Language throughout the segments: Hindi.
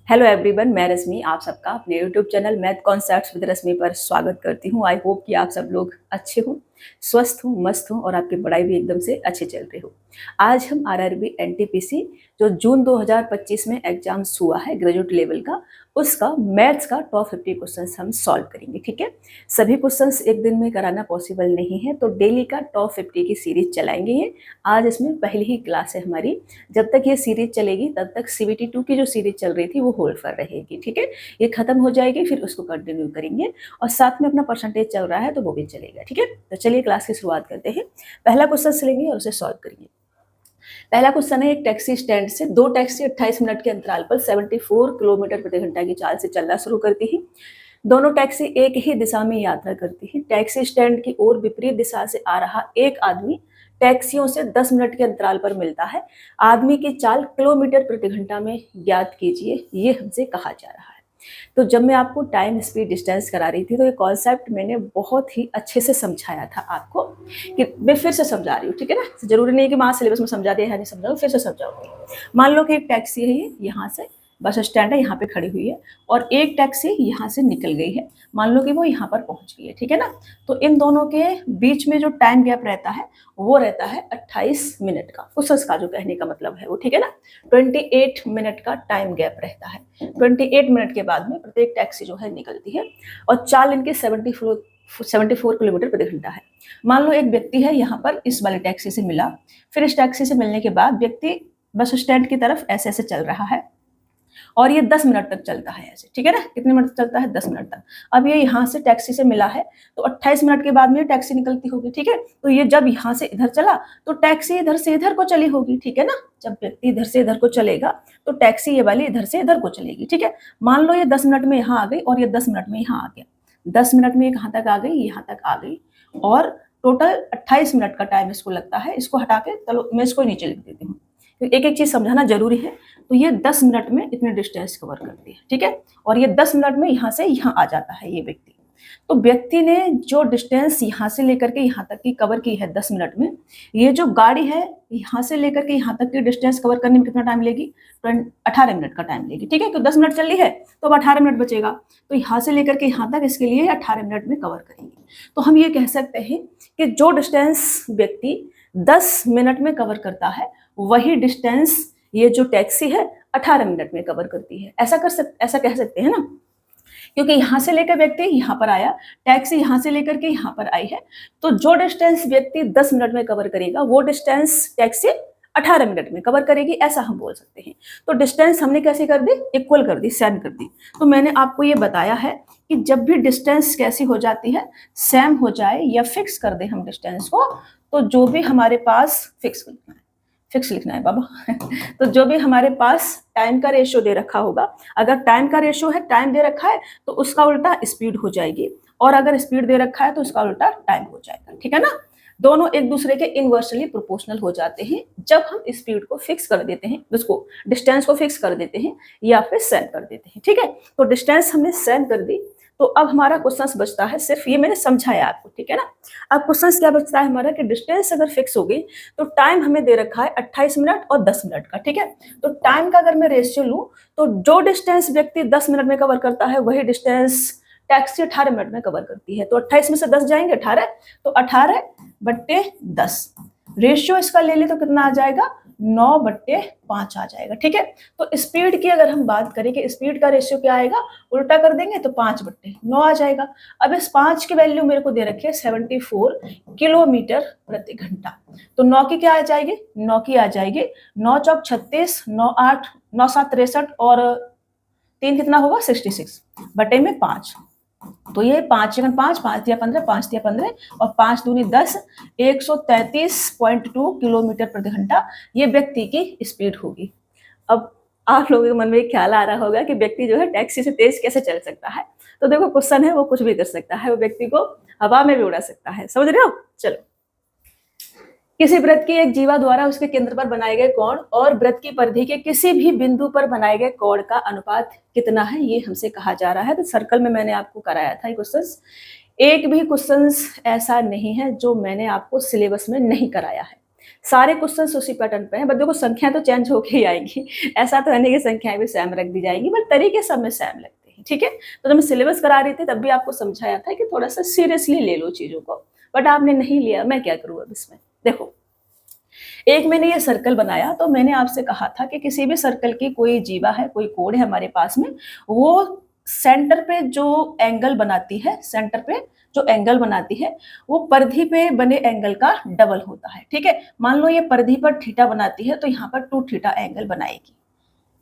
हेलो एवरीवन, मैं रश्मि आप सबका अपने YouTube channel math concepts with Rashmi पर स्वागत करती हूँ। आई होप कि आप सब लोग अच्छे हों, स्वस्थ हों, मस्त हों और आपकी पढ़ाई भी एकदम से अच्छी चल रही हो। आज हम आरआरबी एनटीपीसी जो जून 2025 में एग्जाम्स हुआ है ग्रेजुएट लेवल का, उसका मैथ्स का टॉप 50 क्वेश्चंस हम सॉल्व करेंगे। ठीक है, सभी क्वेश्चंस एक दिन में कराना पॉसिबल नहीं है, तो डेली का टॉप 50 की सीरीज चलाएंगे। ये आज इसमें पहली ही क्लास है हमारी। जब तक ये सीरीज चलेगी तब तक CBT 2 की जो सीरीज चल रही थी वो होल्ड पर रहेगी। ठीक है, ये खत्म हो जाएगी फिर उसको कंटिन्यू करेंगे और साथ में अपना परसेंटेज चल रहा है तो वो भी चलेगा। ठीक है, तो चलिए क्लास की शुरुआत करते हैं। पहला क्वेश्चन लेंगे और उसे सॉल्व करेंगे। पहला क्वेश्चन है, एक टैक्सी स्टैंड से दो टैक्सी 28 मिनट के अंतराल पर 74 किलोमीटर प्रति घंटा की चाल से चलना शुरू करती है। दोनों टैक्सी एक ही दिशा में यात्रा करती है। टैक्सी स्टैंड की ओर विपरीत दिशा से आ रहा एक आदमी टैक्सियों से 10 मिनट के अंतराल पर मिलता है। आदमी की चाल किलोमीटर प्रति घंटा में ज्ञात कीजिए, ये हमसे कहा जा रहा है। तो जब मैं आपको टाइम स्पीड डिस्टेंस करा रही थी तो ये कॉन्सेप्ट मैंने बहुत ही अच्छे से समझाया था आपको, कि मैं फिर से समझा रही हूँ। ठीक है ना, जरूरी नहीं कि वहाँ सिलेबस में समझा दिया है, नहीं समझाऊँ, फिर से समझाऊंगी। मान लो कि एक टैक्सी है, ये यहाँ से बस स्टैंड है, यहाँ पे खड़ी हुई है और एक टैक्सी यहाँ से निकल गई है। मान लो कि वो यहाँ पर पहुँच गई है। ठीक है ना, तो इन दोनों के बीच में जो टाइम गैप रहता है वो रहता है 28 मिनट का। उसका जो कहने का मतलब है वो, ठीक है ना, 28 मिनट का टाइम गैप रहता है। 28 मिनट के बाद में प्रत्येक टैक्सी जो है निकलती है और चाल इनकी 74 किलोमीटर प्रति घंटा है। मान लो एक व्यक्ति है यहाँ पर इस वाली टैक्सी से मिला, फिर इस टैक्सी से मिलने के बाद व्यक्ति बस स्टैंड की तरफ ऐसे ऐसे चल रहा है और ये 10 मिनट तक चलता है ऐसे। ठीक है ना, कितने मिनट तक चलता है? 10 मिनट तक। अब ये यहाँ से टैक्सी से मिला है तो 28 मिनट के बाद में टैक्सी निकलती होगी। ठीक है, तो ये जब यहाँ से इधर चला तो टैक्सी इधर से इधर को चली होगी। ठीक है ना, जब व्यक्ति इधर से इधर को चलेगा तो टैक्सी ये वाली इधर से इधर को चलेगी। ठीक है, मान लो ये 10 मिनट में यहाँ आ गई और ये 10 मिनट में यहाँ आ गया। 10 मिनट में ये कहाँ तक आ गई? यहाँ तक आ गई और टोटल 28 मिनट का टाइम इसको लगता है। इसको हटा के चलो मैं इसको नीचे लिख देती हूँ, एक एक चीज समझाना जरूरी है। तो ये 10 मिनट में इतने डिस्टेंस कवर करती है। ठीक है, और ये 10 मिनट में यहाँ से यहाँ आ जाता है ये व्यक्ति। तो व्यक्ति ने जो डिस्टेंस यहाँ से लेकर के यहाँ तक की कवर की है 10 मिनट में, ये जो गाड़ी है यहाँ से लेकर के यहाँ तक की डिस्टेंस कवर करने में कितना टाइम लेगी? 18 मिनट का टाइम लेगी। ठीक है, तो 10 मिनट चल रही है तो अब 18 मिनट बचेगा, तो यहाँ से लेकर के यहाँ तक इसके लिए 18 मिनट में कवर करेंगे। तो हम ये कह सकते हैं कि जो डिस्टेंस व्यक्ति 10 मिनट में कवर करता है वही डिस्टेंस ये जो टैक्सी है 18 मिनट में कवर करती है। ऐसा कह सकते हैं ना, क्योंकि यहाँ से लेकर व्यक्ति यहाँ पर आया, टैक्सी यहाँ से लेकर के यहाँ पर आई है, तो जो डिस्टेंस व्यक्ति 10 मिनट में कवर करेगा वो डिस्टेंस टैक्सी 18 मिनट में कवर करेगी, ऐसा हम बोल सकते हैं। तो डिस्टेंस हमने कैसे कर दी? इक्वल कर दी, सेम कर दी। तो मैंने आपको ये बताया है कि जब भी डिस्टेंस कैसी हो जाती है, सेम हो जाए या फिक्स कर दे हम डिस्टेंस को, तो जो भी हमारे पास फिक्स लिखना है बाबा तो जो भी हमारे पास टाइम का रेशियो दे रखा होगा, अगर टाइम का रेशियो है, टाइम दे रखा है तो उसका उल्टा स्पीड हो जाएगी, और अगर स्पीड दे रखा है तो उसका उल्टा टाइम हो जाएगा। ठीक है ना, दोनों एक दूसरे के इनवर्सली प्रोपोर्शनल हो जाते हैं जब हम स्पीड को फिक्स कर देते हैं, उसको डिस्टेंस को फिक्स कर देते हैं या फिर सेम कर देते हैं। ठीक है, तो डिस्टेंस हमने सेम कर दी, तो अब हमारा क्वेश्चन बचता है, सिर्फ ये मैंने समझाया आपको। ठीक है ना, अब क्वेश्चन क्या बचता है हमारा कि डिस्टेंस अगर फिक्स हो गई तो टाइम हमें दे रखा है 28 मिनट और 10 मिनट का। ठीक है, तो टाइम का अगर मैं रेशियो लूं तो जो डिस्टेंस व्यक्ति 10 मिनट में कवर करता है वही डिस्टेंस टैक्सी 18 मिनट में कवर करती है। तो 28 में से 10 जाएंगे 18, तो 18/10 रेशियो इसका ले ले तो कितना आ जाएगा? 9/5 आ जाएगा। ठीक है, तो स्पीड की अगर हम बात करें कि स्पीड का रेशियो क्या आएगा, उल्टा कर देंगे तो 5/9 आ जाएगा। अब इस 5 की वैल्यू मेरे को दे रखी है 74 किलोमीटर प्रति घंटा, तो 9 की क्या आ जाएगी? 9 की आ जाएगी 9 चौक 36, 9 8 9 7 63 और 3 कितना होगा? 66/5। तो ये 5 × 5, 5 दिया 15, 5 दिया 15 और 5 दूनी 10, 133.2 किलोमीटर प्रति घंटा ये व्यक्ति की स्पीड होगी। अब आप लोगों के मन में एक ख्याल आ रहा होगा कि व्यक्ति जो है टैक्सी से तेज कैसे चल सकता है। तो देखो क्वेश्चन है, वो कुछ भी कर सकता है, वो व्यक्ति को हवा में भी उड़ा सकता है। समझ रहे हो? चलो, किसी वृत्त की एक जीवा द्वारा उसके केंद्र पर बनाए गए कोण और वृत्त की परिधि के किसी भी बिंदु पर बनाए गए कोण का अनुपात कितना है, ये हमसे कहा जा रहा है। तो सर्कल में मैंने आपको कराया था ये क्वेश्चंस। एक भी क्वेश्चंस ऐसा नहीं है जो मैंने आपको सिलेबस में नहीं कराया है। सारे क्वेश्चन उसी पैटर्न पे हैं, बट देखो संख्या तो चेंज होके ही आएंगी। ऐसा तो है नहीं कि संख्याएं भी सेम रख दी जाएंगी, बट तरीके सब में सेम लगते हैं। ठीक है, तो जब मैं सिलेबस करा रही थी तब भी आपको समझाया था कि थोड़ा सा सीरियसली ले लो चीजों को, बट आपने नहीं लिया। मैं क्या करूँ अब इसमें। देखो, एक मैंने ये सर्कल बनाया, तो मैंने आपसे कहा था कि किसी भी सर्कल की कोई जीवा है, कोई कोण है हमारे पास में, वो सेंटर पे जो एंगल बनाती है, सेंटर पे जो एंगल बनाती है वो परिधि पे बने एंगल का डबल होता है। ठीक है, मान लो ये परिधि पर थीटा बनाती है तो यहाँ पर 2 थीटा एंगल बनाएगी।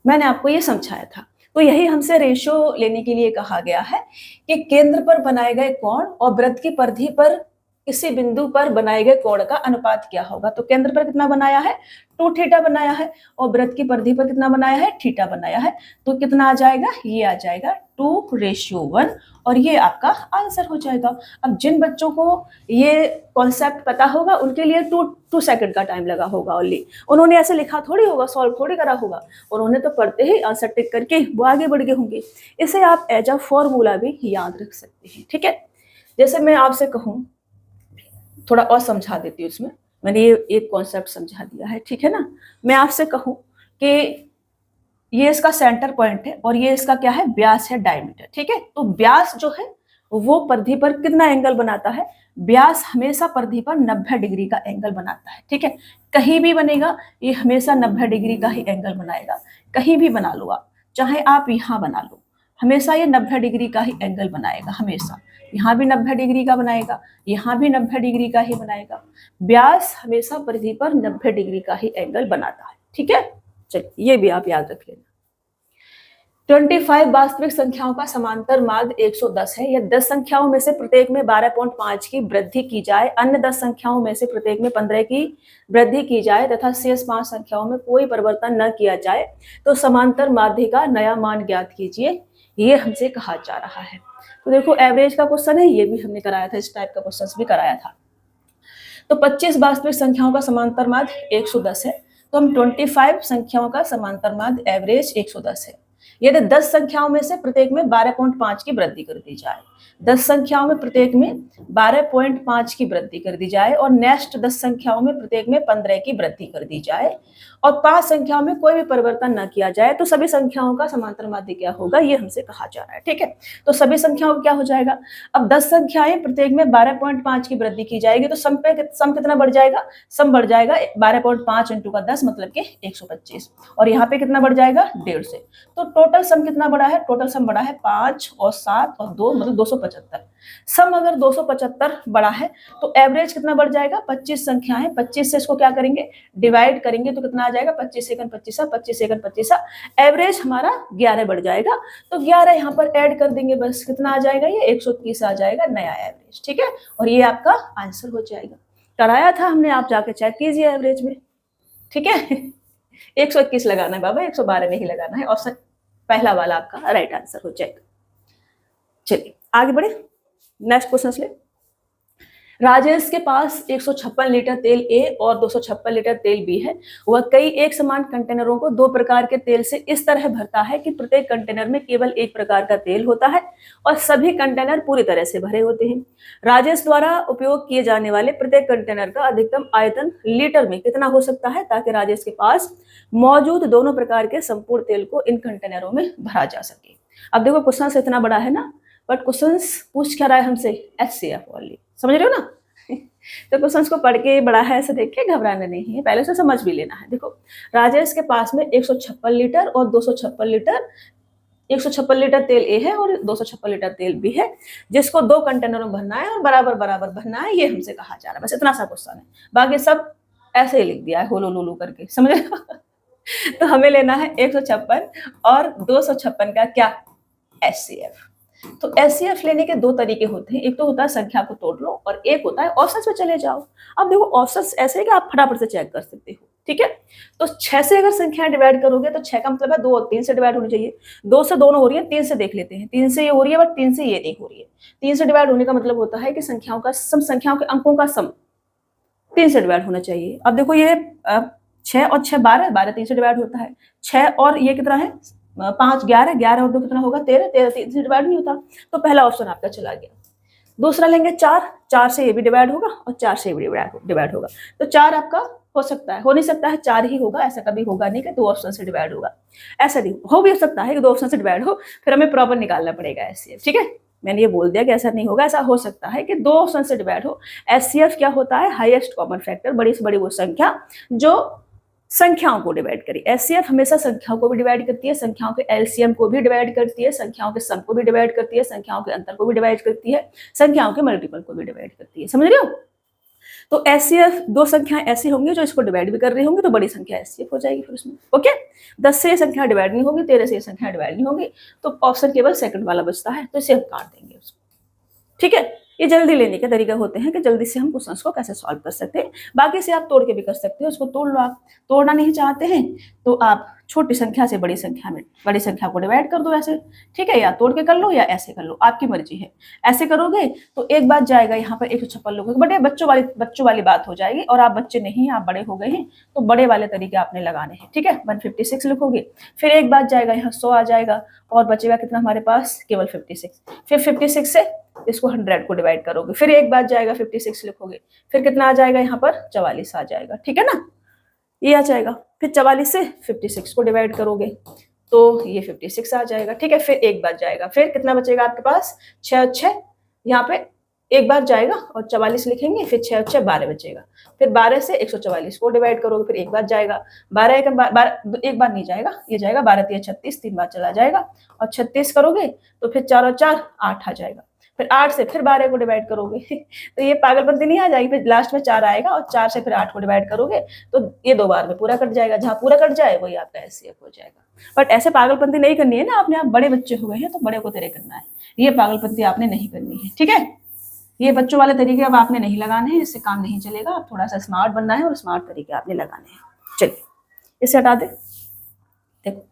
मैंने आपको ये समझाया था। तो यही हमसे रेशियो लेने के लिए कहा गया है कि केंद्र पर बनाए गए कोण और वृत्त की परिधि पर किसी बिंदु पर बनाए गए कोण का अनुपात क्या होगा। तो केंद्र पर कितना बनाया है, 2 थीटा बनाया है, और वृत्त की परिधि पर कितना बनाया है, थीटा बनाया है। तो कितना आ जाएगा, ये आ जाएगा 2:1, और ये आपका आंसर हो जाएगा। अब जिन बच्चों को ये कॉन्सेप्ट पता होगा उनके लिए 2 सेकंड का टाइम लगा होगा ओनली। उन्होंने ऐसे लिखा थोड़ी होगा, सॉल्व थोड़ी करा होगा, उन्होंने तो पढ़ते ही आंसर टिक करके वो आगे बढ़ गए होंगे। इसे आप एज अ फॉर्मूला भी याद रख सकते हैं। ठीक है, जैसे मैं आपसे कहूँ, थोड़ा और समझा देती हूँ इसमें। मैंने ये एक कॉन्सेप्ट समझा दिया है, ठीक है ना। मैं आपसे कहूँ कि ये इसका सेंटर पॉइंट है और ये इसका क्या है, व्यास है, डायमीटर। ठीक है, तो व्यास जो है वो परिधि पर कितना एंगल बनाता है, व्यास हमेशा परिधि पर 90 डिग्री का एंगल बनाता है। ठीक है, कहीं भी बनेगा ये हमेशा 90 डिग्री का ही एंगल बनाएगा। कहीं भी बना लो आप, चाहे आप यहाँ बना लो, हमेशा ये 90 डिग्री का ही एंगल बनाएगा। हमेशा यहाँ भी 90 डिग्री का बनाएगा, यहाँ भी 90 डिग्री का ही बनाएगा। व्यास हमेशा परिधि पर 90 डिग्री का ही एंगल बनाता है। ठीक है, चलिए ये भी आप याद रख लेना। 25 वास्तविक संख्याओं का समांतर मार्ग 110 है। यह 10 संख्याओं में से प्रत्येक में 12.5 की वृद्धि की जाए, अन्य 10 संख्याओं में से प्रत्येक में 15 की वृद्धि की जाए तथा शेष 5 संख्याओं में कोई परिवर्तन न किया जाए तो समांतर माध्य का नया मान ज्ञात कीजिए, ये हमसे कहा जा रहा है। तो देखो, एवरेज का क्वेश्चन है, ये भी हमने कराया था, इस टाइप का क्वेश्चन भी कराया था। तो 25 वास्तविक संख्याओं का समांतर माध्य 110 है, तो हम 25 संख्याओं का समांतर माध्य एवरेज 110 है। यदि 10 संख्याओं में से प्रत्येक में 12.5 की वृद्धि कर दी जाए, 10 संख्याओं में प्रत्येक में 12.5 की वृद्धि कर दी जाए और नेक्स्ट 10 संख्याओं में प्रत्येक में 15 की वृद्धि कर दी जाए और 5 संख्याओं में कोई भी परिवर्तन न किया जाए तो सभी संख्याओं का समांतर माध्य क्या होगा, ये हमसे कहा जा रहा है। ठीक है, तो सभी संख्याओं क्या हो जाएगा, अब 10 संख्याएं प्रत्येक में 12.5 की वृद्धि की जाएगी तो सम कितना बढ़ जाएगा, सम बढ़ जाएगा 12.5 इंटू का 10 मतलब कि 125, और यहाँ पे कितना बढ़ जाएगा, 1.5 से। तो टोटल सम कितना बड़ा है, टोटल सम बड़ा है 5 और 7 और 2 मतलब 275। सम अगर 275 बड़ा है तो एवरेज कितना बढ़ जाएगा, 25 संख्याएं, 25 से इसको क्या करेंगे, डिवाइड करेंगे तो कितना आ जाएगा, 25 सेकंड 25, 25 सेकंड 25, एवरेज हमारा 11 बढ़ जाएगा। तो 11 यहाँ पर ऐड कर देंगे, बस कितना आ जाएगा, ये 121 आ जाएगा नया एवरेज। ठीक है, और ये आपका आंसर हो जाएगा। कराया था हमने, आप जाके चेक कीजिए एवरेज में। ठीक है, 121 लगाना है बाबा, 112 नहीं लगाना है। ऑप्शन पहला वाला आपका राइट आंसर हो जाएगा। चलिए आगे बढ़े, नेक्स्ट क्वेश्चन ले। राजेश के पास 156 लीटर तेल ए और 256 लीटर तेल बी है। वह कई एक समान कंटेनरों को 2 प्रकार के तेल से इस तरह भरता है कि प्रत्येक कंटेनर में केवल एक प्रकार का तेल होता है और सभी कंटेनर पूरी तरह से भरे होते हैं। राजेश द्वारा उपयोग किए जाने वाले प्रत्येक कंटेनर का अधिकतम आयतन लीटर में कितना हो सकता है ताकि राजेश के पास मौजूद दोनों प्रकार के संपूर्ण तेल को इन कंटेनरों में भरा जा सके। अब देखो, क्वेश्चन से इतना बड़ा है ना, बट क्वेश्चन पूछ क्या रहा है हमसे, HCF ओनली, समझ रहे हो ना। तो क्वेश्चन को पढ़ के बड़ा है ऐसे देख के घबराना नहीं है, पहले से समझ भी लेना है। देखो, राजेश के पास में 156 लीटर और 256 लीटर, 156 लीटर तेल ए है और 256 लीटर तेल बी है, जिसको 2 कंटेनरों में भरना है और बराबर बराबर भरना है, ये हमसे कहा जा रहा है। बस इतना सा क्वेश्चन है, बाकी सब ऐसे ही लिख दिया है होलो लोलो करके, समझ रहे हो। तो हमें लेना है 156 और 256 का क्या, HCF। तो HCF लेने के 2 तरीके होते हैं, एक तो होता है संख्या को तोड़ लो और एक होता है ऑप्शंस में चले जाओ। अब देखो, ऑप्शंस ऐसे है कि आप फटाफट से चेक कर सकते हो। ठीक है, तो 6 से अगर संख्याएं डिवाइड करोगे तो 6 का मतलब है 2 और 3 से डिवाइड होनी चाहिए। 2 से दोनों हो रही है, 3 से देख लेते हैं, 3 से ये हो रही है बट 3 से ये नहीं हो रही है। 3 से डिवाइड होने का मतलब होता है कि संख्याओं का सम, संख्याओं के अंकों का सम 3 से डिवाइड होना चाहिए। अब देखो, ये 6 और 6 12, 12 3 से डिवाइड होता है। 6 और ये कितना है, 5 11, 11 और 2 कितना होगा, 13, 13 3 से डिवाइड नहीं होता, तो पहला ऑप्शन आपका चला गया। दूसरा लेंगे 4, 4 से ये भी डिवाइड होगा और 4 से ये भी डिवाइड होगा, तो 4 आपका हो सकता है, हो नहीं सकता है 4 ही होगा, ऐसा कभी होगा नहीं कि 2 ऑप्शन से डिवाइड होगा, ऐसा नहीं हो भी सकता है कि 2 ऑप्शन से डिवाइड हो, फिर हमें प्रॉपर निकालना पड़ेगा एचसीएफ, ठीक है। मैंने ये बोल दिया कि ऐसा नहीं होगा, ऐसा हो सकता है कि 2 ऑप्शन से डिवाइड हो। एचसीएफ क्या होता है? हाईएस्ट कॉमन फैक्टर, बड़ी से बड़ी वो संख्या जो संख्याओं को डिवाइड करी। एचसीएफ हमेशा संख्याओं को भी डिवाइड करती है, संख्याओं के एलसीएम को भी डिवाइड करती है, संख्याओं के सम को भी डिवाइड करती है, संख्याओं के अंतर को भी डिवाइड करती है, संख्याओं के मल्टीपल को भी डिवाइड करती है, समझ रहे हो। तो एचसीएफ 2 संख्याएं ऐसी होंगी जो इसको डिवाइड भी कर रही होंगी, तो बड़ी संख्या एचसीएफ हो जाएगी फिर उसमें, ओके। 10 से ये संख्या डिवाइड नहीं होगी, 13 से ये संख्या डिवाइड नहीं होगी, तो ऑप्शन केवल सेकंड वाला बचता है, तो इसे हम काट देंगे उसको, ठीक है। ये जल्दी लेने के तरीके होते हैं कि जल्दी से हम क्वेश्चंस को कैसे सॉल्व कर सकते हैं। बाकी से आप तोड़ के भी कर सकते हो, उसको तोड़ लो। आप तोड़ना नहीं चाहते हैं तो आप छोटी संख्या से बड़ी संख्या में बड़ी संख्या को डिवाइड कर दो ऐसे, ठीक है, या तोड़ के कर लो या ऐसे कर लो, आपकी मर्जी है। ऐसे करोगे तो एक बात जाएगा यहाँ पर 156 लोगों, बड़े बच्चों वाली बात हो जाएगी, और आप बच्चे नहीं, आप बड़े हो गए हैं, तो बड़े वाले तरीके आपने लगाने हैं, ठीक है। 156 लिखोगे, फिर एक बात जाएगा यहाँ 100 आ जाएगा, और बचेगा कितना हमारे पास? केवल 56। फिर 56 से इसको 100 को डिवाइड करोगे, फिर एक बात जाएगा 56 लिखोगे, फिर कितना आ जाएगा यहाँ पर? 44 आ जाएगा, ठीक है ना, ये आ जाएगा। फिर 44 से 56 को डिवाइड करोगे तो ये 56 आ जाएगा, ठीक है। फिर एक बार जाएगा, फिर कितना बचेगा आपके पास? 6 यहाँ पे एक बार जाएगा और 44 लिखेंगे, फिर 6 12 बचेगा, फिर 12 से 144 को डिवाइड करोगे, फिर एक बार जाएगा, 12 एक बार नहीं जाएगा, ये जाएगा 12 3 36, 3 बार चला जाएगा, और 36 करोगे तो फिर 4 और 4 8 आ जाएगा, फिर 8 से फिर 12 को डिवाइड करोगे तो ये पागलपंती नहीं आ जाएगी, फिर लास्ट में 4 आएगा, और 4 से फिर 8 को डिवाइड करोगे तो ये 2 बार में पूरा कट जाएगा, जहां पूरा कट जाए वही आपका एचसीएफ हो जाएगा। बट ऐसे पागलपंती नहीं करनी है ना आपने, आप बड़े बच्चे हो गए हैं तो बड़े को तेरे करना है, ये पागलपंती आपने नहीं करनी है, ठीक है। ये बच्चों वाले तरीके अब आपने नहीं लगाने हैं, इससे काम नहीं चलेगा, आप थोड़ा सा स्मार्ट बनना है और स्मार्ट तरीके आपने लगाने हैं। चलिए इसे हटा दे। देखो,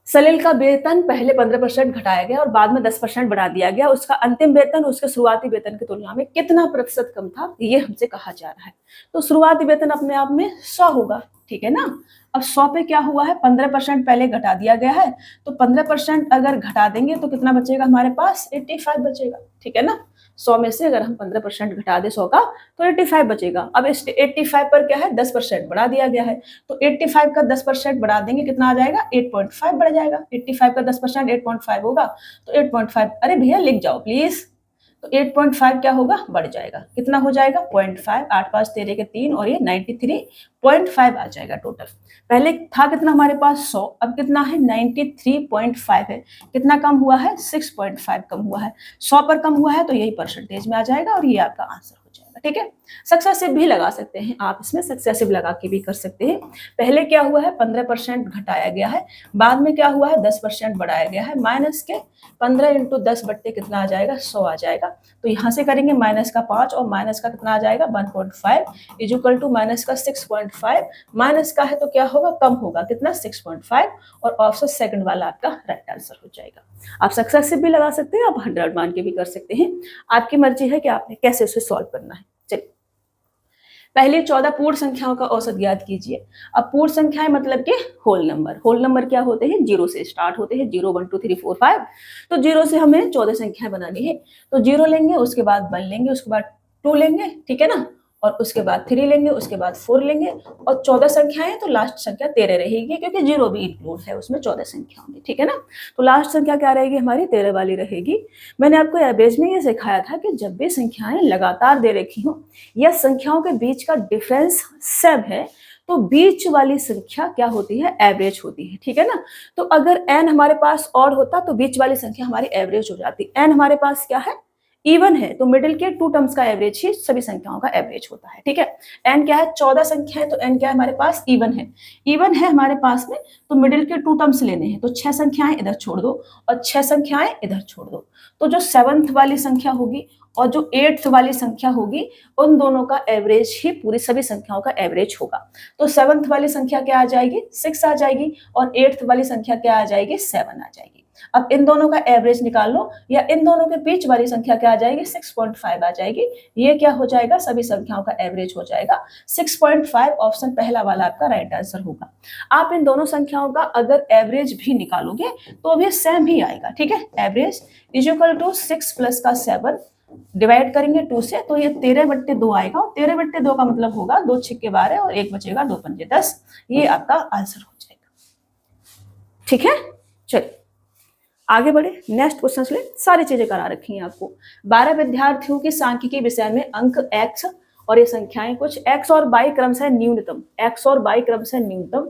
सलील का वेतन पहले 15% घटाया गया और बाद में 10% बढ़ा दिया गया, उसका अंतिम वेतन उसके शुरुआती वेतन की तुलना में कितना प्रतिशत कम था, ये हमसे कहा जा रहा है। तो शुरुआती वेतन अपने आप में 100 होगा, ठीक है ना। अब 100 पे क्या हुआ है? 15% पहले घटा दिया गया है, तो 15% अगर घटा देंगे तो कितना बचेगा हमारे पास? 85 बचेगा, ठीक है ना। 100 में से अगर हम 15% घटा दें 100 का तो 85 बचेगा। अब इस 85 पर क्या है? 10% बढ़ा दिया गया है, तो 85 का 10% बढ़ा देंगे, कितना आ जाएगा? 8.5 बढ़ जाएगा। 85 का 10% 8.5 होगा, तो 8.5, अरे भैया लिख जाओ प्लीज, तो 8.5 क्या होगा? बढ़ जाएगा, कितना हो जाएगा? 0.5, 8 5 13 के 3, और ये 93.5 आ जाएगा टोटल। पहले था कितना हमारे पास? 100, अब कितना है? 93.5 है, कितना कम हुआ है? 6.5 कम हुआ है। 100 पर कम हुआ है तो यही परसेंटेज में आ जाएगा, और ये आपका आंसर हो जाएगा, ठीक है। सक्सेसिव भी लगा सकते हैं आप, इसमें सक्सेसिव लगा के भी कर सकते हैं। पहले क्या हुआ है? 15% घटाया गया है, बाद में क्या हुआ है? 10% बढ़ाया गया है, माइनस के 15 इंटू 10 बट्टे कितना आ जाएगा? 100 आ जाएगा। तो यहाँ से करेंगे माइनस का 5 और माइनस का कितना आ जाएगा? 1.5 इज इक्वल टू माइनस का 6.5, माइनस का है तो क्या होगा? कम होगा, कितना? 6.5, और ऑप्शन सेकंड वाला आपका राइट आंसर हो जाएगा। आप सक्सेसिव भी लगा सकते हैं, आप 100 मान के भी कर सकते हैं, आपकी मर्जी है कि आपने कैसे उसे सॉल्व करना है। चलिए, पहले 14 पूर्ण संख्याओं का औसत ज्ञात कीजिए। अब पूर्ण संख्याएं मतलब कि होल नंबर। होल नंबर क्या होते हैं? 0 से स्टार्ट होते हैं, 0 1 2 3 4 5। तो 0 से हमें 14 संख्याएं बनानी है, तो 0 लेंगे, उसके बाद 1 लेंगे, उसके बाद 2 लेंगे, ठीक है ना, और उसके बाद 3 लेंगे, उसके बाद 4 लेंगे, और 14 संख्याएं, तो लास्ट संख्या 13 रहेगी, क्योंकि 0 भी इंक्लूड है उसमें 14 संख्याओं में, ठीक है ना। तो लास्ट संख्या क्या रहेगी हमारी? 13 वाली रहेगी। मैंने आपको एवरेज में ये सिखाया था कि जब भी संख्याएं लगातार दे रखी हो या संख्याओं के बीच का डिफरेंस सेम है, तो बीच वाली संख्या क्या होती है? एवरेज होती है, ठीक है ना। तो अगर n हमारे पास ऑड होता तो बीच वाली संख्या हमारी एवरेज हो जाती। n हमारे पास क्या है? इवन है, तो मिडिल के 2 टर्म्स का एवरेज ही सभी संख्याओं का एवरेज होता है, ठीक है। n क्या है? 14 संख्या है, तो n क्या है हमारे पास? इवन है। इवन है हमारे पास में, तो मिडिल के 2 टर्म्स लेने हैं, तो 6 संख्याएं इधर छोड़ दो और 6 संख्याएं इधर छोड़ दो, तो जो 7th वाली संख्या होगी और जो 8th वाली संख्या होगी, उन दोनों का एवरेज ही पूरी सभी संख्याओं का एवरेज होगा। तो 7th वाली संख्या क्या आ जाएगी? 6 आ जाएगी, और 8th वाली संख्या क्या आ जाएगी? 7 आ जाएगी। अब इन दोनों का एवरेज निकाल लो, या इन दोनों के बीच वाली संख्या क्या आ जाएगी? 6.5 आ जाएगी। ये क्या हो जाएगा? सभी संख्याओं का एवरेज हो जाएगा 6.5। ऑप्शन पहला वाला आपका राइट आंसर होगा। आप इन दोनों संख्याओं का अगर एवरेज भी निकालोगे तो भी सेम ही आएगा, ठीक है। Average is equal to 6 plus का 7 डिवाइड करेंगे 2 से तो ये 13/2 आएगा, और 13/2 का मतलब होगा 2 छिक्के 12 और 1 बचेगा, 2 पंजे 10। ये आपका आंसर हो जाएगा। ठीक है, चलिए आगे बढ़े। नेक्स्ट क्वेश्चन ले, सारी चीजें करा रखी हैं आपको। 12 विद्यार्थियों की सांख्यिकी विषय में अंक x और ये संख्याएं कुछ x और y क्रमशः न्यूनतम, x और y क्रमशः न्यूनतम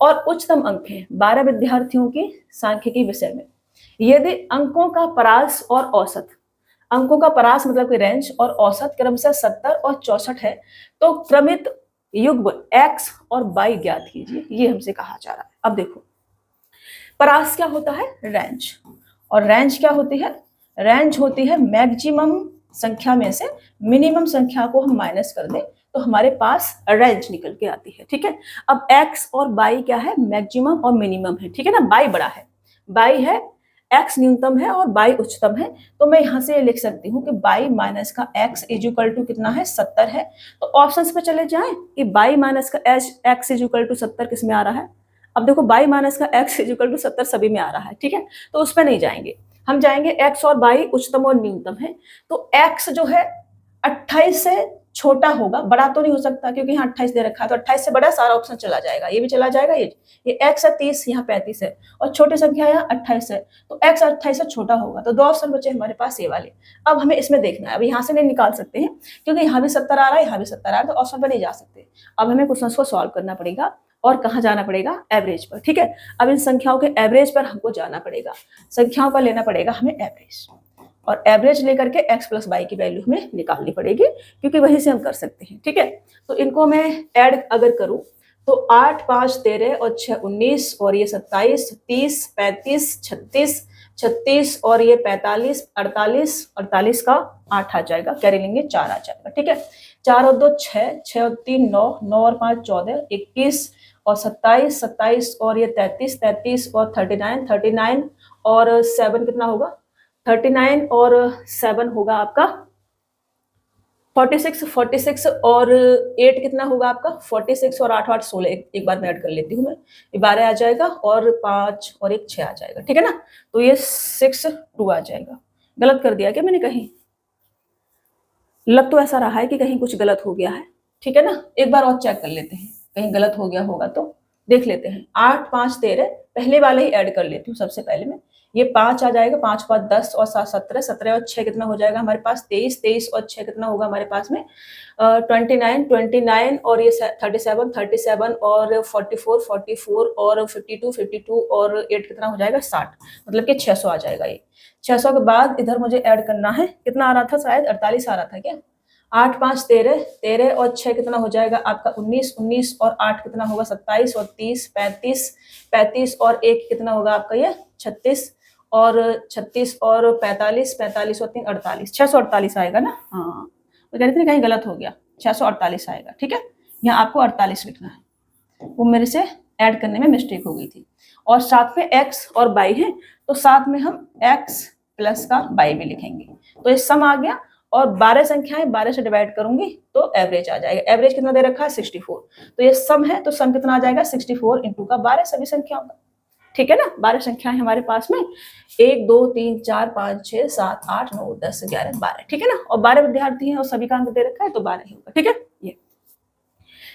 और उच्चतम अंक हैं 12 विद्यार्थियों की सांख्यिकी विषय में। यदि अंकों का परास और औसत, अंकों का परास मतलब कि रेंज और औसत क्रमशः 70 और 64 है, तो क्रमित युग्म x और y ज्ञात कीजिए, ये हमसे कहा जा रहा है। अब देखो, परास क्या होता है? रेंज। और रेंज क्या होती है? रेंज होती है मैक्सिमम संख्या में से मिनिमम संख्या को हम माइनस कर दें तो हमारे पास रेंज निकल के आती है। ठीक है, अब x और y क्या है? मैक्सिमम और मिनिमम है। ठीक है ना, y बड़ा है, y है, x न्यूनतम है और y उच्चतम है। तो मैं यहाँ से लिख सकती हूँ कि y माइनस का x इज इक्वल टू कितना है? 70 है। तो ऑप्शंस पे चले जाएं कि y माइनस का x इज इक्वल टू 70 किस में आ रहा है? अब देखो y माइनस का x इज इक्वल टू 70 सभी में आ रहा है। ठीक है, तो उस पर नहीं जाएंगे, हम जाएंगे x और y उच्चतम और न्यूनतम है। तो x जो है 28 से छोटा होगा, बड़ा तो नहीं हो सकता क्योंकि यहाँ 28 दे रखा है, तो 28 से बड़ा सारा ऑप्शन चला जाएगा, ये भी चला जाएगा, ये x है 30, यहाँ 35 है और छोटी संख्या यहाँ 28 है, तो x 28 से छोटा होगा। तो 2 ऑप्शन बचे हमारे पास ये वाले। अब हमें इसमें देखना है, अब यहाँ से नहीं निकाल सकते हैं क्योंकि यहाँ भी 70 आ रहा है, यहाँ भी 70 आ रहा है, तो ऑप्शन पर नहीं जा सकते। अब हमें क्वेश्चन को सॉल्व करना पड़ेगा और कहाँ जाना पड़ेगा? एवरेज पर। ठीक है, अब इन संख्याओं के एवरेज पर हमको जाना पड़ेगा, संख्याओं का लेना पड़ेगा हमें एवरेज, और एवरेज लेकर के x प्लस y की वैल्यू हमें निकालनी पड़ेगी क्योंकि वहीं से हम कर सकते हैं। ठीक है, तो इनको मैं ऐड अगर करूं तो 8 5 13 और 6 19 और ये 27 30 35 36 36 और ये 45 48 48 का 8 आ जाएगा, कैरी लेंगे 4 आ जाएगा। ठीक है, 4 और 2 6, 6 और 3 9, 9 और 5 14, 21 और 27 27 और ये 33 33 और 39 39 और 7 कितना होगा? 39 और 7 होगा आपका 46 46 और 8 कितना होगा आपका? 46 और 8 8 16, एक बार मैं ऐड कर लेती हूँ, मैं 12 आ जाएगा और 5 और 1 6 आ जाएगा। ठीक है ना, तो ये 6 2 आ जाएगा। गलत कर दिया क्या मैंने कहीं? लग तो ऐसा रहा है कि कहीं कुछ गलत हो गया है। ठीक है ना, एक बार और चेक कर लेते हैं, कहीं गलत हो गया होगा तो देख लेते हैं। 8 5 13 पहले वाले ही ऐड कर लेती हूँ सबसे पहले मैं, ये 5 आ जाएगा, 5 5 10 और 7 17 17 और 6 कितना हो जाएगा हमारे पास? 23 23 और 6 कितना होगा हमारे पास में? 29 29 और ये 37 37 और 44 44 और 52 52 और 8 कितना हो जाएगा? 60, मतलब कि 600 आ जाएगा। ये 600 के बाद इधर मुझे ऐड करना है, कितना आ रहा था? शायद 48 आ रहा था क्या? 8 5 13 13 और 6 कितना हो जाएगा आपका? 19 19 और 8 कितना होगा? 27 और 30 35 35 और 1 कितना होगा आपका? ये 36 और 36 और 45 45 और 3 48, 648 आएगा ना? हाँ, तो कह रही थी कहीं गलत हो गया, 648 आएगा। ठीक है, यहाँ आपको 48 लिखना है, वो मेरे से ऐड करने में मिस्टेक हो गई थी। और साथ में x और y है, तो साथ में हम x प्लस का y भी लिखेंगे, तो ये सम आ गया। और 12 संख्याएं 12 से डिवाइड करूंगी तो एवरेज आ जाएगा। एवरेज कितना दे रखा है? 64, तो ये सम है, तो सम कितना आ जाएगा? 64 इंटू का 12 सभी संख्याओं का। ठीक है ना, 12 संख्याएं हमारे पास में, 1 2 3 4 5 6 7 8 9 10 11 12। ठीक है ना, और 12 विद्यार्थी हैं और सभी का अंक दे रखा है तो 12 ही होगा। ठीक है, ये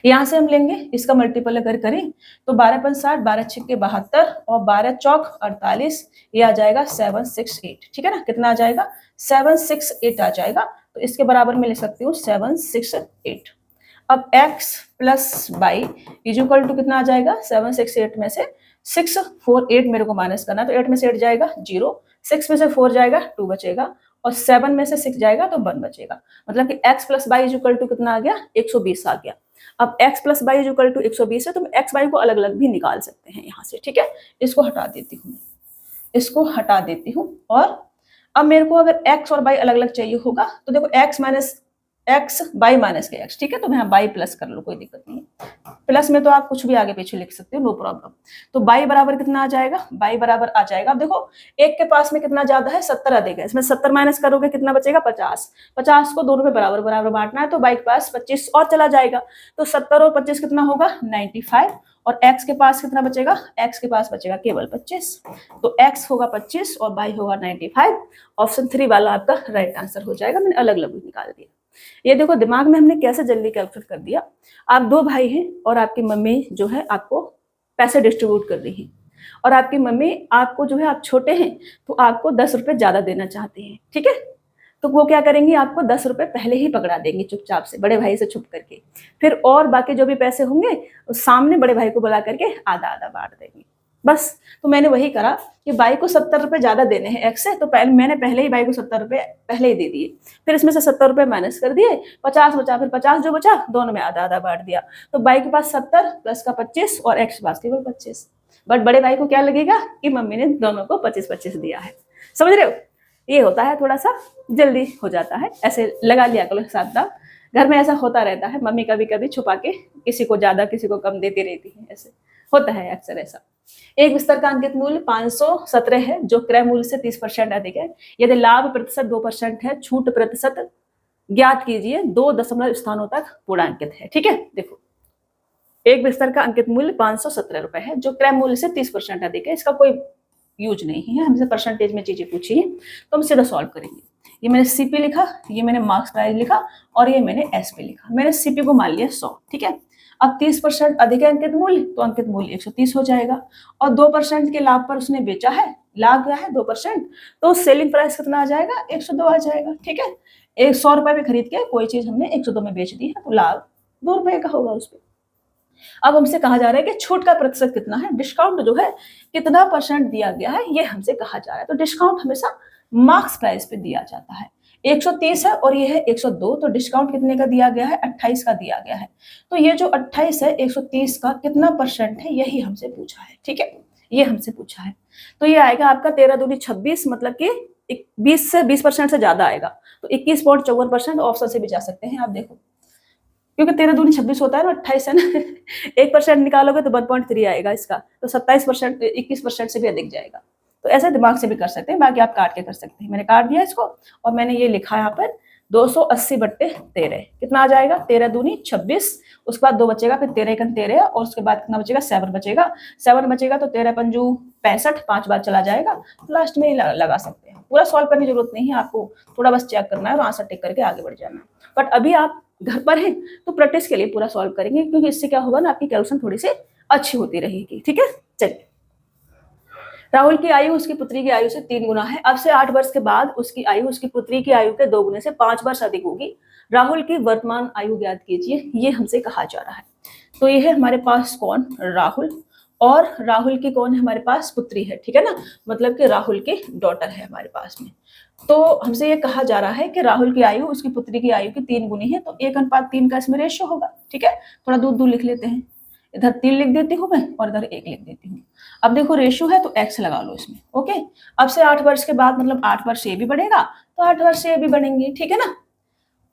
यहाँ से हम लेंगे, इसका मल्टीपल अगर करें तो 12 5 60, 12 छक्के 72 और 12 चौक 48, ये आ जाएगा 768। ठीक है ना, कितना आ जाएगा? 768 आ जाएगा, तो इसके बराबर में लिख सकती हूँ 768। अब x plus y is equal to कितना आ जाएगा? 768 में से 648 मेरे को माइनस करना, तो 8 में से 8 जाएगा 0, 6 में से 4 जाएगा 2 बचेगा, और 7 में से 6 जाएगा तो 1 बचेगा, मतलब कि x plus y is equal to कितना आ गया? 120 आ गया। अब x plus y is equal to 120 है, तो x वाई को अलग अलग भी निकाल सकते हैं यहाँ से। ठीक है, इसको हटा देती हूँ, इसको हटा देती हूँ। और अब मेरे को अगर x और y अलग अलग चाहिए होगा तो देखो x minus x by minus के एक्स, ठीक है। तो मैं यहाँ बाई प्लस कर लो, कोई दिक्कत नहीं है। प्लस में तो आप कुछ भी आगे पीछे लिख सकते हो, नो प्रॉब्लम। तो बाई बराबर कितना आ जाएगा, बाई बराबर आ जाएगा, अब देखो एक के पास में कितना ज्यादा है, 70 अधिक है, इसमें 70 माइनस करोगे कितना बचेगा, 50। 50 को दोनों में बराबर बराबर बांटना है, तो बाई के पास 25 और चला जाएगा, तो 70 और 25 कितना होगा, 95। और x के पास कितना बचेगा, x के पास बचेगा केवल 25, तो x होगा 25 और y होगा 95। ऑप्शन 3 वाला आपका राइट आंसर हो जाएगा। मैंने अलग अलग निकाल दिया। ये देखो दिमाग में हमने कैसे जल्दी कैलकुलेट कर दिया। आप 2 भाई हैं और आपकी मम्मी जो है आपको पैसे डिस्ट्रीब्यूट कर रही है, और आपकी मम्मी आपको जो है, आप छोटे हैं तो आपको 10 रुपए ज्यादा देना चाहते हैं, ठीक है। तो वो क्या करेंगी, आपको 10 रुपए पहले ही पकड़ा देंगे चुपचाप से, बड़े भाई से छुप करके। फिर और बाकी जो भी पैसे होंगे सामने बड़े भाई को बुला करके आधा आधा बांट देंगे, बस। तो मैंने वही करा कि भाई को 70 रुपए ज्यादा देने हैं एक्स से, तो मैंने पहले ही भाई को 70 रुपए पहले ही दे दिए। फिर इसमें से 70 रुपए माइनस कर दिए, 50 बचा, फिर 50 जो बचा दोनों में आधा आधा बांट दिया। तो भाई के पास 70 प्लस का 25 और एक्स के पास केवल 25। बट बड़े भाई को क्या लगेगा कि मम्मी ने दोनों को 25-25 दिया है। समझ रहे हो, ये होता है, थोड़ा सा जल्दी हो जाता है, ऐसे लगा लिया करो हिसाब किताब। घर में ऐसा होता रहता है, मम्मी कभी कभी छुपा के किसी को ज्यादा किसी को कम देती रहती है, ऐसे होता है अक्सर ऐसा। एक बिस्तर का अंकित मूल्य 517 है, जो क्रय मूल्य से 30% अधिक है। यदि लाभ प्रतिशत 2% है, छूट प्रतिशत ज्ञात कीजिए, 2 दशमलव स्थानों तक पूर्णांकित है, ठीक है। देखो एक बिस्तर का अंकित मूल्य 517 रुपए है, जो क्रय मूल्य से 30% अधिक है। इसका कोई यूज नहीं है, हमसे परसेंटेज में चीजें पूछी है तो हम सीधा सॉल्व करेंगे। ये मैंने सीपी लिखा, ये मैंने मार्क्स प्राइस लिखा, और ये मैंने एसपी लिखा। मैंने सीपी को मान लिया 100, ठीक है। अब 30% अधिक है अंकित मूल्य, तो अंकित मूल्य 130 हो जाएगा। और 2% के लाभ पर उसने बेचा है, लाभ क्या है 2%, तो सेलिंग प्राइस कितना आ जाएगा, 102 आ जाएगा, ठीक है। 100 रुपए में खरीद के कोई चीज हमने 102 में बेच दी है, तो लाभ 2 रुपए का होगा उस पर। अब हमसे कहा जा रहा है कि छूट का प्रतिशत कितना है, डिस्काउंट जो है कितना परसेंट दिया गया है, ये हमसे कहा जा रहा है। तो डिस्काउंट हमेशा मार्क्स प्राइस पे दिया जाता है। 130 है और ये है 102, तो डिस्काउंट कितने का दिया गया है, 28 का दिया गया है। तो ये जो 28 है 130 का कितना परसेंट है, यही हमसे पूछा है, ठीक है, ये हमसे पूछा है। तो ये आएगा आपका 13 दूनी 26, मतलब कि 20% से ज्यादा आएगा, तो 21.54%। ऑप्शन से भी जा सकते हैं आप, देखो क्योंकि 13 दूनी 26 होता है ना, 28 है ना 1% निकालोगे तो 1.3 आएगा इसका, तो 27%, 21% से भी अधिक जाएगा। तो ऐसे दिमाग से भी कर सकते हैं, बाकी आप काट के कर सकते हैं। मैंने काट दिया इसको, और मैंने ये लिखा यहाँ पर 280/13 कितना आ जाएगा, 13 दूनी 26, उसके बाद 2 बचेगा, फिर 13 एकन 13, और उसके बाद कितना बचेगा, 7 बचेगा। 7 बचेगा तो 13 पंजू 65, 5 बार चला जाएगा, लास्ट में ही लगा सकते हैं। पूरा सॉल्व करने की जरूरत नहीं है आपको, थोड़ा बस चेक करना है और आंसर टिक करके आगे बढ़ जाना है। बट अभी आप घर पर हैं तो प्रैक्टिस के लिए पूरा सॉल्व करेंगे, क्योंकि इससे क्या होगा ना, आपकी कैलकुलेशन थोड़ी सी अच्छी होती रहेगी, ठीक है। चलिए, राहुल की आयु उसकी पुत्री की आयु से 3 गुना है। अब से 8 वर्ष के बाद उसकी आयु उसकी पुत्री की आयु के 2 गुने से 5 वर्ष अधिक होगी। राहुल की वर्तमान आयु ज्ञात कीजिए, ये हमसे कहा जा रहा है। तो ये है हमारे पास कौन, राहुल, और राहुल की कौन है हमारे पास, पुत्री है, ठीक है ना, मतलब कि राहुल की डॉटर है हमारे पास में। तो हमसे ये कहा जा रहा है कि राहुल की आयु उसकी पुत्री की आयु की 3 गुनी है, तो 1:3 का इसमें रेशियो होगा, ठीक है। थोड़ा दूर दूर लिख लेते हैं, इधर 3 लिख देती हूँ मैं और इधर 1 लिख देती हूँ। अब देखो रेशियो है तो x लगा लो इसमें, ओके। अब से 8 वर्ष के बाद, मतलब 8 वर्ष ये भी बढ़ेगा तो 8 वर्ष ये भी बढ़ेंगे, ठीक है ना।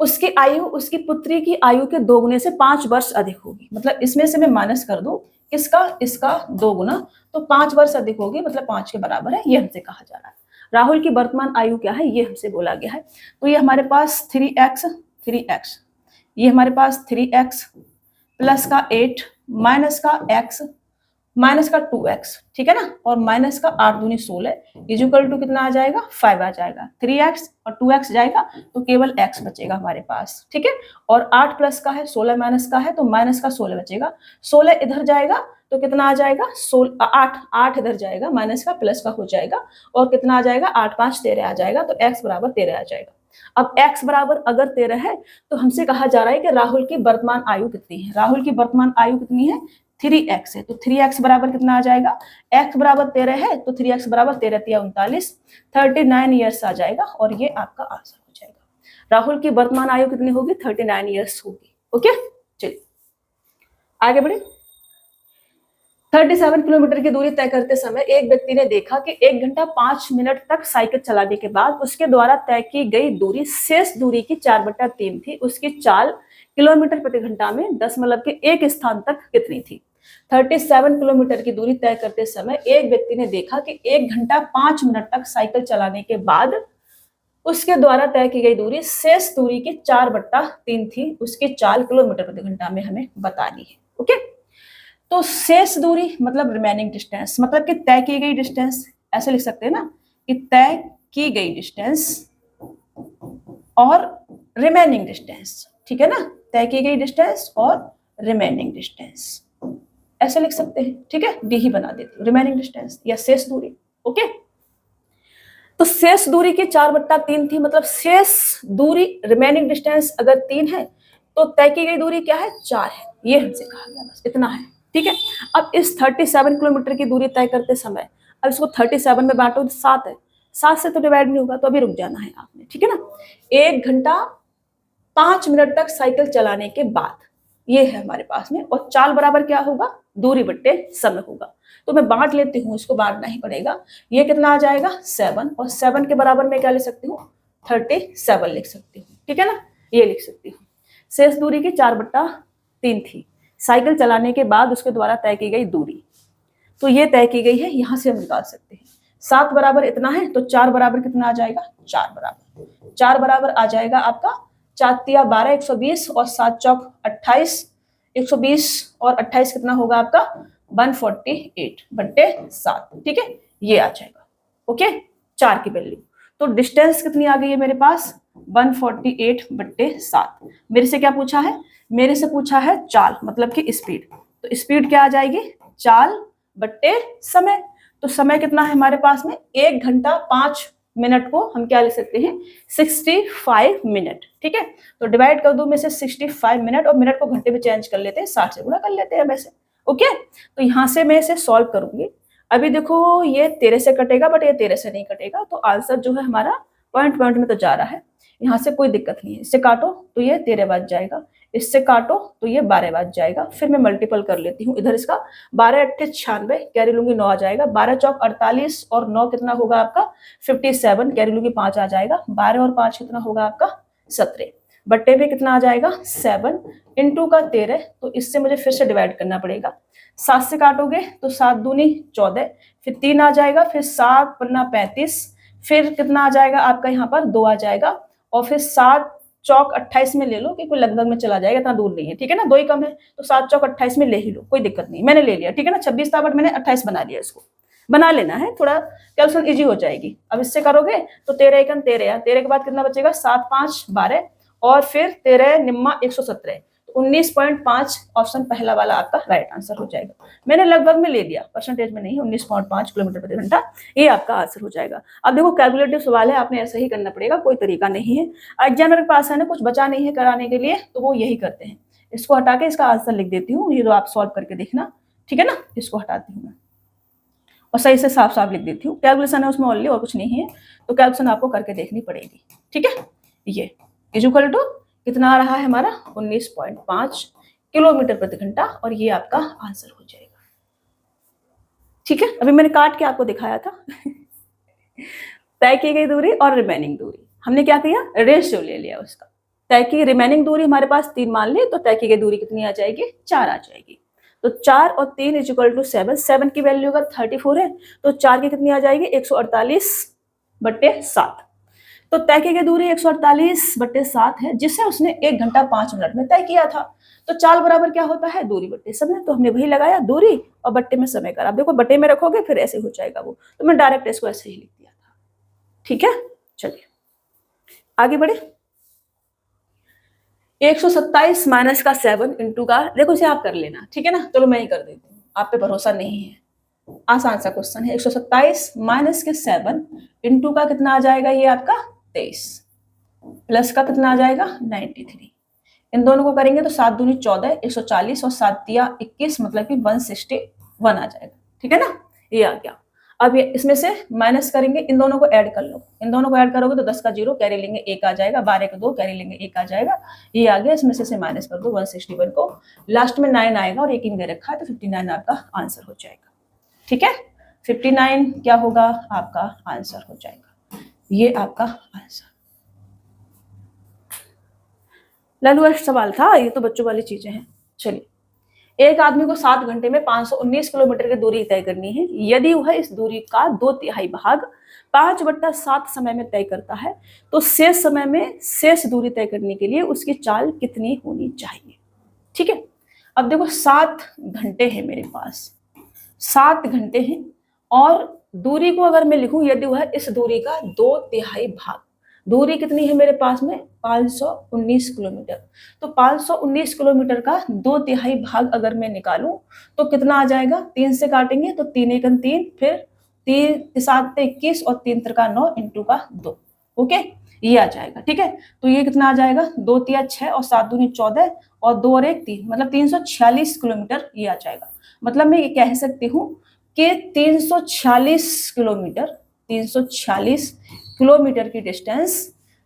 उसकी आयु उसकी पुत्री की आयु के 2 गुने से 5 वर्ष अधिक होगी, मतलब इसमें से मैं माइनस कर दूं इसका 2 गुना, तो 5 वर्ष अधिक होगी, मतलब 5 के बराबर है, ये हमसे कहा जा रहा है। राहुल की वर्तमान आयु क्या है, ये हमसे बोला गया है। तो ये हमारे पास 3x, ये हमारे पास 3x प्लस का 8 माइनस का x माइनस का 2x, ठीक है ना, और माइनस का 8 दूनी 16 इक्वल टू कितना आ जाएगा, 5 आ जाएगा। 3x और 2x जाएगा तो केवल x बचेगा हमारे पास, ठीक है। और 8 प्लस का है, 16 माइनस का है, तो माइनस का 16 बचेगा। 16 इधर जाएगा तो कितना आ जाएगा, 8 इधर जाएगा, माइनस का प्लस का हो जाएगा, और कितना आ जाएगा, 8 5 13 आ जाएगा, तो x बराबर 13 आ जाएगा। अब x बराबर अगर 13 है तो हमसे कहा जा रहा है कि राहुल की वर्तमान आयु कितनी है। राहुल की वर्तमान आयु कितनी है, 3x है, तो 3x बराबर कितना आ जाएगा, x बराबर 13 है तो 3x बराबर 13 × 39, 39 ईयर्स आ जाएगा, और ये आपका आंसर हो जाएगा। राहुल की वर्तमान आयु कितनी होगी, 39 ईयर्स होगी, ओके। चलिए आगे बढ़े। 37 किलोमीटर की दूरी तय करते समय एक व्यक्ति ने देखा कि 1 घंटा 5 मिनट तक साइकिल चलाने के बाद उसके द्वारा तय की गई दूरी शेष दूरी की 4/3 थी। उसकी चाल किलोमीटर प्रति घंटा में 10 स्थान तक कितनी थी? 37 किलोमीटर की दूरी तय करते समय एक व्यक्ति ने देखा कि 1 घंटा 5 मिनट तक साइकिल चलाने के बाद उसके द्वारा तय की गई दूरी शेष दूरी की 4/3 थी। उसकी चाल किलोमीटर प्रति घंटा में हमें बतानी है। ओके, तो शेष दूरी मतलब रिमेनिंग डिस्टेंस, मतलब कि तय की गई डिस्टेंस, ऐसे लिख सकते हैं ना कि तय की गई डिस्टेंस और रिमेनिंग डिस्टेंस। ठीक है ना, तय की गई डिस्टेंस और रिमेनिंग डिस्टेंस ऐसे लिख सकते हैं। ठीक है, डी ही बना देती हूँ, रिमेनिंग डिस्टेंस या शेष दूरी। ओके, तो शेष दूरी की 4/3 थी, मतलब शेष दूरी रिमेनिंग डिस्टेंस अगर 3 है तो तय की गई दूरी क्या है? 4 है। ये हमसे कहा गया, बस इतना है। ठीक है, अब इस 37 किलोमीटर की दूरी तय करते समय अब इसको 37 में बांटो तो 7 है, 7 से तो डिवाइड नहीं होगा, तो अभी रुक जाना है आपने। ठीक है ना, 1 घंटा 5 मिनट तक साइकिल चलाने के बाद ये है हमारे पास में, और चाल बराबर क्या होगा? दूरी बट्टे समय होगा। तो मैं बांट लेती हूँ, इसको बांटना ही पड़ेगा। ये कितना आ जाएगा? 7, और 7 के बराबर में क्या लिख सकती हूँ? 37 लिख सकती हूँ। ठीक है ना, ये लिख सकती हूँ। शेष दूरी की 4/3 थी, साइकिल चलाने के बाद उसके द्वारा तय की गई दूरी, तो ये तय की गई है, यहां से हम निकाल सकते हैं। 7 बराबर इतना है, तो 4 बराबर कितना आ जाएगा? 4 बराबर आ जाएगा आपका 4 तिया 12, 120 और 7 चौक 28, 120 और 28 कितना होगा आपका? 148/7। ठीक है, ये आ जाएगा। ओके, 4 की वैल्यू। तो डिस्टेंस कितनी आ गई है मेरे पास? 148/7। मेरे से क्या पूछा है? मेरे से पूछा है चाल, मतलब कि स्पीड। तो स्पीड क्या आ जाएगी? चाल बट्टे समय। तो समय कितना है हमारे पास में? 1 घंटा 5 मिनट को हम क्या लिख सकते हैं? 65 मिनट। ठीक है, तो डिवाइड कर दो में से 65 मिनट, और मिनट को घंटे में चेंज कर लेते हैं, 60 से गुणा कर लेते हैं वैसे। ओके, तो यहां से मैं इसे सॉल्व करूंगी। अभी देखो, ये 13 से कटेगा, बट ये 13 से नहीं कटेगा, तो आंसर जो है हमारा पॉइंट पॉइंट में तो जा रहा है, यहाँ से कोई दिक्कत नहीं है। इससे काटो तो ये 13 बच जाएगा, इससे काटो तो ये 12 बच जाएगा। फिर मैं मल्टीपल कर लेती हूँ इधर इसका, 12 अट्ठे 96, कैरी लूंगी 9 आ जाएगा, 12 चौक 48 और 9 कितना होगा आपका? 57, कैरी लूंगी 5 आ जाएगा, 12 और 5 कितना होगा आपका? 17, बट्टे पे कितना आ जाएगा? 7 इंटू का 13, तो इससे मुझे फिर से डिवाइड करना पड़ेगा। 7 से काटोगे तो 7 दूनी 14, फिर 3 आ जाएगा, फिर 7 पन्ना 35, फिर कितना आ जाएगा आपका? यहाँ पर 2 आ जाएगा, और फिर 7 चौक 28 में ले लो, कि कोई लगभग में चला जाएगा, इतना दूर नहीं है। ठीक है ना, 2 ही कम है, तो 7 चौक 28 में ले ही लो, कोई दिक्कत नहीं, मैंने ले लिया। ठीक है ना, 26 था बट मैंने 28 बना लिया। इसको बना लेना है, थोड़ा कैलकुलेशन इजी हो जाएगी। अब इससे करोगे तो 13 एकम 13, 13 के बाद कितना बचेगा? 7 5 12, और फिर 13 निम्मा 117, 19.5 ऑप्शन पहला वाला आपका राइट आंसर हो जाएगा। मैंने लगभग में ले लिया, परसेंटेज में नहीं, 19.5 किलोमीटर प्रति घंटा, ये आपका आंसर हो जाएगा। अब देखो, कैलकुलेटिव सवाल है, आपने ऐसा ही करना पड़ेगा, कोई तरीका नहीं है। एग्जामिनर के पास है ना, कुछ बचा नहीं है कराने के लिए, तो वो यही करते हैं। इसको हटा के इसका आंसर लिख देती हूँ, ये तो आप सॉल्व करके देखना। ठीक है ना, इसको हटाती हूँ मैं और सही से साफ साफ लिख देती हूँ। कैलकुलेशन है उसमें ऑनली, और कुछ नहीं है, तो कैलकुलेशन आपको करके देखनी पड़ेगी। ठीक है, ये इक्वल टू कितना आ रहा है हमारा? 19.5 किलोमीटर प्रति घंटा, और ये आपका आंसर हो जाएगा। ठीक है, अभी मैंने काट के आपको दिखाया था। तय की गई दूरी और रिमेनिंग दूरी, हमने क्या किया? रेशियो ले लिया उसका। तय की रिमेनिंग दूरी हमारे पास 3 मान ली, तो तय की गई दूरी कितनी आ जाएगी? 4 आ जाएगी। तो 4 और 3 इज इक्वल टू 7, 7 की वैल्यू अगर 34 है, तो 4 की कितनी आ जाएगी? 148/7। तो तय की गई दूरी 148/7 है, जिसे उसने 1 घंटा 5 मिनट में तय किया था। तो चाल बराबर क्या होता है? दूरी बट्टे समय। तो हमने वही लगाया, दूरी और बट्टे में समय करा। देखो, बट्टे में रखोगे फिर ऐसे हो जाएगा वो, तो मैं डायरेक्ट इसको ऐसे ही लिख दिया था। ठीक है, चलिए आगे बढ़े। 127 माइनस का 7 इंटू का, देखो इसे आप कर लेना। ठीक है ना, चलो मैं ही कर देती हूँ, आप पे भरोसा नहीं है, आसान सा क्वेश्चन है। 127 माइनस के 7 इंटू का कितना आ जाएगा? ये आपका 23, प्लस का कितना आ जाएगा? 93। इन दोनों को करेंगे तो 7 दूनी 14, 140 और 7 दिया 21, मतलब कि 161 आ जाएगा। ठीक है ना, ये आ गया। अब ये इसमें से माइनस करेंगे, इन दोनों को ऐड कर लो, इन दोनों को ऐड करोगे तो 10 का 0 कैरी लेंगे 1 आ जाएगा, 12 का 2 कैरी लेंगे 1 आ जाएगा, ये आ गया। इसमें से माइनस कर दो 161 को, लास्ट में 9 आएगा और 1 इन दे रखा है तो 59 आपका आंसर हो जाएगा। ठीक है, 59 क्या होगा आपका आंसर हो जाएगा, ये आपका आंसर। लघु सवाल था, ये तो बच्चों वाली चीजें हैं। चलिए, एक आदमी को 7 घंटे में 519 किलोमीटर की दूरी तय करनी है। यदि वह इस दूरी का 2/3 भाग 5/7 समय में तय करता है तो शेष समय में शेष दूरी तय करने के लिए उसकी चाल कितनी होनी चाहिए। ठीक है, अब देखो 7 घंटे हैं मेरे पास, 7 घंटे हैं, और दूरी को अगर मैं लिखूं, यदि वह इस दूरी का 2/3 भाग, दूरी कितनी है मेरे पास में 519 किलोमीटर, तो 519 किलोमीटर का 2/3 भाग अगर मैं निकालूं तो कितना आ जाएगा, 3 से काटेंगे तो 3 एकम 3, फिर 3 7 21 और 3 त्रिका 9 इंटू का 2, ओके, ये आ जाएगा। ठीक है, तो ये कितना आ जाएगा, 2 तिया 6 और 7 दूनी 14 और 2 और 1 3, मतलब 346 किलोमीटर ये आ जाएगा। मतलब मैं ये कह सकती हूँ कि 346 किलोमीटर, 346 किलोमीटर की डिस्टेंस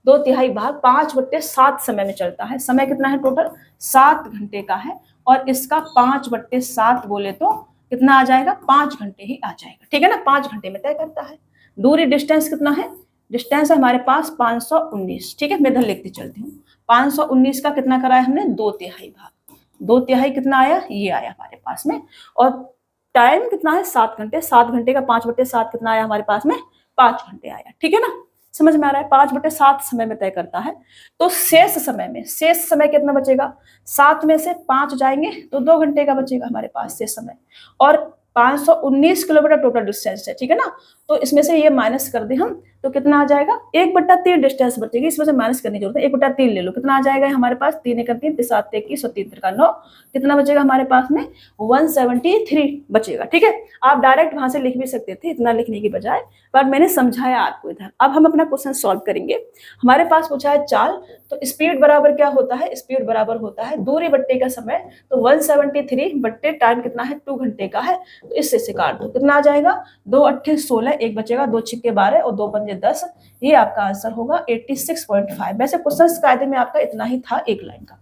2/3 भाग 5/7 समय में चलता है। समय कितना है टोटल, 7 घंटे का है, और इसका 5/7 बोले तो कितना आ जाएगा, 5 घंटे ही आ जाएगा। ठीक है ना, 5 घंटे में तय करता है। दूरी डिस्टेंस कितना है, डिस्टेंस है हमारे पास 519। ठीक है, मैं इधर लिखती चलती हूँ, 519 का कितना कराया हमने, 2/3 भाग, 2/3 कितना आया, ये आया हमारे पास में, और टाइम कितना है 7 घंटे, 7 घंटे का 5/7 कितना आया हमारे पास में, 5 घंटे आया। ठीक है ना, समझ में आ रहा है, 5/7 समय में तय करता है। तो शेष समय में, शेष समय कितना बचेगा, 7 में से 5 जाएंगे तो 2 घंटे का बचेगा हमारे पास शेष समय, और 519 किलोमीटर टोटल डिस्टेंस है। ठीक है ना, तो इसमें से ये माइनस कर दे हम तो कितना आ जाएगा, 1/3 डिस्टेंस बचेगी, इसमें से माइनस करने की जरूरत है, 1/3 ले लो, कितना आ जाएगा हमारे पास, 3 एकम 3 7 21 और 3 त्रिका 9, कितना बचेगा हमारे पास में, 173 बचेगा। ठीक है, आप डायरेक्ट वहां से लिख भी सकते थे इतना लिखने की बजाय, पर मैंने समझाया आपको इधर। अब हम अपना क्वेश्चन सॉल्व करेंगे। हमारे पास पूछा है चाल, तो स्पीड बराबर क्या होता है, स्पीड बराबर होता है दूरी बट्टे का समय, तो 173 बट्टे टाइम कितना है, 2 घंटे का है, तो इससे से काट दो, कितना आ जाएगा, 2 8 16, एक बचेगा, 2 6 12 और 2 5 10, ये आपका आंसर होगा 86.5। वैसे क्वेश्चन कायदे में आपका इतना ही था, एक लाइन का।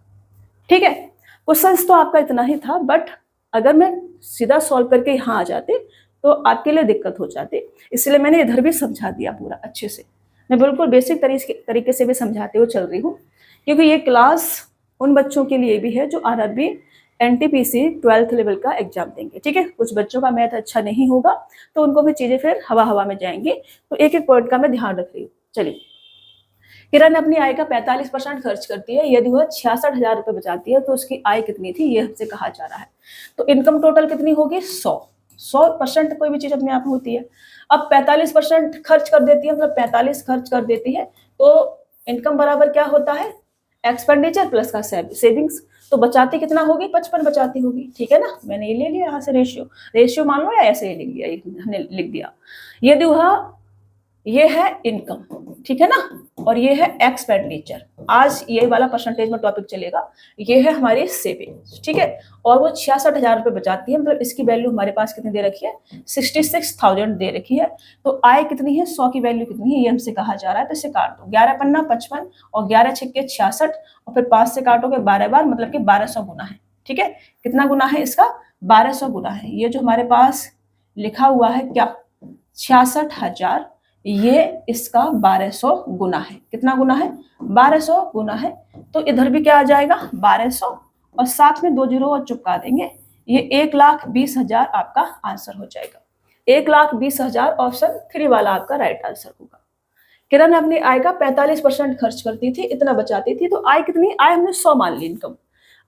ठीक है, क्वेश्चन तो आपका इतना ही था, बट अगर मैं सीधा सॉल्व करके यहाँ आ जाते तो आपके लिए दिक्कत हो जाती, इसलिए मैंने इधर भी समझा दिया पूरा अच्छे से। मैं बिल्कुल बेसिक तरीके से भी समझाते हुए चल रही हूँ, क्योंकि ये क्लास उन बच्चों के लिए भी है जो आरआरबी एनटीपीसी 12th लेवल का एग्जाम देंगे। ठीक है, कुछ बच्चों का मैथ अच्छा नहीं होगा तो उनको भी चीजें फिर हवा हवा में जाएंगी, तो एक एक पॉइंट का मैं ध्यान रख रही हूँ। चलिए, किरण अपनी आय का 45% खर्च करती है, यदि वह 66,000 रुपए बचाती है तो उसकी आय कितनी थी, ये हमसे कहा जा रहा है। तो इनकम टोटल कितनी होगी, 100% कोई भी चीज अपने आप में होती है। अब 45% खर्च कर देती है, मतलब 45 खर्च कर देती है, तो इनकम बराबर क्या होता है, एक्सपेंडिचर प्लस का सेविंग्स, तो बचाती कितना होगी, 55 बचाती होगी। ठीक है ना, मैंने ये ले लिया यहाँ से रेशियो मान लो, या ऐसे ही लिख लिया, हमने लिख दिया। यदि वह, ये है इनकम, ठीक है ना, और ये है एक्सपेंडिचर, आज ये वाला परसेंटेज में टॉपिक चलेगा, ये है हमारी सेविंग। ठीक है, और वो 66,000 रुपए बचाती है, मतलब इसकी वैल्यू हमारे पास कितनी दे रखी है, 66,000 दे रखी है। तो आय कितनी है, 100 की वैल्यू कितनी है, ये हमसे कहा जा रहा है, तो इसे काट दो, 11 पन्ना 55 और 11 छक्के 66, और फिर 5 से काटोगे 12 बार, मतलब कि 1200 गुना है। ठीक है, कितना गुना है इसका, 1200 गुना है। ये जो हमारे पास लिखा हुआ है क्या, 66,000, ये इसका 1200 गुना है, कितना गुना है, 1200 गुना है। तो इधर भी क्या आ जाएगा, 1200, और साथ में 2 जीरो और चिपका देंगे, ये 1,20,000 आपका आंसर हो जाएगा। 1,20,000 ऑप्शन 3 वाला आपका राइट आंसर होगा। किरण अपनी आय का 45% खर्च करती थी, इतना बचाती थी, तो आय कितनी, आय हमने 100 मान ली इनकम।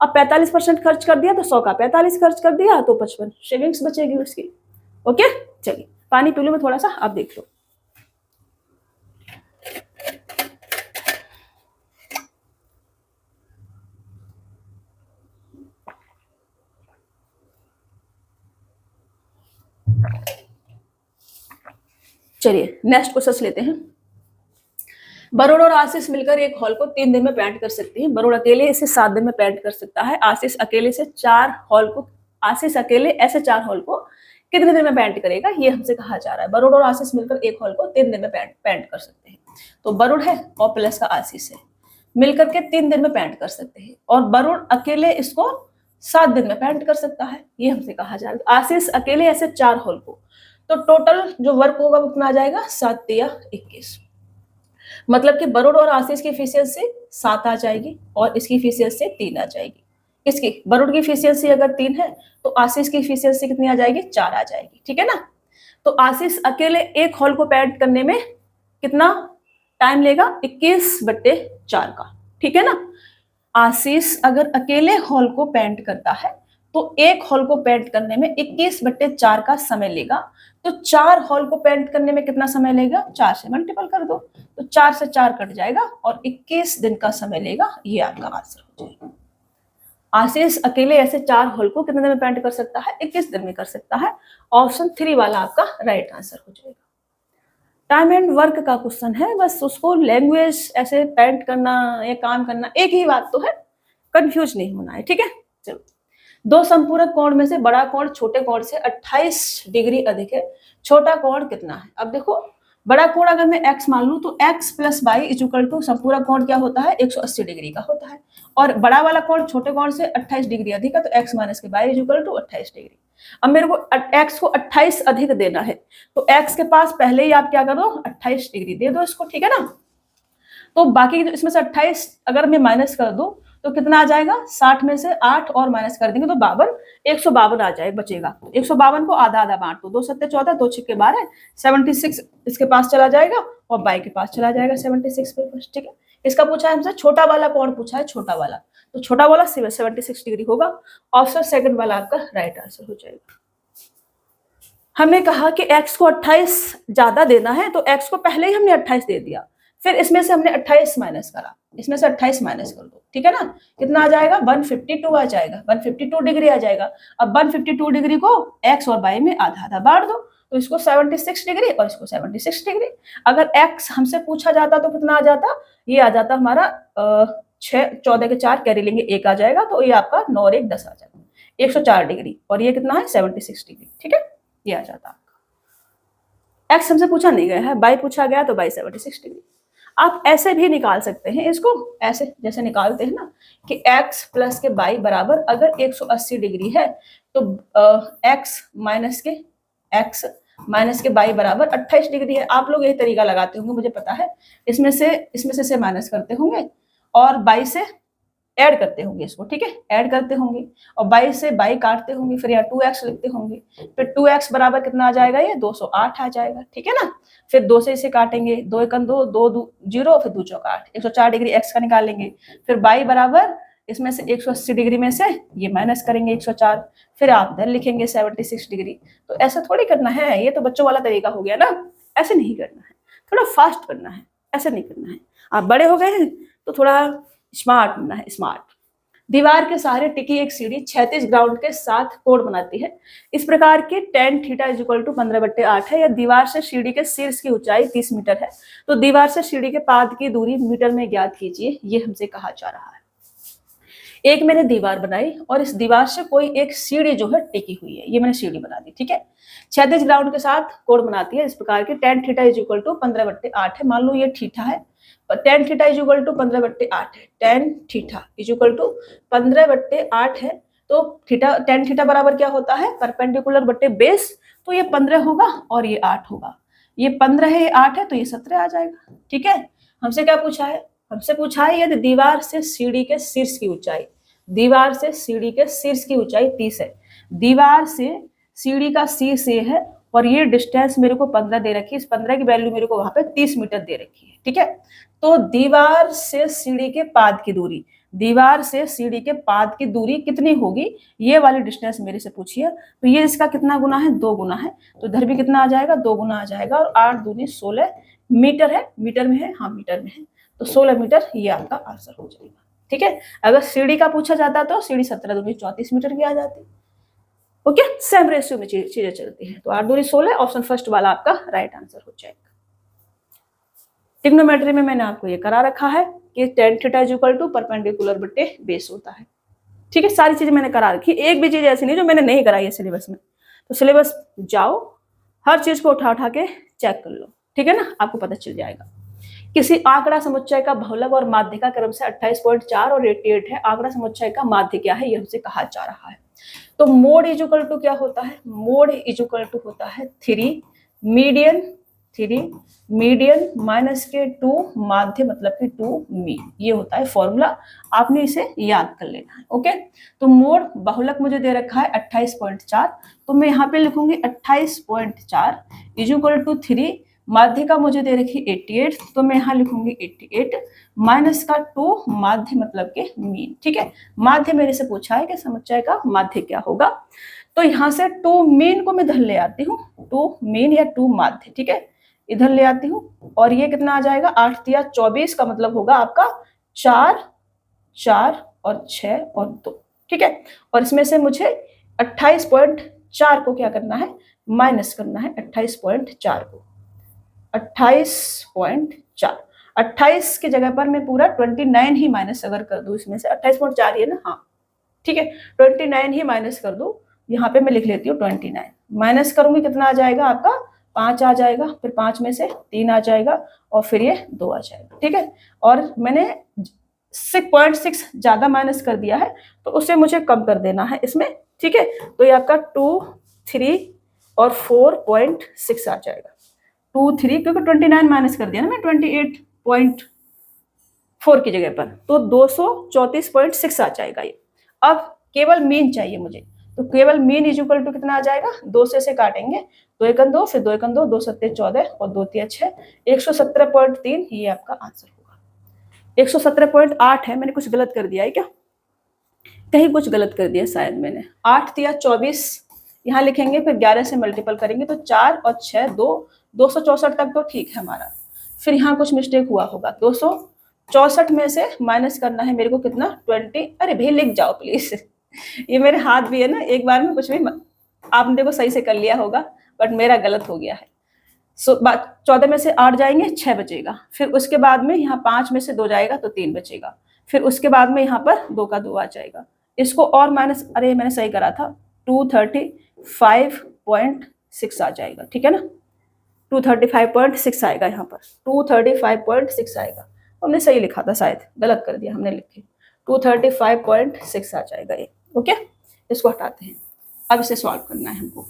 अब 45% खर्च कर दिया तो 100 का 45 खर्च कर दिया तो 55 सेविंग्स बचेगी उसकी। ओके, चलिए पानी पी लो मैं थोड़ा सा, आप देख लो। चलिए नेक्स्ट क्वेश्चन लेते हैं। वरुण और आशीष मिलकर एक हॉल को 3 दिन में पेंट कर सकती हैं। वरुण अकेले इसे 7 दिन में पेंट कर सकता है। आशीष अकेले ऐसे 4 हॉल को कितने दिन में पेंट करेगा ये हमसे कहा जा रहा है। वरुण और आशीष मिलकर एक हॉल को 3 दिन में पेंट कर सकते हैं। तो वरुण है और प्लस का आशीष है, मिलकर के 3 दिन में पेंट कर सकते हैं, और वरुण अकेले इसको 7 दिन में पेंट कर सकता है, ये हमसे कहा जा रहा है। आशीष अकेले ऐसे 4 हॉल को, तो टोटल जो वर्क होगा वो कितना आ जाएगा 7 या 21। मतलब कि वरुण और आशीष की एफिशिएंसी 7 आ जाएगी और इसकी एफिशिएंसी 3 आ जाएगी। इसकी वरुण की एफिशिएंसी अगर 3 है तो आशीष की एफिशिएंसी कितनी आ जाएगी 4 आ जाएगी, ठीक है ना। तो आशीष अकेले एक हॉल को पेंट करने में कितना टाइम लेगा 21/4 का, ठीक है ना। आशीष अगर अकेले हॉल को पेंट करता है तो एक हॉल को पेंट करने में 21/4 का समय लेगा। तो 4 हॉल को पेंट करने में कितना समय लेगा, 4 से मल्टीपल कर दो, तो 4 से 4 कट जाएगा और 21 दिन का समय लेगा, ये आपका आंसर हो जाएगा। आशीष अकेले ऐसे 4 हॉल को कितने दिन में पेंट कर सकता है, 21 दिन में कर सकता है। ऑप्शन 3 वाला आपका राइट आंसर हो जाएगा। टाइम एंड वर्क का क्वेश्चन है, बस उसको लैंग्वेज ऐसे पेंट करना या काम करना एक ही बात तो है, कंफ्यूज नहीं होना है, ठीक है। चलो, 2 संपूरक कोण में से बड़ा कोण छोटे कोण से 28 डिग्री अधिक है, छोटा कोण कितना है। अब देखो, बड़ा कोण अगर मैं x मान लूं तो x + y = संपूरक कोण क्या होता है 180 डिग्री का होता है, और बड़ा वाला कोण छोटे कोण से 28 डिग्री अधिक है, तो x - y = 28 डिग्री। अब मेरे को x को 28 अधिक देना है, तो x के पास पहले ही आप क्या करो 28 डिग्री दे दो इसको, ठीक है ना। तो बाकी इसमें से 28 अगर मैं माइनस कर दूं तो कितना आ जाएगा, 60 में से 8 और माइनस कर देंगे तो 52, 152 आ जाएगा, बचेगा। 152 को आधा आधा बांट दो, 2 7 14, 2 6 12, 76 इसके पास चला जाएगा और बाई के पास चला जाएगा 76 पे, ठीक है। इसका पूछा है हमसे छोटा वाला कौन पूछा है, छोटा वाला, तो छोटा वाला 76 डिग्री होगा। ऑप्शन सेकंड वाला आपका राइट आंसर हो जाएगा। हमने कहा कि x को 28 ज्यादा देना है, तो x को पहले ही हमने 28 दे दिया, फिर इसमें से हमने 28 माइनस करा, इसमें से 28 माइनस कर दो, ठीक है ना। कितना आ जाएगा 152 आ जाएगा, 152 डिग्री आ जाएगा। अब 152 डिग्री को x और y में आधा आधा बांट दो, तो इसको 76 डिग्री और इसको 76 डिग्री। अगर x हमसे पूछा जाता तो कितना आ जाता, ये आ जाता हमारा 6 14 के 4 कैरी लेंगे 1 आ जाएगा, तो ये आपका 9 और 1 10 आ जाएगा, 104 डिग्री, और ये कितना है 76 डिग्री, ठीक है, ये आ जाता आपका। x हमसे पूछा नहीं गया है, y पूछा गया तो y 76 डिग्री। आप ऐसे भी निकाल सकते हैं इसको, ऐसे जैसे निकालते हैं ना कि x प्लस के y बराबर अगर 180 डिग्री है तो x माइनस के y बराबर 28 डिग्री है। आप लोग यही तरीका लगाते होंगे, मुझे पता है। इसमें से माइनस करते होंगे और y से ऐड करते होंगे इसको, ठीक है, ऐड करते होंगे और 22 से 22 काटते होंगे, फिर यहाँ 2x लिखते होंगे, फिर 2x बराबर कितना आ जाएगा, ये 208 आ जाएगा, ठीक है ना। फिर 2 से इसे काटेंगे, 2 × 2 2 0, फिर 2 × 8 104 डिग्री x का निकालेंगे, फिर y बराबर इसमें से 180 डिग्री में से ये माइनस करेंगे 104, फिर आप इधर लिखेंगे 76 डिग्री। तो ऐसा थोड़ी करना है, ये तो बच्चों वाला तरीका हो गया ना, ऐसे नहीं करना है, थोड़ा फास्ट करना है, ऐसे नहीं करना है। आप बड़े हो गए हैं तो थोड़ा स्मार्ट बनना है, स्मार्ट। दीवार के सहारे टिकी एक सीढ़ी 36 ग्राउंड के साथ कोण बनाती है। इस प्रकार की tan θ = 15/8 है, या दीवार से सीढ़ी के शीर्ष की ऊंचाई 30 मीटर है, तो दीवार से सीढ़ी के पाद की दूरी मीटर में ज्ञात कीजिए, ये हमसे कहा जा रहा है। एक मैंने दीवार बनाई और इस दीवार से कोई एक सीढ़ी जो है टिकी हुई है, ये मैंने सीढ़ी बना दी, ठीक है। 36 ग्राउंड के साथ कोण बनाती है, इस प्रकार की tan θ = 15/8 है। मान लो ये थीटा है, tan θ = 15/8 है, tan θ = 15/8 है, तो tan θ बराबर क्या होता है, परपेंडिकुलर बट्टे बेस, तो ये 15 होगा और ये 8 होगा, ये 15 है ये 8 है, तो ये 17 आ जाएगा, ठीक है। हमसे क्या पूछा है, हमसे पूछा है यदि दीवार से सीढ़ी के शीर्ष की ऊंचाई, दीवार से सीढ़ी के शीर्ष की ऊंचाई 30 है, दीवार से सीढ़ी का शीर्ष ये है और ये डिस्टेंस मेरे को 15 दे रखी है, इस 15 की वैल्यू मेरे को वहां पे 30 मीटर दे रखी है, ठीक है। तो दीवार से सीढ़ी के पाद की दूरी, दीवार से सीढ़ी के पाद की दूरी कितनी होगी, ये वाली डिस्टेंस मेरे से पूछी है, तो ये इसका कितना गुना है, 2 गुना है, तो इधर भी कितना आ जाएगा 2 गुना आ जाएगा, और 8 दूनी 16 मीटर है, मीटर में है, हाँ मीटर में है, तो 16 मीटर ये आपका आंसर हो जाएगा, ठीक है। अगर सीढ़ी का पूछा जाता तो सीढ़ी 17 दूनी 34 मीटर की आ जाती, ओके। सेम रेशियो में चीजें चलती हैं, तो 8 दूनी 16, ऑप्शन फर्स्ट वाला आपका राइट आंसर हो जाएगा। ट्रिग्नोमेट्री में मैंने आपको ये करा रखा है कि tan θ = परपेंडिकुलर बट्टे बेस होता है, ठीक है। सारी चीजें मैंने करा रखी, एक भी चीज ऐसी नहीं जो मैंने नहीं कराई है सिलेबस में, तो सिलेबस जाओ, हर चीज को उठा उठा के चेक कर लो, ठीक है ना, आपको पता चल जाएगा। किसी आंकड़ा समुच्चय का बहुलक और माध्य का क्रम से 28.4 और 88 है, आंकड़ा समुच्चय का माध्य क्या है, यह हमसे कहा जा रहा है। तो मोड इज इक्वल टू क्या होता है, मोड इज इक्वल टू होता है 3 मीडियन माइनस के 2 माध्य मतलब कि 2 मीन, ये होता है फॉर्मूला, आपने इसे याद कर लेना है। ओके, तो मोड बहुलक मुझे दे रखा है 28.4, तो मैं यहाँ पे लिखूंगी 28.4 इज इक्वल टू 3, माध्य का मुझे दे रखी 88, तो मैं यहाँ लिखूंगी 88 माइनस का 2 माध्य मतलब के मीन, ठीक है। माध्य मेरे से पूछा है कि समुच्चय का माध्य क्या होगा, तो यहाँ से 2 मीन को मैं इधर ले आती हूँ, 2 मीन या 2 माध्य, ठीक है, इधर ले आती हूँ, और ये कितना आ जाएगा 8 तिया 24 का मतलब होगा आपका 4 4 और 6 और 2, ठीक है। और इसमें से मुझे 28.4 को क्या करना है, माइनस करना है 28.4 को, 28.4, 28 की जगह पर मैं पूरा 29 ही माइनस अगर कर दूं, इसमें से 28.4 ही है ना, हाँ ठीक है, 29 ही माइनस कर दूं, यहाँ पे मैं लिख लेती हूँ 29 माइनस करूंगी, कितना आ जाएगा आपका 5 आ जाएगा, फिर 5 में से 3 आ जाएगा और फिर ये 2 आ जाएगा, ठीक है। और मैंने 6.6 ज्यादा माइनस कर दिया है, तो उसे मुझे कम कर देना है इसमें, ठीक है। तो ये आपका 2 3 और 4.6 आ जाएगा, 2 3 क्योंकि 29 माइनस कर दिया ना मैं 28.4 की जगह पर, तो 234.6 आ जाएगा ये। अब केवल मीन चाहिए मुझे, तो केवल मीन इज इक्वल टू कितना आ जाएगा, 2 से काटेंगे, 2 1 2, फिर 2 1 2, 2 7 14 और 2 3 6, 117.3, ये आपका आंसर होगा। 117.8 है, मैंने कुछ गलत कर दिया है क्या, कहीं कुछ गलत कर दिया शायद मैंने, 8 तिया 24 यहाँ लिखेंगे, फिर 11 से मल्टीपल करेंगे तो 4 और 6 2, 264 तक तो ठीक है हमारा। फिर यहाँ कुछ मिस्टेक हुआ होगा, 264 में से माइनस करना है मेरे को कितना 20, अरे भाई लिख जाओ प्लीज ये मेरे हाथ भी है ना, एक बार में कुछ भी आपने देखो सही से कर लिया होगा, बट मेरा गलत हो गया है। 14 में से 8 जाएंगे 6 बचेगा, फिर उसके बाद में यहाँ 5 में से 2 जाएगा तो 3 बचेगा, फिर उसके बाद में यहाँ पर 2 का 2 आ जाएगा, इसको और माइनस, अरे मैंने सही करा था, 235.6 आ जाएगा, ठीक है ना, 235.6 आएगा, यहाँ पर 235.6 आएगा, हमने सही लिखा था, शायद गलत कर दिया हमने लिख के, 235.6 आ जाएगा ये। ओके, इसको हटाते हैं, अब इसे सॉल्व करना है हमको,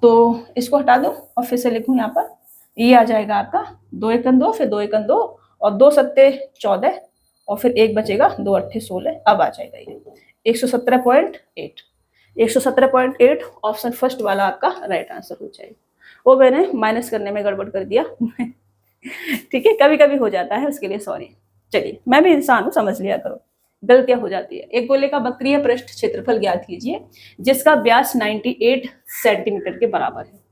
तो इसको हटा दो और फिर से लिखूं यहाँ पर, ये आ जाएगा आपका 2 1 2, फिर 2 1 2 और 2 7 14 और फिर 1 बचेगा 2 8 16, अब आ जाएगा ये 117.8, 117.8 ऑप्शन फर्स्ट वाला आपका राइट आंसर हो जाएगा। वो मैंने माइनस करने में गड़बड़ कर दिया ठीक है, कभी कभी हो जाता है, उसके लिए सॉरी। चलिए, मैं भी इंसान हूँ, समझ लिया करो, गलतियां हो जाती है। एक गोले का वक्रीय पृष्ठ क्षेत्रफल ज्ञात कीजिए जिसका व्यास 98 सेंटीमीटर के बराबर है।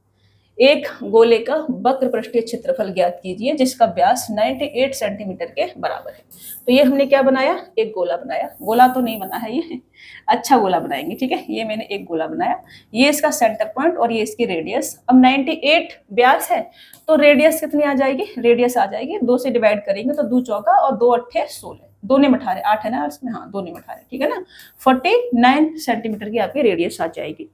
एक गोले का वक्र पृष्ठीय क्षेत्रफल ज्ञात कीजिए जिसका व्यास 98 सेंटीमीटर के बराबर है। तो ये हमने क्या बनाया, एक गोला बनाया, गोला तो नहीं बना है ये, अच्छा गोला बनाएंगे, ठीक है। ये मैंने एक गोला बनाया, ये इसका सेंटर पॉइंट और ये इसकी रेडियस। अब 98 व्यास है तो रेडियस कितनी आ जाएगी, रेडियस आ जाएगी 2 से डिवाइड करेंगे तो 2 चौका और 2 अट्ठे 16, 2 ने 18, 8 है ना इसमें, हाँ 2 ने 18, ठीक है ना, 49 सेंटीमीटर की आपकी रेडियस आ जाएगी।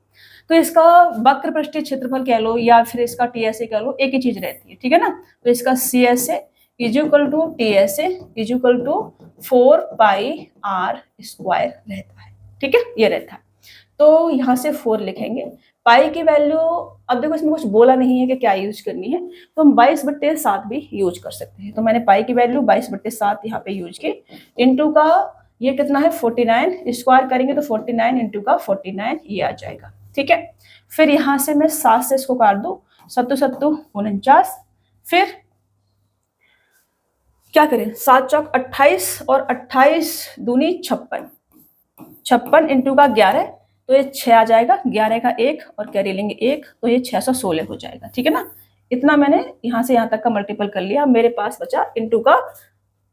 तो इसका वक्र पृष्ठीय क्षेत्रफल कह लो या फिर इसका टीएसए कह लो, एक ही चीज रहती है, ठीक है ना। तो इसका CSA is equal to TSA is equal to 4 pi r square रहता है, ठीक है, ये रहता है। तो यहाँ से 4 लिखेंगे, पाई की वैल्यू, अब देखो इसमें कुछ बोला नहीं है कि क्या यूज करनी है, तो हम 22/7 भी यूज कर सकते हैं। तो मैंने पाई की वैल्यू 22/7 यहाँ पे यूज की, इंटू का ये कितना है 49, स्क्वायर करेंगे तो 49 इंटू का 49 ये आ जाएगा, ठीक है। फिर यहां से मैं 7 से इसको काट दूं, 7 7 49, फिर क्या करें 7 चौक 28 और 28 दूनी 56, 56 इंटू का 11 तो ये 6 आ जाएगा, 11 का 1 और कैरी लेंगे 1 तो ये 616 हो जाएगा, ठीक है ना। इतना मैंने यहां से यहां तक का मल्टीपल कर लिया, मेरे पास बचा इंटू का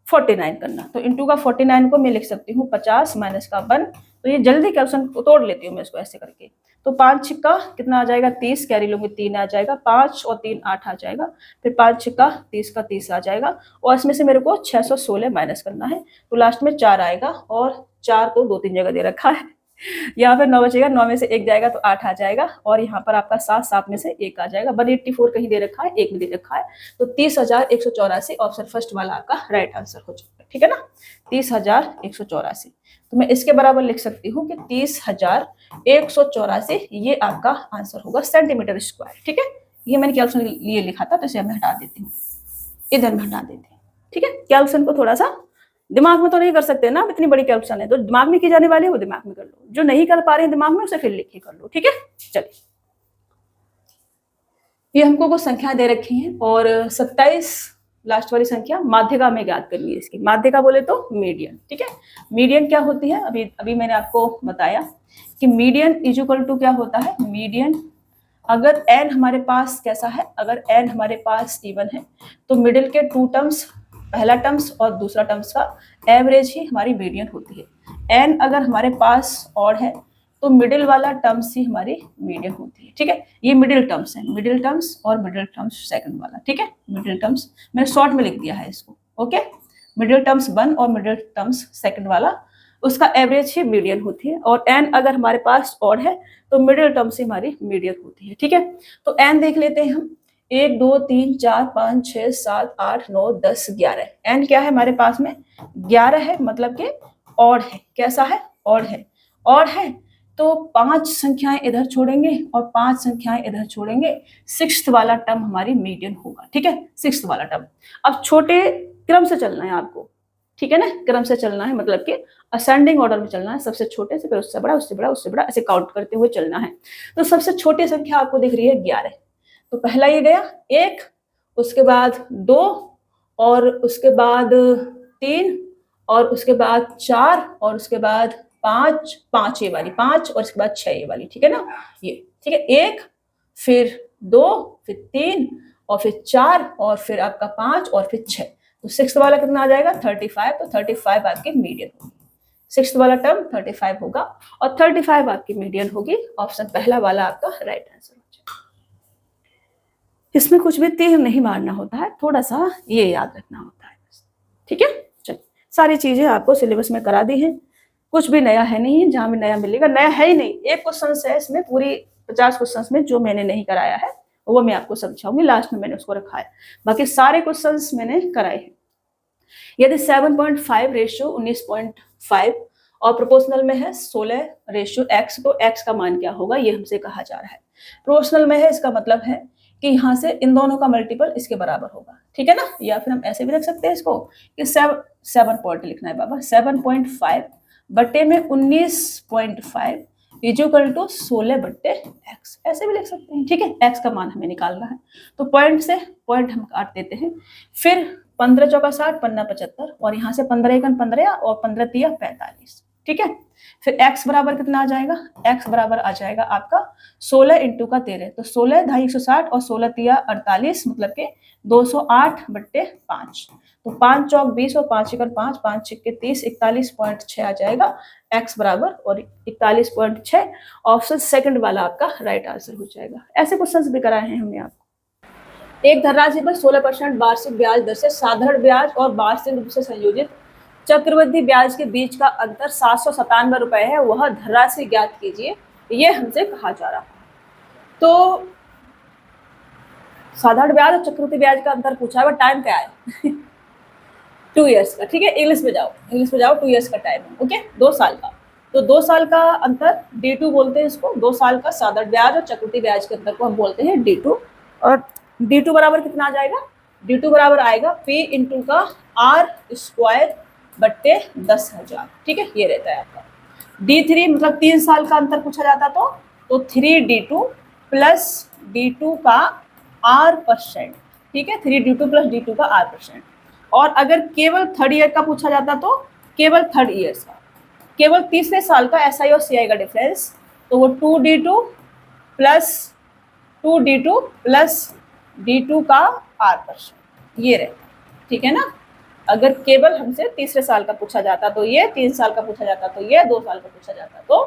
49 करना, तो इंटू का 49 को मैं लिख सकती हूँ 50 माइनस का 1, तो ये जल्दी कैल्कुलेशन तोड़ लेती हूँ मैं इसको ऐसे करके, तो 5 छिक्का कितना आ जाएगा 30, कैरी लूंगी 3 आ जाएगा, 5 और 3 8 आ जाएगा, फिर 5 छिक्का 30 का 30 आ जाएगा, और इसमें से मेरे को 616 माइनस करना है, तो लास्ट में 4 आएगा, और 4 तो 2 3 जगह दे रखा है यहाँ पे 9 बचेगा, 9 में से 1 जाएगा तो 8 आ जाएगा, और यहाँ पर आपका 7, 7 में से 1 आ जाएगा। 184 कहीं दे रखा है, 1 भी दे रखा है, तो 30,184 ऑप्शन फर्स्ट वाला आपका राइट आंसर हो जाएगा। ठीक है ना, 30,184। तो मैं इसके बराबर लिख सकती हूँ कि 30,184 ये आपका आंसर होगा सेंटीमीटर स्क्वायर। ठीक है, ये मैंने कैलकुलेशन लिए लिखा था, तो इसे मैं हटा देती हूँ, इधर में हटा देती हूँ। ठीक है, कैलकुलेशन को थोड़ा सा दिमाग में तो नहीं कर सकते ना, इतनी बड़ी कैलकुलेशन है, तो दिमाग में की जाने वाली है वो दिमाग में कर लो, जो नहीं कर पा रहे हैं दिमाग में उसे फिर लिख के कर लो। ठीक है, चलिए, ये हमको कुछ संख्या दे रखी हैं, और 27 लास्ट वाली संख्या माध्यिका में ज्ञात करनी है इसकी। माध्यिका बोले तो मीडियन। ठीक है, मीडियन क्या होती है, अभी अभी मैंने आपको बताया कि मीडियन इज इक्वल टू क्या होता है, मीडियन अगर n हमारे पास कैसा है, अगर n हमारे पास इवन है तो मिडिल के 2 टर्म्स, पहला टर्म्स और दूसरा टर्म्स का एवरेज ही हमारी मीडियन होती है। n अगर हमारे पास ऑड है तो मिडिल वाला टर्म्स ही हमारी मीडियन होती है। ठीक है, ये मिडिल टर्म्स है, मिडिल टर्म्स और मिडिल टर्म्स सेकंड वाला। ठीक है, मिडिल टर्म्स मैंने शॉर्ट में लिख दिया है इसको। ओके, मिडिल टर्म्स 1 और मिडिल टर्म्स सेकंड वाला, उसका एवरेज ही मीडियन होती है, और n अगर हमारे पास ऑड है तो मिडिल टर्म से हमारी मीडियन होती है। ठीक है, तो n देख लेते हैं हम, 1 2 3 4 5 6 7 8 9 10 11। n क्या है हमारे पास में, 11 है, मतलब कि ऑड है। कैसा है, ऑड है। ऑड है तो 5 संख्याएं इधर छोड़ेंगे और 5 संख्याएं इधर छोड़ेंगे, 6th वाला टर्म हमारी मीडियन होगा। ठीक है, 6th वाला टर्म। अब छोटे क्रम से चलना है आपको, ठीक है ना, क्रम से चलना है, मतलब कि असेंडिंग ऑर्डर में चलना है, सबसे छोटे से फिर उससे बड़ा, उससे बड़ा, उससे बड़ा, ऐसे काउंट करते हुए चलना है। तो सबसे छोटी संख्या आपको दिख रही है 11, तो पहला ये गया 1, उसके बाद 2, और उसके बाद 3, और उसके बाद 4, और उसके बाद 5, 5 ये वाली 5, और उसके बाद 6 ये वाली। ठीक है ना, ये ठीक है, 1 फिर 2 फिर 3 और फिर 4 और फिर आपका 5 और फिर 6, तो 6th वाला कितना आ जाएगा, 35। तो 35 आपकी मीडियन होगी, 6th वाला टर्म 35 होगा, और 35 आपकी मीडियन होगी। ऑप्शन पहला वाला आपका राइट आंसर हो जाएगा। इसमें कुछ भी तीर नहीं मारना होता है, थोड़ा सा ये याद रखना होता है बस। ठीक है, चलिए, सारी चीजें आपको सिलेबस में करा दी हैं, कुछ भी नया है नहीं है, जहां भी नया मिलेगा, नया है ही नहीं। एक क्वेश्चन है इसमें, पूरी 50 क्वेश्चन में जो मैंने नहीं कराया है वो मैं आपको समझाऊंगी, लास्ट में मैंने उसको रखा है, बाकी सारे क्वेश्चंस मैंने कराए हैं। यदि 7.5 रेशियो 19.5 और प्रोपोर्शनल में है 16 रेशियो x, तो x का मान क्या होगा, ये हमसे कहा जा रहा है। प्रोपोर्शनल में है, इसका मतलब है कि यहाँ से इन दोनों का मल्टीपल इसके बराबर होगा। ठीक है ना, या फिर हम ऐसे भी रख सकते हैं इसको कि 7 पॉइंट लिखना है बाबा, 7.5 बट्टे में 19.5 इक्वल टू 16 बट्टे x, ऐसे भी लिख सकते हैं। ठीक है, x का मान हमें निकालना है, तो पॉइंट से पॉइंट हम काट देते हैं, फिर 15 चौका 60, 15 75, और यहाँ से 15 एकन 15 और 15 तिया 45। ठीक है, फिर x बराबर कितना आ जाएगा, x बराबर आ जाएगा आपका 16 इंटू का 13, तो 16 ढाई 160 और 16 तिया 48, मतलब के 208 बट्टे 5, तो 5 चौक 20 और 5 एकन 5, 5 छिक्के 30, 41.6 आ जाएगा x बराबर, और 41.6 ऑप्शन सेकंड वाला आपका राइट आंसर हो जाएगा। ऐसे क्वेश्चंस भी कराए हैं हमने आपको। एक धनराशि पर 16% वार्षिक ब्याज दर से साधारण ब्याज और वार्षिक रूप से संयोजित चक्रवृद्धि ब्याज के बीच का अंतर 797 रुपए है, वह धनराशि ज्ञात कीजिए, ये हमसे कहा जा रहा है। तो साधारण ब्याज और चक्रवृद्धि ब्याज का अंतर पूछा है, टाइम क्या है 2 इयर्स का। ठीक है, इंग्लिश में जाओ, 2 इयर्स का टाइम है। ओके, 2 साल का, तो 2 साल का अंतर D2 बोलते हैं इसको, 2 साल का साधारण ब्याज और चक्रवृद्धि ब्याज के अंतर को हम बोलते हैं D2, और D2 बराबर कितना आ जाएगा, D2 बराबर आएगा P इंटू का R स्क्वायर बट्टे 10,000। ठीक है, ये रहता है आपका। D3 मतलब 3 साल का अंतर पूछा जाता तो 3D2 प्लस D2 का R%। ठीक है, 3D2 प्लस D2 का R%। और अगर केवल 3rd ईयर का पूछा जाता तो केवल 3rd ईयर्स का, केवल तीसरे साल का SI और CI का डिफरेंस, तो वो 2D2 प्लस D2 का R%, ये रहता है। ठीक है ना, अगर केवल हमसे तीसरे साल का पूछा जाता तो ये, 3 साल का पूछा जाता तो ये, 2 साल का पूछा जाता तो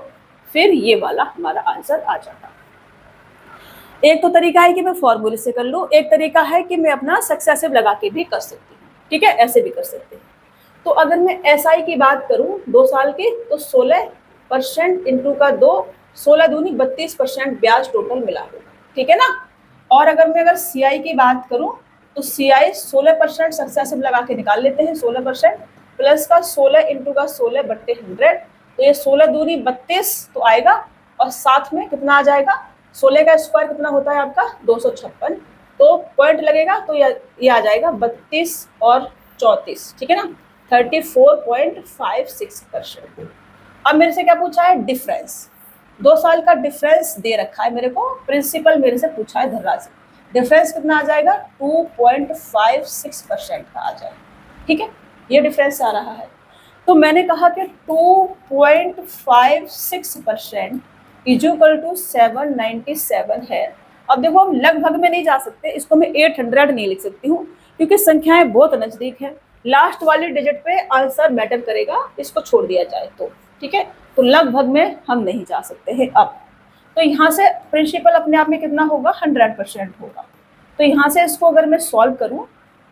फिर ये वाला हमारा आंसर आ जाता। एक तो तरीका है कि मैं फॉर्मूले से कर लूँ, एक तरीका है कि मैं अपना सक्सेसिव लगा के भी कर सकती हूँ। ठीक है, ऐसे भी कर सकते हैं। तो अगर मैं SI की बात करूँ 2 साल की, तो 16 16% इंटू का 2, 16 दूनी 32% ब्याज टोटल मिला होगा, ठीक है ना। और अगर CI की बात करूं तो CI 16% सक्सेसिव लगा के निकाल लेते हैं, 16% प्लस का 16 इंटू का 16 बट्टे 100, तो ये 16 दूनी 32 तो आएगा, और साथ में कितना आ जाएगा, 16 का स्क्वायर कितना होता है आपका 256, तो पॉइंट लगेगा तो ये आ जाएगा 32 और 34, ठीक है ना, 34.56%। अब मेरे से क्या पूछा है, डिफरेंस, 2 साल का डिफरेंस दे रखा है मेरे को, प्रिंसिपल मेरे से पूछा है धनराशि, डिफरेंस कितना आ जाएगा 2.56% का आ जाएगा, ठीक है, ये डिफरेंस आ रहा है। तो मैंने कहा कि 2.56% इक्वल टू 797 है। अब देखो हम लगभग में नहीं जा सकते, इसको मैं 800 नहीं लिख सकती हूँ क्योंकि संख्याएं बहुत नजदीक है, लास्ट वाली डिजिट पे आंसर मैटर करेगा, इसको छोड़ दिया जाए तो, ठीक है, तो लगभग में हम नहीं जा सकते हैं। अब तो यहाँ से प्रिंसिपल अपने आप में कितना होगा 100% होगा, तो यहाँ से इसको अगर मैं सॉल्व करूँ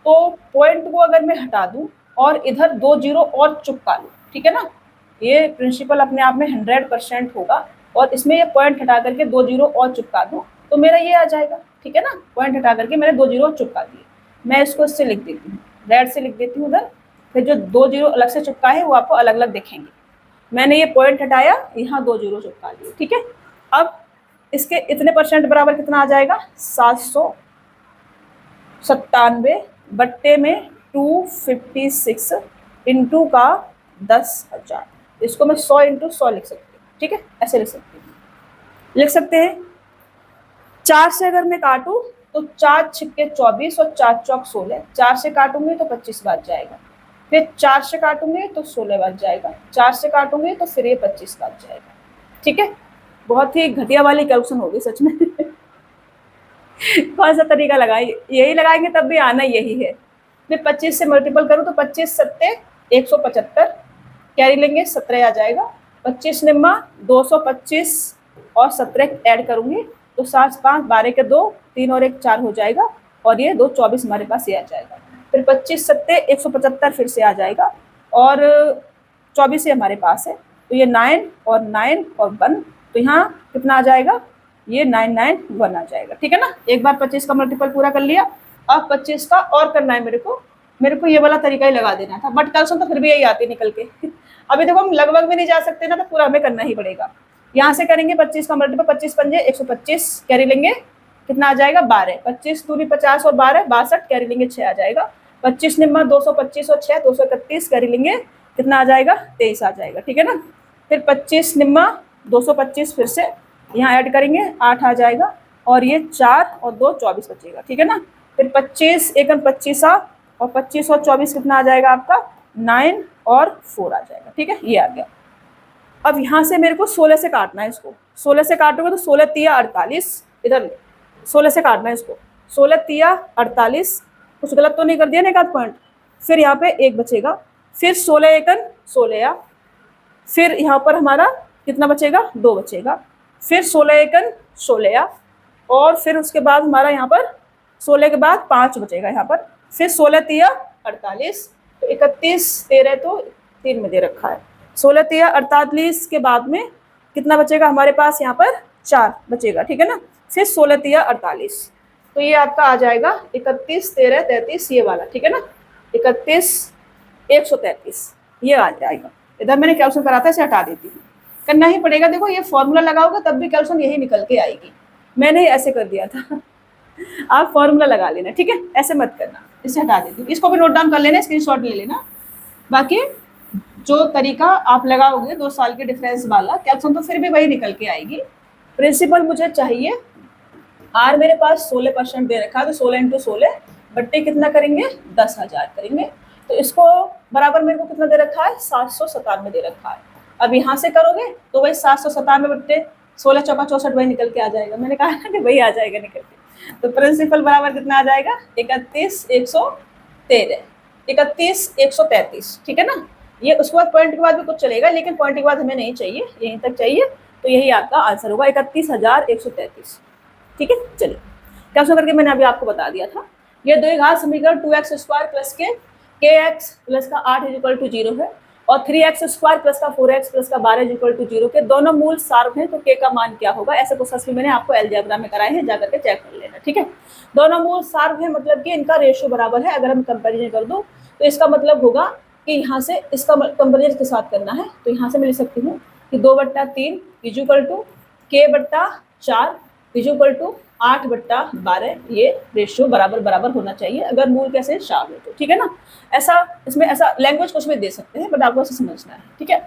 तो पॉइंट को अगर मैं हटा दूँ और इधर 2 जीरो और चुपका लूँ, ठीक है ना, ये प्रिंसिपल अपने आप में 100% होगा, और इसमें ये पॉइंट हटा करके 2 जीरो और चुपका दूँ तो मेरा ये आ जाएगा, ठीक है ना, पॉइंट हटा करके मैंने 2 जीरो चुपका दिए, मैं इसको इससे लिख देती हूँ, रेड से लिख देती हूँ उधर, फिर जो 2 जीरो अलग से चुपका है वो आपको अलग अलग दिखेंगे। मैंने ये पॉइंट हटाया, यहाँ 2 जीरो चुपका लिए, ठीक है। अब इसके इतने परसेंट बराबर कितना आ जाएगा 797 बट्टे में 256 इंटू का 10,000, इसको मैं 100 इंटू 100 लिख सकती हूँ, ठीक है, ऐसे लिख सकते हैं। 4 से अगर मैं काटूं तो 4 छिक्के 24 और 4 चौक 16, 4 से काटूंगी तो 25 बच जाएगा, फिर 4 से काटूंगी तो 16 बच जाएगा, 4 से काटूंगी तो फिर ये 25 बच जाएगा, ठीक है। बहुत ही घटिया वाली कैलकुलेशन होगी सच में कौन सा तरीका लगाए, यही लगाएंगे तब भी आना यही है। मैं 25 से मल्टीपल करूँ तो 25 सत्ते 175, कैरी लेंगे 17 आ जाएगा, 25 निम्मा 225 और 17 ऐड करूंगी तो 7 5 12 के 2 3 और 1 4 हो जाएगा, और ये 2 24 हमारे पास ये आ जाएगा, फिर 25 सत्ते 175 फिर से आ जाएगा, और 24 हमारे पास है, तो ये 9 और 9 और 1, तो यहाँ कितना आ जाएगा, ये 991 आ जाएगा, ठीक है ना। एक बार 25 का मल्टीपल पूरा कर लिया, अब 25 का और करना है मेरे को ये वाला तरीका ही लगा देना था, बट कैलकुलेशन तो फिर भी यही आती निकल के अभी देखो हम लगभग में नहीं जा सकते ना, तो पूरा हमें करना ही पड़ेगा। यहाँ से करेंगे 25 का मल्टीपल, 25 पंजे 125, कैरी लेंगे कितना आ जाएगा 12, 25 दूनी 50 और 12 62, कैरी लेंगे 6 आ जाएगा, 25 निम्मा 225 और 6 231, कैरी लेंगे कितना आ जाएगा 23 आ जाएगा, ठीक है ना। फिर 25 निम्मा 225 फिर से यहाँ ऐड करेंगे 8 आ जाएगा, और ये 4 और 2 24 बचेगा, ठीक है ना। फिर 25 एकन 25 और 25 और 24 कितना आ जाएगा आपका 9 और 4 आ जाएगा, ठीक है, ये आ गया। अब यहाँ से मेरे को 16 से काटना है, इसको 16 से काटोगे तो 16 तिया 48, इधर 16 से काटना है इसको, 16 तिया 48, कुछ गलत तो नहीं कर दिया ना एक आध पॉइंट, फिर यहाँ पे 1 बचेगा, फिर 16 एकन 16, फिर यहाँ पर हमारा कितना बचेगा 2 बचेगा, फिर 16 एकन 16, और फिर उसके बाद हमारा यहाँ पर 16 के बाद 5 बचेगा यहाँ पर, फिर 16 तिया 48, तो 31 13 तो 3 में दे रखा है, 16 तिया 48 के बाद में कितना बचेगा हमारे पास यहाँ पर 4 बचेगा, ठीक है ना, फिर 16 तिया 48, तो ये आपका आ जाएगा 31 13 33 ये वाला, ठीक है ना, 31 133 ये आ जाएगा। इधर मैंने कैलकुलेशन करा था, इसे हटा देती हूँ, करना ही पड़ेगा, देखो ये फॉर्मूला लगाओगे तब भी कैलकुलेशन यही निकल के आएगी, मैंने ऐसे कर दिया था आप फॉर्मूला लगा लेना, ठीक है, ऐसे मत करना, इसे हटा देती हूँ, इसको भी नोट डाउन कर लेना, स्क्रीनशॉट ले लेना। बाकी जो तरीका आप लगाओगे 2 साल के डिफरेंस वाला कैलकुलेशन तो फिर भी वही निकल के आएगी। प्रिंसिपल मुझे चाहिए, आर मेरे पास 16% दे रखा है, तो 16 इंटू 16 बट्टे कितना करेंगे 10,000 करेंगे, तो इसको बराबर मेरे को कितना दे रखा है 797 दे रखा है। अब यहाँ से करोगे तो वही 797 बट्टे 16 चौका 64 वही निकल के आ जाएगा, मैंने कहा ना कि वही आ जाएगा निकल के, तो प्रिंसिपल बराबर कितना आ जाएगा 31 113, 31 133, ठीक है ना। ये उसके बाद पॉइंट के बाद भी कुछ चलेगा, लेकिन पॉइंट के बाद हमें नहीं चाहिए, यहीं तक चाहिए, तो यही आपका आंसर होगा 31,133, ठीक है। चलिए कैसे करके मैंने अभी आपको बता दिया था, ये द्विघात समीकरण 2x² प्लस के kx प्लस का 8 = 0 है। और 3x² प्लस का 4x प्लस का 12 इक्वल टू 0 के दोनों मूल सार्व हैं, तो k का मान क्या होगा। ऐसे क्वेश्चन भी मैंने आपको अलजेब्रा में कराए हैं, जाकर के चेक कर लेना, ठीक है। दोनों मूल सार्व है मतलब कि इनका रेशियो बराबर है। अगर हम कंपेरिजन कर दूं तो इसका मतलब होगा कि यहाँ से इसका कंपेरिजन के साथ करना है, तो यहाँ से मैं लिख सकती हूँ कि 2/3 equal to k/4 equal to 8/12, ये रेशियो बराबर बराबर होना चाहिए अगर मूल कैसे शार्प है तो, ठीक है ना। ऐसा इसमें ऐसा लैंग्वेज कुछ भी दे सकते हैं, बट आपको ऐसे समझना है, ठीक है।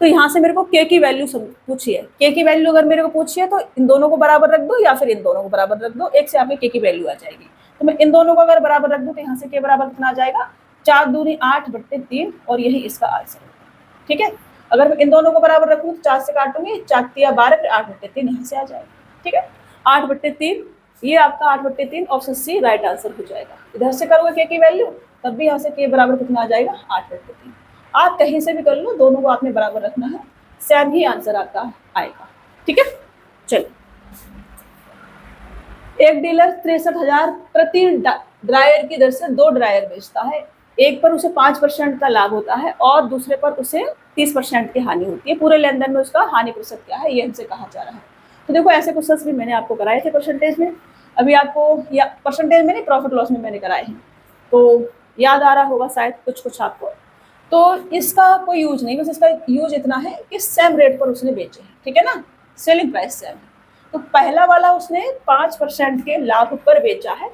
तो यहाँ से मेरे को k की वैल्यू पूछी है। k की वैल्यू अगर मेरे को पूछी है तो इन दोनों को बराबर रख दो या फिर इन दोनों को बराबर रख दो, एक से आपके k की वैल्यू आ जाएगी। तो मैं इन दोनों को अगर बराबर रख दूं तो यहाँ से k बराबर कितना आ जाएगा, 4 दूनी 8/3, और यही इसका आंसर है, ठीक है। अगर मैं इन दोनों को बराबर रखूँ तो 4 से काटूंगी, 4 तिया 12, फिर 8/3 यहाँ से आ जाएगा, ठीक है। 8/3, ये आपका 8/3 ऑप्शन सी राइट आंसर हो जाएगा। इधर से करोगे k की वैल्यू तब भी यहाँ से k बराबर कितना आ जाएगा, 8/3। आप कहीं से भी कर लो, दोनों को आपने बराबर रखना है, सेम ही आंसर आपका आएगा, ठीक है। चलिए, एक डीलर 63,000 प्रति ड्रायर की दर से 2 ड्रायर बेचता है। एक पर उसे 5% का लाभ होता है और दूसरे पर उसे 30% की हानि होती है। पूरे लेन देन में उसका हानि प्रतिशत क्या है, ये हमसे कहा जा रहा है। तो देखो, ऐसे क्वेश्चन भी मैंने आपको कराए थे परसेंटेज में, अभी आपको या परसेंटेज में नहीं, प्रॉफिट लॉस में मैंने कराए हैं, तो याद आ रहा होगा शायद कुछ कुछ आपको। तो इसका कोई यूज नहीं, बस इसका यूज इतना है कि सेम रेट पर उसने बेचे हैं, ठीक है ना, सेलिंग प्राइस सेम है। तो पहला वाला उसने 5% के लाभ पर बेचा है,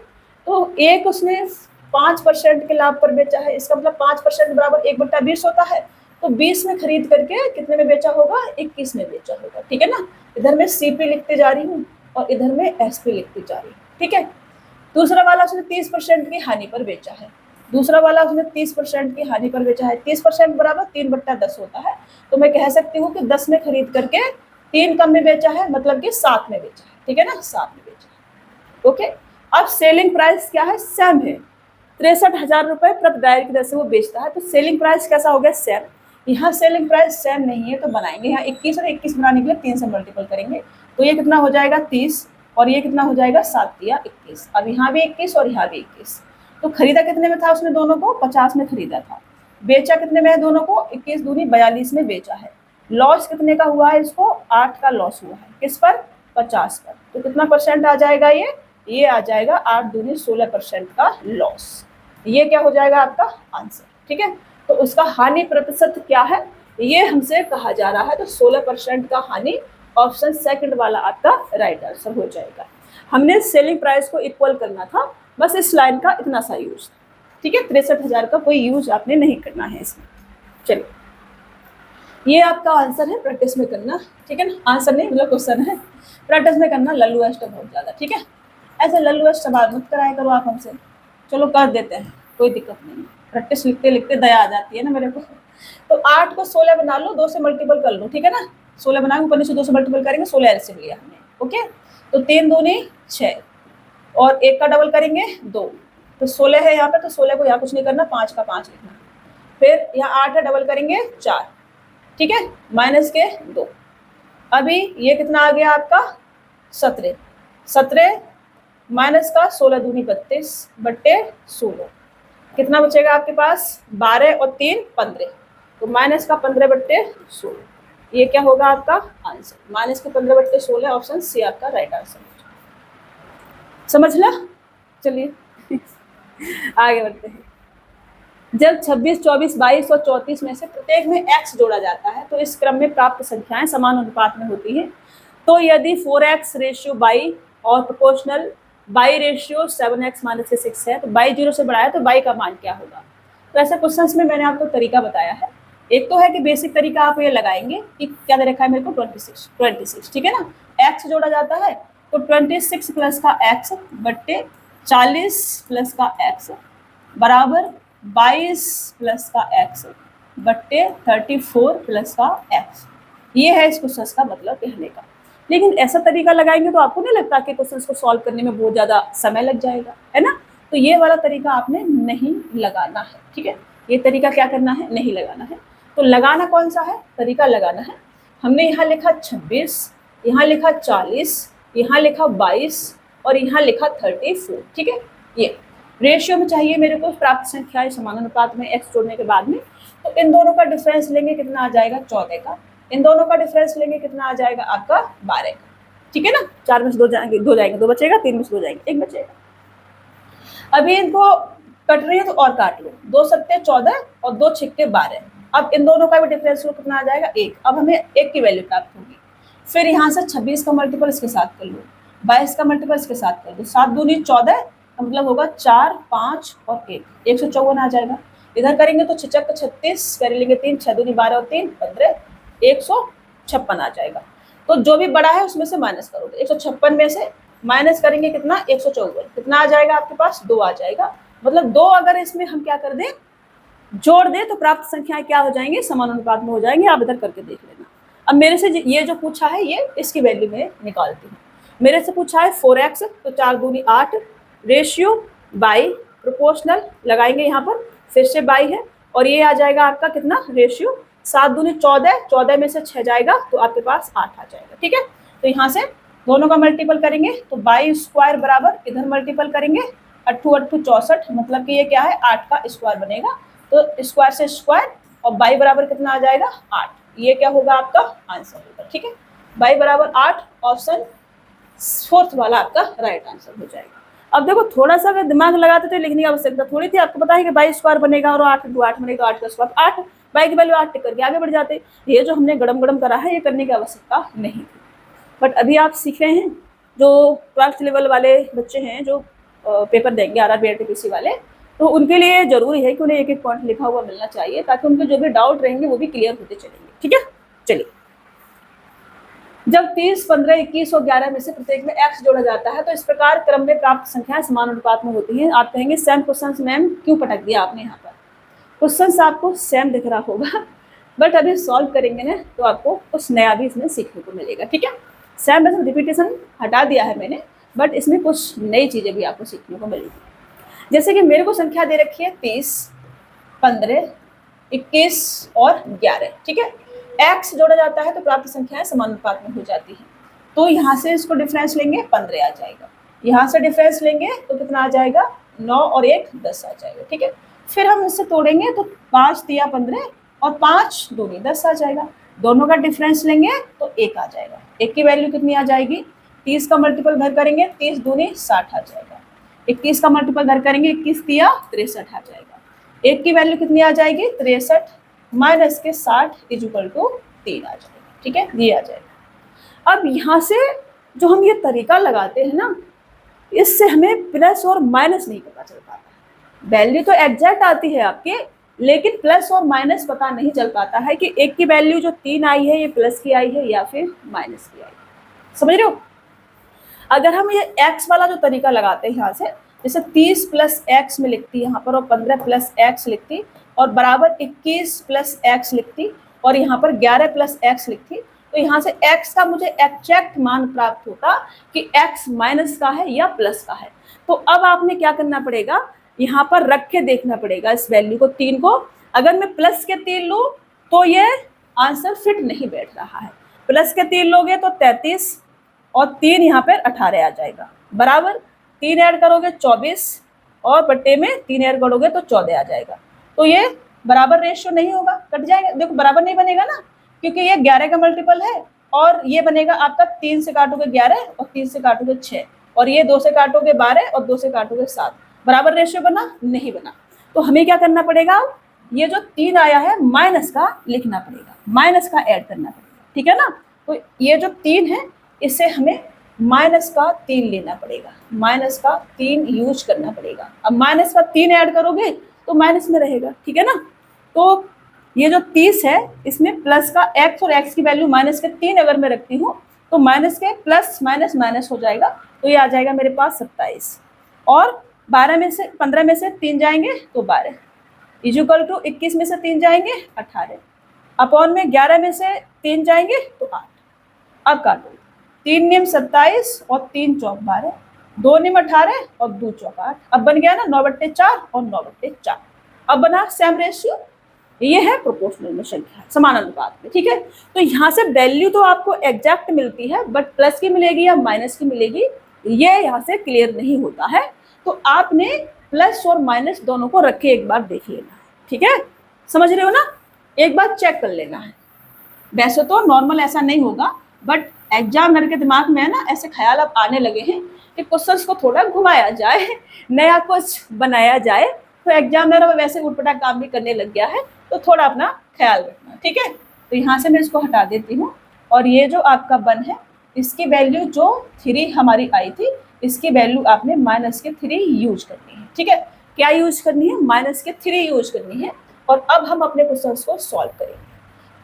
तो एक उसने 5% के लाभ पर बेचा है, इसका मतलब 5% बराबर 1/20 होता है। तो 20 में खरीद करके कितने में बेचा होगा, 21 में बेचा होगा, ठीक है ना। इधर मैं CP लिखते जा रही हूँ और इधर मैं SP लिखती जा रही हूँ, ठीक है। दूसरा वाला उसने 30% की हानि पर बेचा है, दूसरा वाला उसने 30% की हानि पर बेचा है। 30% बराबर 3/10 होता है, तो मैं कह सकती हूँ कि 10 में खरीद करके 3 कम में बेचा है, मतलब कि 7 में बेचा है, ठीक है ना, 7 में बेचा है, ओके। अब सेलिंग प्राइस क्या है, सेम है, 63,000 रुपए प्रति ड्रायर की दर से वो बेचता है। तो सेलिंग प्राइस कैसा हो गया, सेम। यहाँ सेलिंग प्राइस सेम नहीं है तो बनाएंगे, यहाँ 21 और 21 बनाने के लिए 3 से मल्टीपल करेंगे, तो ये कितना हो जाएगा 30, और ये कितना हो जाएगा 7 या 21। अब यहाँ भी 21 और यहाँ भी 21। तो खरीदा कितने में था उसने दोनों को, 50 में खरीदा था। बेचा कितने में है दोनों को, 21 दूनी 42 में बेचा है। लॉस कितने का हुआ है, इसको 8 का लॉस हुआ है, किस पर, 50 पर। तो कितना परसेंट आ जाएगा, ये आ जाएगा 8 दूनी 16% का लॉस। ये क्या हो जाएगा आपका आंसर, ठीक है। तो उसका हानि प्रतिशत क्या है, ये हमसे कहा जा रहा है, तो 16% का हानि, ऑप्शन सेकंड वाला आपका राइट आंसर हो जाएगा। हमने सेलिंग प्राइस को इक्वल करना था, बस इस लाइन का इतना सा यूज, ठीक है। 63,000 का कोई यूज आपने नहीं करना है इसमें। चलिए, ये आपका आंसर है, प्रैक्टिस में करना, ठीक है ना। आंसर नहीं मतलब क्वेश्चन है, प्रैक्टिस में करना, लल्लू एस्ट बहुत ज़्यादा, ठीक है। ऐसे लल्लू एस्ट सवाल मत कराया करो आप हमसे, चलो कर देते हैं, कोई दिक्कत नहीं। प्रैक्टिस लिखते लिखते दया आ जाती है ना मेरे को। तो 8 को 16 बना लो, 2 से मल्टीपल कर लो, ठीक है ना। 16 बनाएंगे, ऊपर नीचे 2 से मल्टीपल करेंगे, 16 एलसीएम लिया हमने, ओके। तो 3 दूनी 6 और 1 का डबल करेंगे 2, तो 16 है यहाँ पे, तो 16 को यहाँ कुछ नहीं करना, 5 का 5 लिखना। फिर यहाँ 8 है, डबल करेंगे 4, ठीक है, माइनस के 2। अभी ये कितना आ गया आपका 17, 17 माइनस का 16 दूनी 32 बट्टे 16, कितना बचेगा आपके पास, 12 और 3 15, तो माइनस का 15/16, ये क्या होगा आपका आंसर, माइनस के 15/16, ऑप्शन सी आपका राइट आंसर। समझ ला, चलिए आगे बढ़ते हैं। जब 26, 24, 22 और 34 में से प्रत्येक में x जोड़ा जाता है तो इस क्रम में प्राप्त संख्याएं समान अनुपात में होती हैं। तो यदि 4x रेशियो बाई और proportional by ratio 7x minus 6 है, तो बाई 0 से बड़ा है, तो बाई का मान क्या होगा। तो ऐसे क्वेश्चंस में मैंने आपको तरीका बताया है। एक तो है कि बेसिक तरीका आप ये लगाएंगे कि क्या दे रखा है मेरे को 26, ठीक है ना। x जोड़ा जाता है तो 26 प्लस का x बट्टे 40 प्लस का x बराबर 22 प्लस का x बट्टे 34 प्लस का x। ये है इस क्वेश्चन का मतलब कहने का। लेकिन ऐसा तरीका लगाएंगे तो आपको नहीं लगता कि क्वेश्चन को सॉल्व करने में बहुत ज़्यादा समय लग जाएगा, है ना। तो ये वाला तरीका आपने नहीं लगाना है, ठीक है। ये तरीका क्या करना है, नहीं लगाना है। तो लगाना कौन सा है, तरीका लगाना है, हमने यहाँ लिखा 26, यहाँ लिखा 40, यहाँ लिखा 22 और यहाँ लिखा 34, ठीक है। ये रेशियो में चाहिए मेरे को प्राप्त संख्याएं समानुपात में x जोड़ने के बाद में, तो इन दोनों का डिफरेंस लेंगे कितना आ जाएगा 14 का, इन दोनों का डिफरेंस लेंगे कितना आ जाएगा आपका 12 का, ठीक है ना। 4 में से 2 जाएंगे, 2 जाएंगे, 2 बचेगा, 3 में से 2 जाएंगे, 1 बचेगा। अभी इनको कट रही है तो और काट लो, 2 सत्ते 14 और 2 छिक्के 12। अब इन दोनों का भी डिफरेंस लो कितना आ जाएगा 1। अब हमें 1 की वैल्यू प्राप्त होगी। फिर यहाँ से 26 का मल्टीपल इसके साथ कर लो, 22 का मल्टीपल इसके साथ कर दो, 7 दूनी 14 मतलब होगा 4, 5 और 1, 154 आ जाएगा। इधर करेंगे तो 6 36 कर लेंगे 3, 6 दूनी 12 और 3 15, 156 आ जाएगा। तो जो भी बड़ा है उसमें से माइनस करोगे, 156 में से माइनस करेंगे कितना 154, कितना आ जाएगा आपके पास 2 आ जाएगा। मतलब 2 अगर इसमें हम क्या कर दें जोड़ दें तो प्राप्त संख्याएं क्या हो जाएंगी समानुपात में हो जाएंगी। आप इधर करके देख लेना। अब मेरे से ये जो पूछा है ये इसकी वैल्यू में निकालती हूँ। मेरे से पूछा है 4x, तो 4 दूनी 8, रेशियो बाई प्रोपोर्शनल लगाएंगे यहाँ पर, फिर से बाई है और ये आ जाएगा आपका कितना रेशियो 7 दूनी 14, 14 में से 6 जाएगा तो आपके पास 8 आ जाएगा, ठीक है। तो यहाँ से दोनों का मल्टीपल करेंगे तो 22 स्क्वायर बराबर इधर मल्टीपल करेंगे 8 8 64, मतलब कि ये क्या है 8 का स्क्वायर बनेगा। तो स्क्वायर से स्क्वायर और बाई बराबर कितना आ जाएगा 8, ये क्या होगा आपका आंसर होगा, ठीक है। बाई बराबर 8, ऑप्शन 4 वाला आपका राइट आंसर हो जाएगा। अब देखो थोड़ा सा अगर दिमाग लगाते तो लिखने की आवश्यकता थोड़ी थी, आपको पता है कि बाई स्क्वायर बनेगा और 8 × 8 बनेगा, 8 का स्क्वायर 8, बाई की वैल्यू 8 टिक करके आगे बढ़ जाते। ये जो हमने गड़म गड़म करा है ये करने की आवश्यकता नहीं थी। बट अभी आप सीख रहे हैं, जो 12th लेवल वाले बच्चे हैं जो पेपर देंगे RRB RTPC वाले, तो उनके लिए जरूरी है कि उन्हें एक एक पॉइंट लिखा हुआ मिलना चाहिए ताकि उनके जो भी डाउट रहेंगे वो भी क्लियर होते चलेंगे, ठीक है। चलिए, जब 30, 15, 21 और 11 में से प्रत्येक में x जोड़ा जाता है तो इस प्रकार क्रम में प्राप्त संख्याएं समान अनुपात में होती हैं। आप कहेंगे सेम क्वेश्चंस मैम क्यों पटक दिया आपने यहाँ पर। क्वेश्चंस आपको सेम दिख रहा होगा बट अभी सॉल्व करेंगे ना तो आपको कुछ नया भी इसमें सीखने को मिलेगा, ठीक है। सेम वैसे रिपीटेशन हटा दिया है मैंने, बट इसमें कुछ नई चीजें भी आपको सीखने को मिलेगी। जैसे कि मेरे को संख्या दे रखी है 30, 15, 21 और 11, ठीक है। x जोड़ा जाता है तो प्राप्त संख्याएं समानुपात में हो जाती हैं। तो यहाँ से इसको डिफरेंस लेंगे 15 आ जाएगा, यहाँ से डिफरेंस लेंगे तो कितना आ जाएगा 9 और 1 10 आ जाएगा, ठीक है। फिर हम इससे तोड़ेंगे तो 5 × 15 और 5 दूनी 10 आ जाएगा। दोनों का डिफरेंस लेंगे तो 1 आ जाएगा। 1 की वैल्यू कितनी आ जाएगी 30 का मल्टीपल भर करेंगे 30 दूनी 60 आ जाएगा। 21 का मल्टीपल भर करेंगे 21 × 63 आ जाएगा। 1 की वैल्यू कितनी आ जाएगी 63 माइनस के 60 = 3 आ जाएगा, ठीक है, ये आ जाएगा। अब यहाँ से जो हम ये तरीका लगाते हैं ना, इससे हमें प्लस और माइनस नहीं पता चल पाता। वैल्यू तो एग्जैक्ट आती है आपके, लेकिन प्लस और माइनस पता नहीं चल पाता है कि 1 की वैल्यू जो 3 आई है ये प्लस की आई है या फिर माइनस की आई है। समझ रहे हो। अगर हम ये x वाला जो तरीका लगाते हैं यहाँ से, जैसे 30 + x में लिखती यहाँ पर और 15 + x लिखती और बराबर 21 + x लिखती और यहाँ पर 11 + x लिखती, तो यहाँ से x का मुझे एग्जैक्ट मान प्राप्त होता कि x माइनस का है या प्लस का है। तो अब आपने क्या करना पड़ेगा, यहाँ पर रख के देखना पड़ेगा इस वैल्यू को 3 को। अगर मैं प्लस के 3 लूँ तो ये आंसर फिट नहीं बैठ रहा है। प्लस के 3 लोगे तो 33 और 3 यहाँ पर 18 आ जाएगा, बराबर 3 ऐड करोगे 24 और बट्टे में 3 ऐड करोगे तो 14 आ जाएगा। तो ये बराबर रेशियो नहीं होगा, कट जाएगा। देखो बराबर नहीं बनेगा ना, क्योंकि ये 11 का मल्टीपल है और ये बनेगा आपका 3 से काटोगे 11 और 3 से काटोगे 6 और ये 2 से काटोगे 12 और 2 से काटोगे 7। बराबर रेशियो बना नहीं बना। तो हमें क्या करना पड़ेगा, ये जो 3 आया है माइनस का लिखना पड़ेगा, माइनस का ऐड करना पड़ेगा, ठीक है ना। तो ये जो 3 है इससे हमें माइनस का 3 लेना पड़ेगा, माइनस का 3 यूज करना पड़ेगा। अब माइनस का 3 ऐड करोगे तो माइनस में रहेगा, ठीक है ना। तो ये जो 30 है इसमें प्लस का x और x की वैल्यू माइनस के 3 अगर मैं रखती हूँ तो माइनस के प्लस माइनस माइनस हो जाएगा, तो ये आ जाएगा मेरे पास 27 और 15 में से 3 जाएंगे तो 12 = 21 में से 3 जाएंगे 18 अपॉन में 11 में से 3 जाएंगे तो 8। अब काटो 3 निम 27 और 3 चौक 12, 2 निम 18 और 2 चौक 8। अब बन गया ना 9/4 और 9/4। अब बना सेम रेशियो, ये है प्रोपोर्शनल में संख्या समानुपात में, ठीक है। तो यहाँ से वैल्यू तो आपको एग्जैक्ट मिलती है बट प्लस की मिलेगी या माइनस की मिलेगी ये यहाँ से क्लियर नहीं होता है। तो आपने प्लस और माइनस दोनों को रख के एक बार देख लेना है, ठीक है, समझ रहे हो ना, एक बार चेक कर लेना है। वैसे तो नॉर्मल ऐसा नहीं होगा, बट एग्जामिनर के दिमाग में है ना ऐसे ख्याल अब आने लगे हैं कि क्वेश्चंस को थोड़ा घुमाया जाए, नया कुछ बनाया जाए, तो एग्जामिनर अब वैसे उटपटांग काम भी करने लग गया है, तो थोड़ा अपना ख्याल रखना, ठीक है। तो यहाँ से मैं इसको हटा देती हूँ, और ये जो आपका 1 है इसकी वैल्यू जो 3 हमारी आई थी, इसकी वैल्यू आपने -3 यूज करनी है, ठीक है। क्या यूज करनी है? -3 यूज करनी है। और अब हम अपने क्वेश्चंस को सॉल्व करेंगे।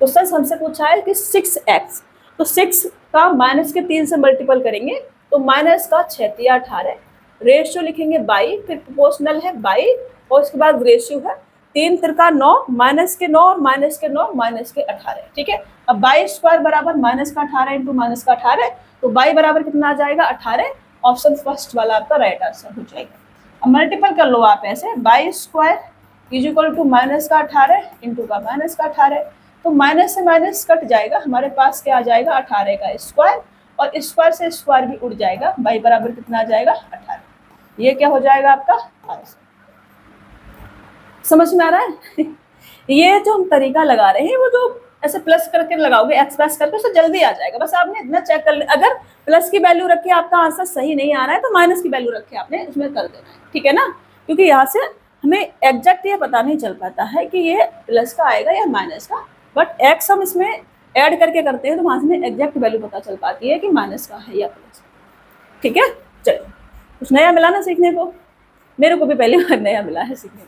क्वेश्चन हमसे पूछा है कि 6x, तो 6 का -3 से मल्टीपल करेंगे तो माइनस का 6 तिया 18, रेशियो लिखेंगे 22, फिर प्रोपोर्शनल है 22 और उसके बाद रेशियो है 3 तिरका 9, -9 और -9 -18, ठीक है। अब 22 स्क्वायर बराबर -18 इंटू -18, तो 22 बराबर कितना आ जाएगा? 18। ऑप्शन फर्स्ट वाला आपका राइट आंसर हो जाएगा। अब मल्टीपल कर लो आप ऐसे, 22 square is equal to -18 into का -18, तो माइनस से माइनस कट जाएगा, हमारे पास क्या आ जाएगा? 18 का स्क्वायर, और स्क्वायर से स्क्वायर भी उड़ जाएगा, बाई बराबर कितना आ जाएगा? 18। ये क्या हो जाएगा आपका आंसर। समझ में आ रहा है? ये जो हम तरीका लगा रहे हैं वो जो ऐसे प्लस करके लगाओगे, एक्स प्लस करके, उससे जल्दी आ जाएगा। बस आपने इतना चेक कर ले, अगर प्लस की वैल्यू रख के आपका आंसर सही नहीं आ रहा है तो माइनस की वैल्यू रख के आपने उसमें कर देना है, ठीक है ना। क्योंकि यहाँ से हमें एग्जैक्ट ये पता नहीं चल पाता है कि ये प्लस का आएगा या माइनस का, बट एक्स हम इसमें ऐड करके करते हैं तो वहाँ से हमें एग्जैक्ट वैल्यू पता चल पाती है कि माइनस का है या प्लस का, ठीक है। चलो, कुछ नया मिला ना सीखने को, मेरे को भी पहली बार नया मिला है सीखने को।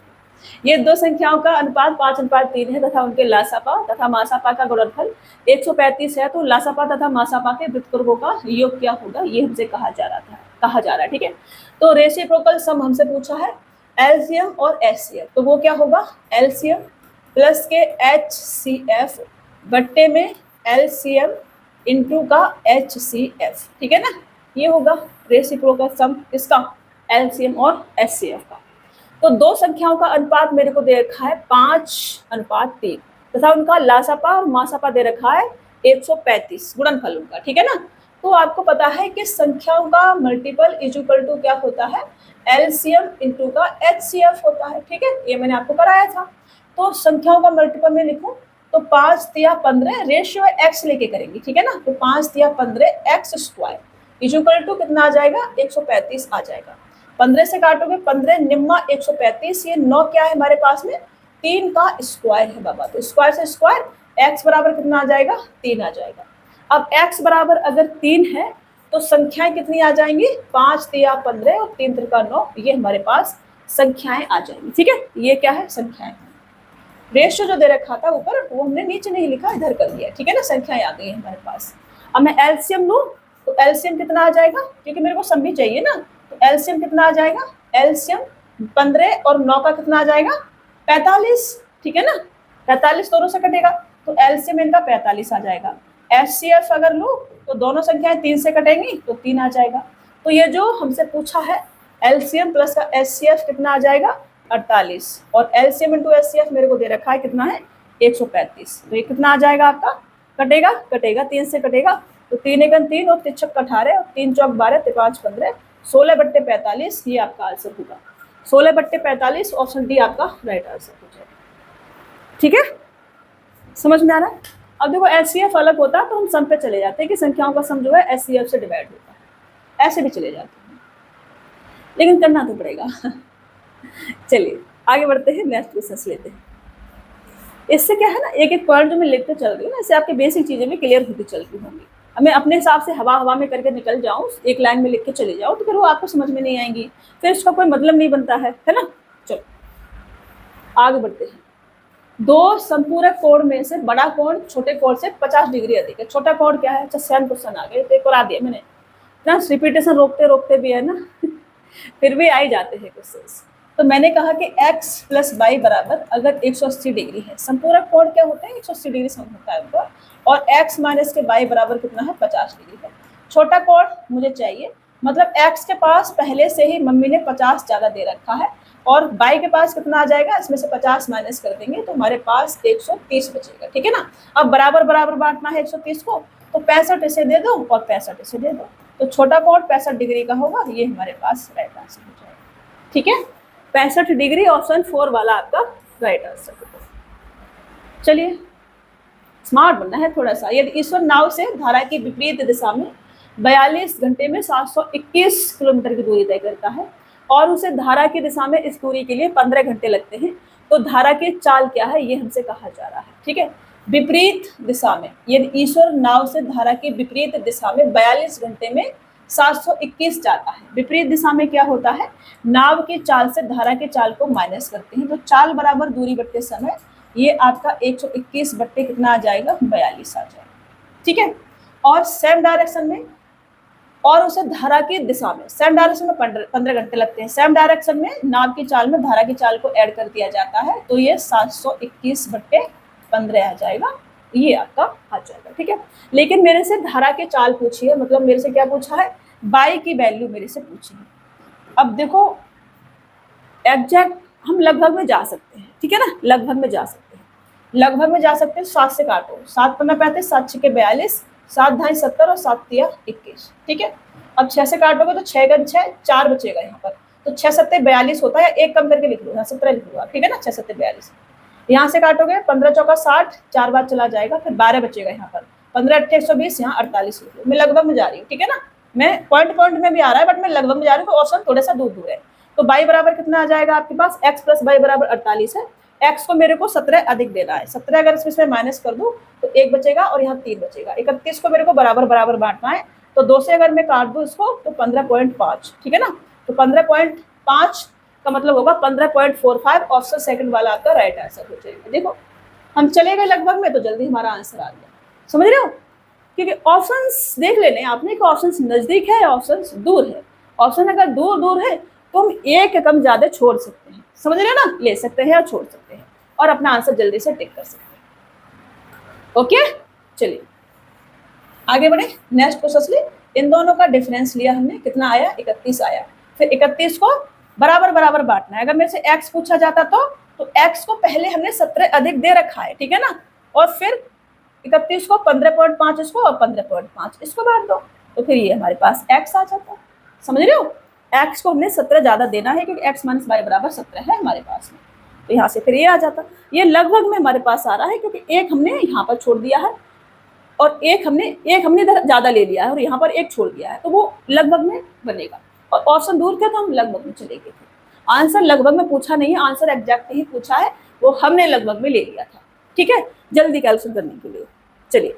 ये दो संख्याओं का अनुपात 5:3 है तथा उनके लासापा तथा मासापा का गुणनफल 135 है, तो लासापा तथा मासापा के व्युत्क्रमों का योग क्या होगा, ये हमसे कहा जा रहा है, ठीक है। तो रेसिप्रोकल सम हमसे पूछा है, एलसीएम और एचसीएफ, तो वो क्या होगा? एलसीएम प्लस के HCF बट्टे में एलसीएम इंटू का HCF, ठीक है ना, ये होगा रेसिप्रोकल सम इसका, एलसीएम और HCF का। तो दो संख्याओं का अनुपात मेरे को दे रखा है 5:3 तथा उनका लासापा और मासापा दे रखा है 135 गुणनफल उनका, ठीक है ना। तो आपको पता है कि संख्याओं का मल्टीपल इज इक्वल टू क्या होता है? एलसीएम इंटू का HCF होता है, ठीक है, ये मैंने आपको कराया था। तो संख्याओं का मल्टीपल में लिखूं तो 5 तिया 15, रेशियो एक्स लेके करेंगे, ठीक है ना, तो 5 तिया 15 x square is equal to कितना आ जाएगा? 135 आ जाएगा। 15 से काटोगे 15 निम्मा 135, ये 9 क्या है हमारे पास में? 3 का स्क्वायर है बाबा, तो स्क्वायर से स्क्वायर x बराबर कितना आ जाएगा? 3 आ जाएगा। अब x बराबर अगर 3 है तो संख्याएं कितनी आ जाएंगी? 5 तिया 15 और 3 त्रिका 9, ये हमारे पास संख्याएं आ जाएंगी, ठीक है। ये क्या है? संख्याएं। रेशियो जो दे रखा था ऊपर वो हमने नीचे नहीं लिखा, इधर कर दिया, ठीक है ना, संख्याएं आ गई हमारे पास। अब मैं एलसीएम लूं तो एलसीएम कितना आ जाएगा? क्योंकि मेरे को सम भी चाहिए ना, तो एलसीएम कितना आ जाएगा? एलसीएम 15 और 9 का कितना आ जाएगा? 45, ठीक है ना, 45 दोनों से कटेगा, तो एलसीएम इनका 45 आ जाएगा। एचसीएफ अगर लूं तो दोनों संख्याएं 3 से कटेंगी तो 3 आ जाएगा। तो ये जो हमसे पूछा है एलसीएम प्लस का एचसीएफ कितना आ जाएगा? 48, और एलसीएम इंटू एचसीएफ मेरे को दे रखा है कितना है? 135, तो ये कितना आ जाएगा आपका? कटेगा 3 से कटेगा, तो 3 एकम 3 और 3 छक्का 18 और 3 चौक 12 3 5 15, 16/45, ये आपका आंसर होगा। 16/45 ऑप्शन डी आपका राइट आंसर हो जाएगा, ठीक है, समझ में आ रहा है। अब देखो एचसीएफ अलग होता है तो हम सम पे चले जाते हैं कि संख्याओं का सम जो है एचसीएफ से डिवाइड होता है, ऐसे भी चले जाते हैं, लेकिन करना तो पड़ेगा। चलिए आगे बढ़ते हैं, नेक्स्ट क्वेश्चन लेते हैं। इससे क्या है ना, एक एक पॉइंट जो मैं लिखते चल रही हूँ ना, इससे आपकी बेसिक चीजें भी क्लियर होती चलती होंगी। मैं अपने हिसाब से हवा में करके निकल जाऊँ, एक लाइन में लिख के चले जाऊँ, तो फिर वो आपको समझ में नहीं आएंगी, फिर इसका कोई मतलब नहीं बनता है ना। चलो आगे बढ़ते हैं। दो संपूरक कोण में से बड़ा कोण छोटे कोण से 50 डिग्री अधिक है। छोटा कोण क्या है? अच्छा सेम क्वेश्चन आ गए, तो एक और आ दिया मैंने ना, रिपीटेशन रोकते भी है ना, फिर भी आ ही जाते हैं क्वेश्चन। तो मैंने कहा कि x प्लस वाई बराबर अगर 180 डिग्री है, संपूरक कोण क्या होते हैं? 180 डिग्री सम होता है उनका, और x माइनस के वाई बराबर कितना है? 50 डिग्री है। छोटा कोण मुझे चाहिए, मतलब x के पास पहले से ही मम्मी ने 50 ज़्यादा दे रखा है, और y के पास कितना आ जाएगा? इसमें से 50 माइनस कर देंगे तो हमारे पास 130 बचेगा, ठीक है ना। अब बराबर बांटना है 130 को, तो 65 इसे दे दो और 65 इसे दे दो, तो छोटा कोण 65 डिग्री का होगा, ये हमारे पास राइट आंसर हो जाएगा, ठीक है। 65 डिग्री, ऑप्शन 4 वाला आपका राइट आंसर होगा। चलिए, स्मार्ट बनना है थोड़ा सा। यदि ईश्वर नाव से धारा की विपरीत दिशा में 42 घंटे में 721 किलोमीटर की दूरी तय करता है और उसे धारा की दिशा में इस दूरी के लिए 15 घंटे लगते हैं, तो धारा की चाल क्या है, ये हमसे कहा जा रहा है। ठीक है, विपरीत दिशा में, यदि ईश्वर नाव से धारा की विपरीत दिशा में 42 घंटे में 721 जाता है। विपरीत दिशा में क्या होता है, नाव की चाल से धारा की चाल को माइनस करते हैं, तो चाल बराबर दूरी बट्टे समय, ये आपका 121 बट्टे कितना आ जाएगा, 42 आ जाएगा। ठीक है, और सेम डायरेक्शन में, और उसे धारा की दिशा में, सेम डायरेक्शन में 15 घंटे लगते हैं, सेम डायरेक्शन में नाव की चाल में धारा की चाल को ऐड कर दिया जाता है, तो ये 721 बट्टे 15 आ जाएगा, ये आपका आ जाएगा। ठीक है, लेकिन मेरे से धारा की चाल पूछी है, मतलब मेरे से क्या पूछा है, बाई की वैल्यू मेरे से पूछी है। अब देखो, एग्जैक्ट हम लगभग में जा सकते हैं, ठीक है ना, लगभग में जा सकते हैं, लगभग में जा सकते हैं। 7 से काटो, 7 पंजा 35, 7 छक्के 42, 7 ढाई 70 और 7 तिया 21। ठीक है, अब 6 से काटोगे तो 6 गन 6, 4 बचेगा यहाँ पर, तो 6 सत्ते 42 होता है, एक कम करके लिख लो, यहाँ 17 लिख लो, ठीक है ना, 6 सत्ते 42। यहाँ से काटोगे 15 चौका 60, 4 बार चला जाएगा, फिर 12 बचेगा यहाँ पर, 15 अट्ठे 120, यहाँ 48 लिख लो। मैं लगभग में जा रही हूँ, ठीक है ना, मैं पॉइंट में भी आ रहा है, बट मैं लगभग में जा रही हूँ, तो ऑप्शन थोड़ा सा दूर है। तो बाई बराबर कितना आ जाएगा आपके पास, एक्स प्लस बाई बराबर 48 है। एक्स को मेरे को 17 अधिक देना है, 17 अगर इसमें माइनस कर दूं तो 1 बचेगा और यहाँ 3 बचेगा। 31 को मेरे को बराबर बराबर बांटना है, तो 2 से अगर मैं काट दूं इसको तो 15.5, ठीक है ना, तो 15.5 का मतलब होगा 15.45, ऑप्शन सेकंड वाला आपका राइट आंसर हो जाएगा। देखो, हम चले गए लगभग में तो जल्दी हमारा आंसर आ गया, समझ रहे हो, क्योंकि ऑप्शंस देख लेने आपने कि ऑप्शंस नजदीक है या ऑप्शंस दूर है। ऑप्शन अगर दूर दूर है तो हम एक कम ज्यादा छोड़ सकते हैं, समझ रहे हो ना, ले सकते हैं या छोड़ सकते हैं, और अपना आंसर जल्दी से टिक कर सकते हैं। ओके, चलिए आगे बढ़े, नेक्स्ट क्वेश्चन। इन दोनों का डिफरेंस लिया हमने, कितना आया, 31 आया। फिर 31 को बराबर बराबर बांटना है। अगर मेरे से x पूछा जाता तो x को पहले हमने 17 अधिक दे रखा है, ठीक है ना, और फिर 31 को 15.5 इसको और 15.5 इसको बांट दो, तो फिर ये हमारे पास x आ जाता। समझ रहे हो, x को हमने 17 ज्यादा देना है क्योंकि x माइनस वाई बराबर 17 है हमारे पास में, तो यहाँ से फिर ये आ जाता। ये लगभग में हमारे पास आ रहा है क्योंकि एक हमने यहाँ पर छोड़ दिया है और एक हमने इधर ज्यादा ले लिया है और यहाँ पर एक छोड़ दिया है, तो वो लगभग में बनेगा। और ऑप्शन दूर थे तो हम लगभग में चले गए थे। आंसर लगभग में पूछा नहीं है, आंसर एग्जैक्ट ही पूछा है, वो हमने लगभग में ले लिया था। ठीक है, जल्दी कैलकुलेट करने के लिए चलिए।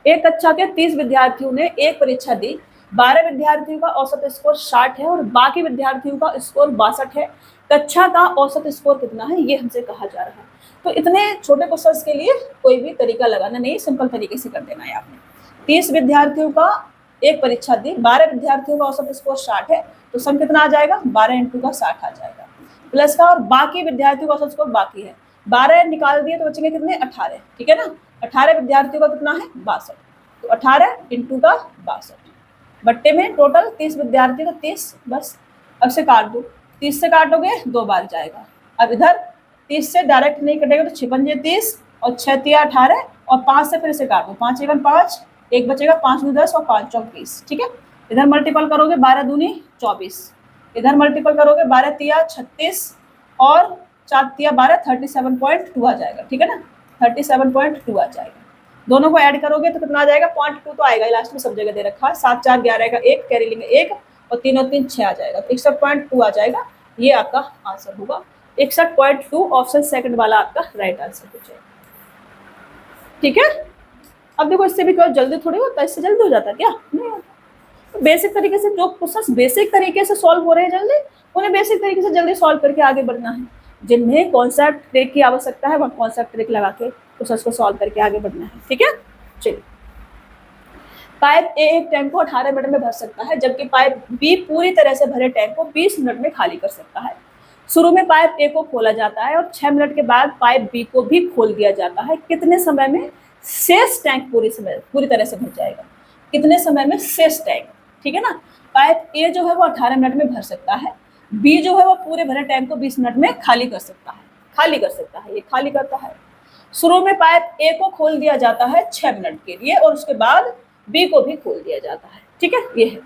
एक कक्षा के 30 विद्यार्थियों ने एक परीक्षा दी, 12 विद्यार्थियों का औसत स्कोर 60 है और बाकी विद्यार्थियों का स्कोर 62 है। कक्षा का औसत स्कोर कितना है, ये हमसे कहा जा रहा है। तो इतने छोटे क्वेश्चन के लिए कोई भी तरीका लगाना नहीं, सिंपल तरीके से कर देना है आपने। 30 विद्यार्थियों का एक परीक्षा दी, 12 विद्यार्थियों का औसत स्कोर 60 है, तो सम कितना आ जाएगा, 12 इंटू का 60 आ जाएगा, प्लस का, और बाकी विद्यार्थियों का औसत स्कोर बाकी है, 12 निकाल दिए तो बचेंगे कितने, 18, ठीक है ना। 18 विद्यार्थियों का कितना है, 62, तो 18 इंटू का 62 बट्टे में टोटल 30 विद्यार्थी, तो 30 बस। अब से काट दो, 30 से काटोगे 2 बार जाएगा। अब इधर 30 से डायरेक्ट नहीं कटेगा तो 6 पंजे 30 और 6 तिया 18 और 5 से फिर से काटो, 5 एवं 5, एक बचेगा, 5 दूनी 10 और 5 चौक 20, ठीक है। इधर मल्टीपल करोगे 12 दूनी 24, इधर मल्टीपल करोगे 12 तिया 36 और 4 तिया 12, 37.2 आ जाएगा, ठीक है ना, 37.2 आ जाएगा। दोनों को ऐड करोगे तो कितना आ जाएगा, 0.2 तो आएगा, लास्ट में सब जगह दे रखा है। 7 4 11 का 1 कैरी लेंगे 1 और 3 और 3 6 आ जाएगा, तो 61.2 आ जाएगा, ये आपका आंसर होगा। 61.2 ऑप्शन सेकंड वाला आपका राइट आंसर हो जाएगा। ठीक है, अब देखो इससे भी कोई जल्दी थोड़ी होता है, इससे जल्दी हो जाता है क्या, नहीं होता। तो बेसिक तरीके से जो क्वेश्चन बेसिक तरीके से सॉल्व हो रहे हैं जल्दी, उन्हें बेसिक तरीके से जल्दी सॉल्व करके आगे बढ़ना है। जिन्हें कॉन्सेप्ट ट्रिक की आवश्यकता है वह कॉन्सेप्ट ट्रिक लगा के क्वेश्चन को सॉल्व करके आगे बढ़ना है, ठीक है। चलिए, पाइप ए एक टैंक को 18 मिनट में भर सकता है, जबकि पाइप बी पूरी तरह से भरे टैंक को 20 मिनट में खाली कर सकता है। शुरू में पाइप ए को खोला जाता है और 6 मिनट के बाद पाइप बी को भी खोल दिया जाता है। कितने समय में शेष टैंक पूरी तरह से भर जाएगा, कितने समय में शेष टैंक, ठीक है ना। पाइप ए जो है वो 18 मिनट में भर सकता है, बी जो है वो पूरे भरे टैंक को 20 मिनट में खाली कर सकता है, ये खाली करता है। शुरू में पाइप ए को खोल दिया जाता है 6 मिनट के लिए और उसके बाद बी को भी खोल दिया जाता है, ठीक है, ये है।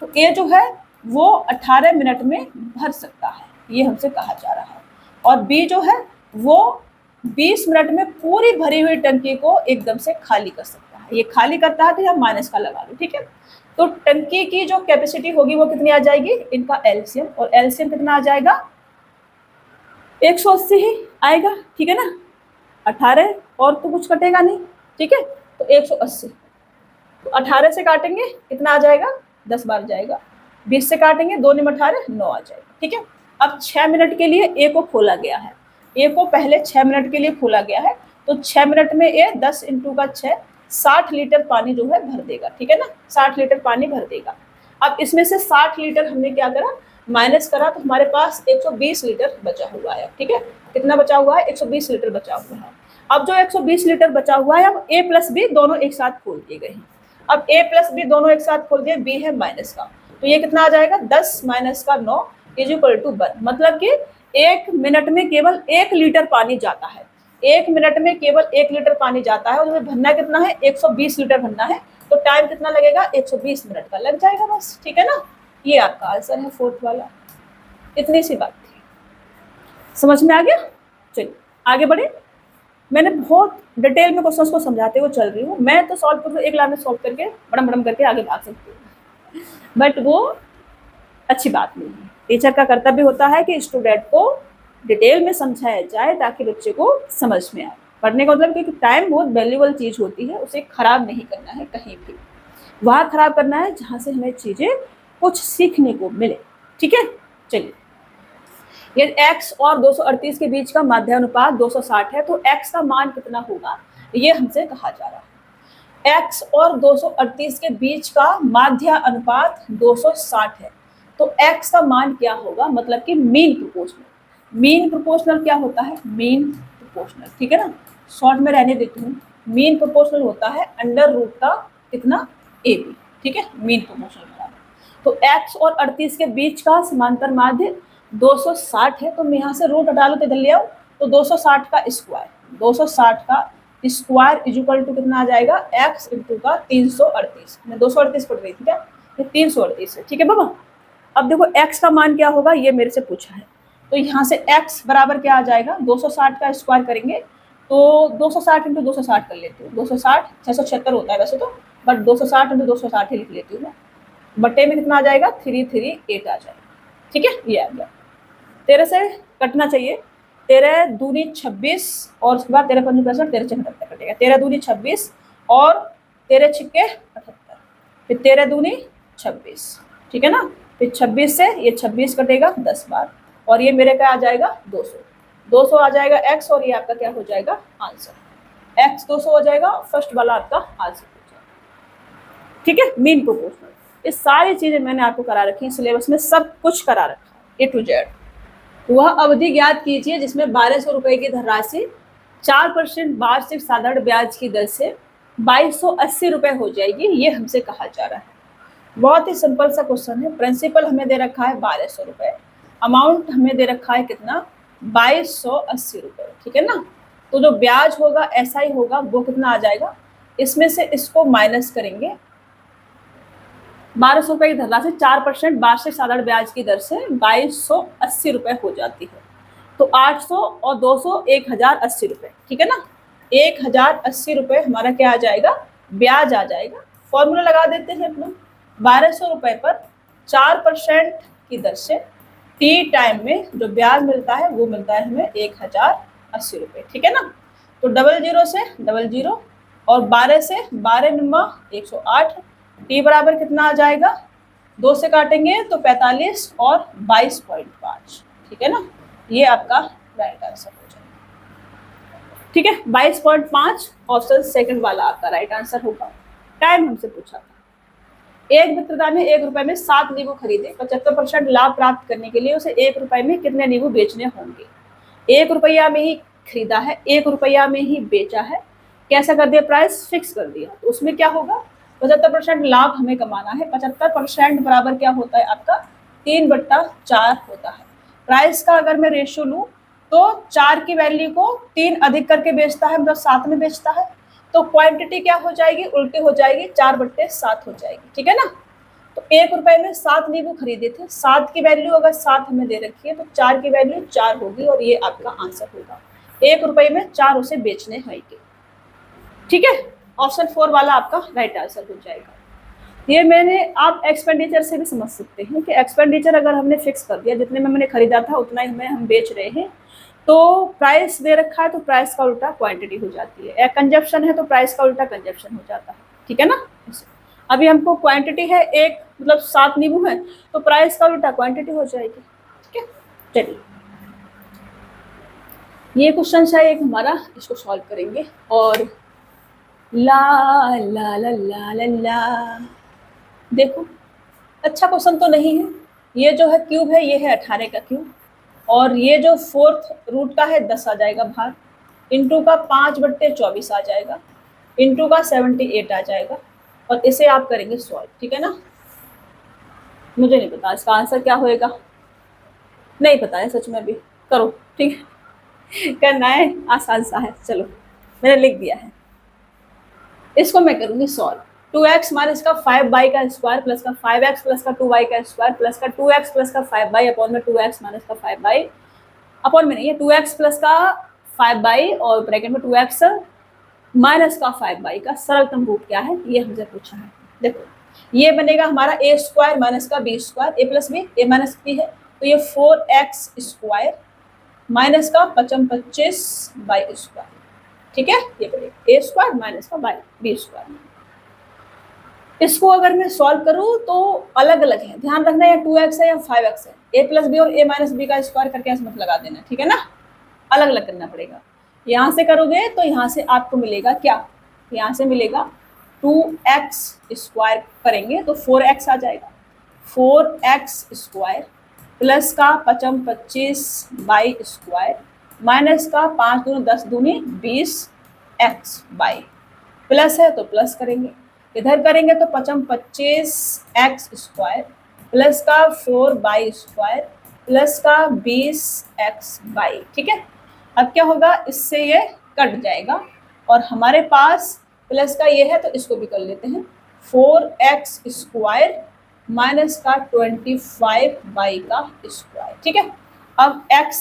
तो ए जो है वो 18 मिनट में भर सकता है, ये हमसे कहा जा रहा है। और बी जो है वो 20 मिनट में पूरी भरी हुई टंकी को एकदम से खाली कर सकता है। ये खाली करता है तो हम माइनस का लगा लो, ठीक है। तो टंकी की जो कैपेसिटी होगी वो कितनी आ जाएगी, इनका एलसीएम, और एलसीएम कितना आ जाएगा 180 ही आएगा, ठीक है ना। 18 और तो कुछ कटेगा नहीं, ठीक है। तो 180, तो 18 से काटेंगे कितना आ जाएगा, 10 बार जाएगा। 20 से काटेंगे 2 × 18 9 आ जाएगा, ठीक है। अब 6 मिनट के लिए ए को खोला गया है, ए को पहले 6 मिनट के लिए खोला गया है। तो 6 मिनट में ए 10 × 6 60 लीटर पानी जो है भर देगा, ठीक है ना। 60 लीटर पानी भर देगा। अब इसमें से 60 लीटर हमने क्या करा, माइनस करा, तो हमारे पास 120 लीटर बचा हुआ है, ठीक है। कितना बचा हुआ है, 120 लीटर बचा हुआ है। अब जो 120 लीटर बचा हुआ है, अब ए प्लस बी दोनों एक साथ खोल दिए गए हैं। अब ए प्लस बी दोनों एक साथ खोल दिए, बी है माइनस का, तो ये कितना आ जाएगा 10 माइनस का 9 = 1, मतलब कि 1 मिनट में केवल 1 लीटर पानी जाता है। 1 मिनट में केवल 1 लीटर पानी जाता है, और उसमें भरना कितना है, 120 लीटर भरना है। तो टाइम कितना लगेगा, 120 मिनट का लग जाएगा बस, ठीक है ना। ये आपका आंसर है 4th वाला। इतनी सी बात थी, समझ में आ गया। चलिए आगे बढ़े। मैंने बहुत डिटेल में क्वेश्चंस को समझाते हुए चल रही हूँ। मैं तो सॉल्व कर एक लाइन में सॉल्व करके बड़म बड़म करके आगे भाग सकती हूँ, बट वो अच्छी बात नहीं है। टीचर का कर्तव्य होता है कि स्टूडेंट को डिटेल में समझाया जाए ताकि बच्चे को समझ में आए। पढ़ने का मतलब, क्योंकि टाइम बहुत वैल्यूएबल चीज़ होती है, उसे खराब नहीं करना है कहीं भी। वहाँ खराब करना है जहाँ से हमें चीज़ें कुछ सीखने को मिले, ठीक है। चलिए, ये x और 238 के बीच का माध्यानुपात 260 है, तो x का मान कितना होगा, ये हमसे कहा जा रहा है। x और 238 के बीच का माध्य अनुपात 260 है, तो x का मान क्या होगा, मतलब कि मीन प्रोपोर्शनल। मीन प्रोपोर्शनल क्या होता है, मीन प्रोपोर्शनल, ठीक है ना। शॉर्ट में रहने देती हूँ। मीन प्रोपोर्शनल होता है √ का कितना, AB, ठीक है। मीन प्रोपोर्शनल तो x और 38 के बीच का समांतर माध्य 260 है, तो मैं यहाँ से रूट हटा लो तो इधर ले आओ, तो 260 का स्क्वायर, 260 का स्क्वायर = कितना आ जाएगा, x × का 338। मैं 238 पढ़ रही थी क्या, ये 338 है, ठीक है बाबा। अब देखो x का मान क्या होगा, ये मेरे से पूछा है, तो यहाँ से x बराबर क्या आ जाएगा, 260 का स्क्वायर करेंगे तो 260 × 260 कर लेती हूँ। 260 676 होता है वैसे तो, बट 260 × 260 ही लिख लेती हूँ मैं। बट्टे में कितना आ जाएगा, 338 आ जाएगा, ठीक है। ये आ गया। 13 से कटना चाहिए, 13 दूनी 26 और उसके बाद 13 पंजे 65, 13 छः 78 कटेगा। 13 दूनी 26 और 13 छिक्के 78, फिर 13 दूनी 26, ठीक है ना। फिर 26 से ये 26 कटेगा 10 बार, और ये मेरे का आ जाएगा 200 आ जाएगा x, और ये आपका क्या हो जाएगा आंसर, x 200 हो जाएगा। फर्स्ट वाला आपका आंसर हो जाएगा, ठीक है। मीन प्रोपोर्शनल, ये सारी चीजें मैंने आपको करा रखी है, सिलेबस में सब कुछ करा रखा है A to Z। वह अवधि ज्ञात कीजिए जिसमें 1200 रुपए की धनराशि 4% वार्षिक साधारण ब्याज की दर से 2280 रुपए हो जाएगी, ये हमसे कहा जा रहा है। बहुत ही सिंपल सा क्वेश्चन है। प्रिंसिपल हमें दे रखा है 1200 रुपए, अमाउंट हमें दे रखा है कितना, 2280 रुपए, ठीक है ना। तो जो ब्याज होगा SI होगा वो कितना आ जाएगा, इसमें से इसको माइनस करेंगे। 1200 रुपए की धनराशि 4% वार्षिक साधारण ब्याज की दर से 2280 रुपए हो जाती है, तो 800 और 200 1080 रुपए, ठीक है ना। 1080 रुपए हमारा क्या आ जाएगा, ब्याज आ जाएगा। फॉर्मूला लगा देते हैं अपना, 1200 रुपए पर 4% की दर से T टाइम में जो ब्याज मिलता है वो मिलता है हमें 1080 रुपए, ठीक है ना। तो 00 से 00 और 12 से 12 × 108, T बराबर कितना आ जाएगा, 2 से काटेंगे तो 45 और 22.5, ठीक है ना। ये आपका राइट आंसर हो जाएगा, ठीक है। 22.5 ऑप्शन सेकंड वाला आपका राइट आंसर होगा। टाइम हमसे पूछा था, एक विक्रेता ने 1 रुपए में 7 नींबू खरीदे, 75% लाभ प्राप्त करने के लिए उसे 1 रुपए में कितने नींबू बेचने होंगे। 1 रुपया में ही खरीदा है, 1 रुपया में ही बेचा है, कैसा कर दिया, प्राइस फिक्स कर दिया, तो उसमें क्या होगा, 75% लाभ हमें कमाना है। 75% बराबर क्या होता है आपका, 3/4 होता है। प्राइस का अगर मैं रेशियो लूँ तो 4 की वैल्यू को 3 अधिक करके बेचता है, मतलब 7 में बेचता है, तो क्वांटिटी क्या हो जाएगी, उल्टी हो जाएगी, 4/7 हो जाएगी, ठीक है ना। तो 1 रुपए में 7 नींबू खरीदे थे, 7 की वैल्यू अगर 7 हमें दे रखी है तो 4 की वैल्यू 4 होगी और ये आपका आंसर होगा। 1 रुपए में 4 उसे बेचने हैं। ठीक है, ऑप्शन 4 वाला आपका राइट आंसर हो जाएगा। ये मैंने आप एक्सपेंडिचर से भी समझ सकते हैं कि एक्सपेंडिचर अगर हमने फिक्स कर दिया, जितने में मैंने खरीदा था उतना ही हमें हम बेच रहे हैं, तो प्राइस दे रखा है तो प्राइस का उल्टा क्वांटिटी हो जाती है। कंजप्शन है तो प्राइस का उल्टा कंजप्शन हो जाता है। ठीक है ना, अभी हमको क्वांटिटी है एक, मतलब 7 नींबू है, तो प्राइस का उल्टा क्वांटिटी हो जाएगी। ठीक है, चलिए ये क्वेश्चन है एक हमारा, इसको सॉल्व करेंगे। और ला ला ला ला ला ला, देखो अच्छा क्वेश्चन तो नहीं है। ये जो है क्यूब है, ये है 18 का क्यूब, और ये जो 4th रूट का है 10 आ जाएगा बाहर, इंटू का 5/24 आ जाएगा, इंटू का 78 आ जाएगा, और इसे आप करेंगे सॉल्व। ठीक है ना, मुझे नहीं पता इसका आंसर क्या होएगा, नहीं पता है सच में भी, करो। ठीक है, करना है, आसान सा है, चलो मैंने लिख दिया है, इसको मैं करूंगी सॉल्व। 2x माइनस का 5y का स्क्वायर प्लस का 5x प्लस का 2y का स्क्वायर प्लस का 2x प्लस का 5y अपॉन में 2x माइनस का 5y अपॉन में नहीं है 2x प्लस का 5y और ब्रैकेट में 2x माइनस का 5y का सरलतम रूप क्या है, ये हमसे पूछा है। देखो ये बनेगा हमारा a स्क्वायर माइनस का b square, a plus b a minus b है, तो ये 4x स्क्वायर माइनस का 25 बाई स्क्वायर। ठीक है, ये बनेगा a स्क्वायर माइनस का बाई b स्क्वायर। इसको अगर मैं सॉल्व करूं तो अलग अलग है, ध्यान रखना या 2x है या 5x है, a प्लस बी और a माइनस बी का स्क्वायर करके मत लगा देना। ठीक है ना, अलग अलग करना पड़ेगा। यहाँ से करोगे तो यहाँ से आपको मिलेगा क्या, यहाँ से मिलेगा 2x स्क्वायर करेंगे तो 4x आ जाएगा, 4x स्क्वायर प्लस का 25 बाई स्क्वायर माइनस का 5 दूनी 10 दूनी 20x बाई, प्लस है तो प्लस करेंगे, इधर करेंगे तो 25x स्क्वायर प्लस का 4 बाई स्क्वायर प्लस का 20x बाई। ठीक है, अब क्या होगा, इससे ये कट जाएगा और हमारे पास प्लस का ये है तो इसको भी कर लेते हैं, 4x स्क्वायर माइनस का 25 बाई का स्क्वायर। ठीक है, अब x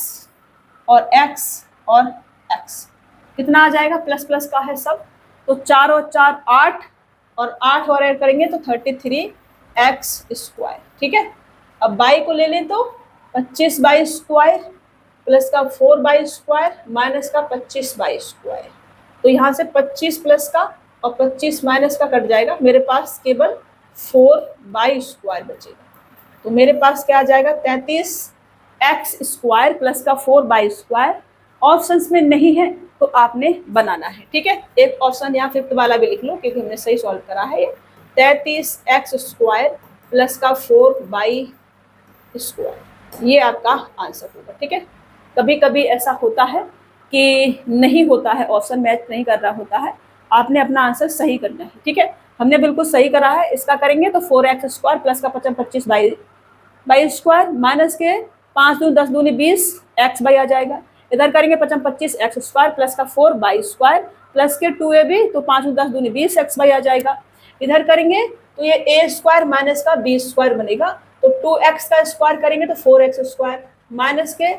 और x और x कितना आ जाएगा, प्लस प्लस का है सब, तो 4 और 4 8 और 8 और ऐड करेंगे तो 33x स्क्वायर। ठीक है, अब बाई को ले लें तो 25 बाई स्क्वायर प्लस का 4 बाई स्क्वायर माइनस का 25 बाई स्क्वायर, तो यहाँ से 25 प्लस का और 25 माइनस का कट जाएगा, मेरे पास केवल 4 बाई स्क्वायर बचेगा, तो मेरे पास क्या आ जाएगा 33x स्क्वायर प्लस का 4 बाई स्क्वायर। ऑप्शंस में नहीं है तो आपने बनाना है। ठीक है, एक ऑप्शन यहाँ 5th वाला भी लिख लो क्योंकि हमने सही सॉल्व करा है, 33x स्क्वायर प्लस का 4 बाई स्क्वायर, ये आपका आंसर होगा। ठीक है, कभी कभी ऐसा होता है कि नहीं होता है, ऑप्शन मैच नहीं कर रहा होता है, आपने अपना आंसर सही करना है। ठीक है, हमने बिल्कुल सही करा है, इसका करेंगे तो 4x स्क्वायर प्लस का 25 बाई स्क्वायर माइनस के 5 दूनी 10 दूनी 20 x बाई आ जाएगा, इधर करेंगे 25 x स्क्वायर प्लस का 4 बाई स्क्वायर प्लस के 2ab तो 5 दूनी 10 दूनी 20 x बाई आ जाएगा, इधर करेंगे तो ये a स्क्वायर माइनस का b स्क्वायर बनेगा, तो 2x का स्क्वायर करेंगे तो 4x स्क्वायर माइनस के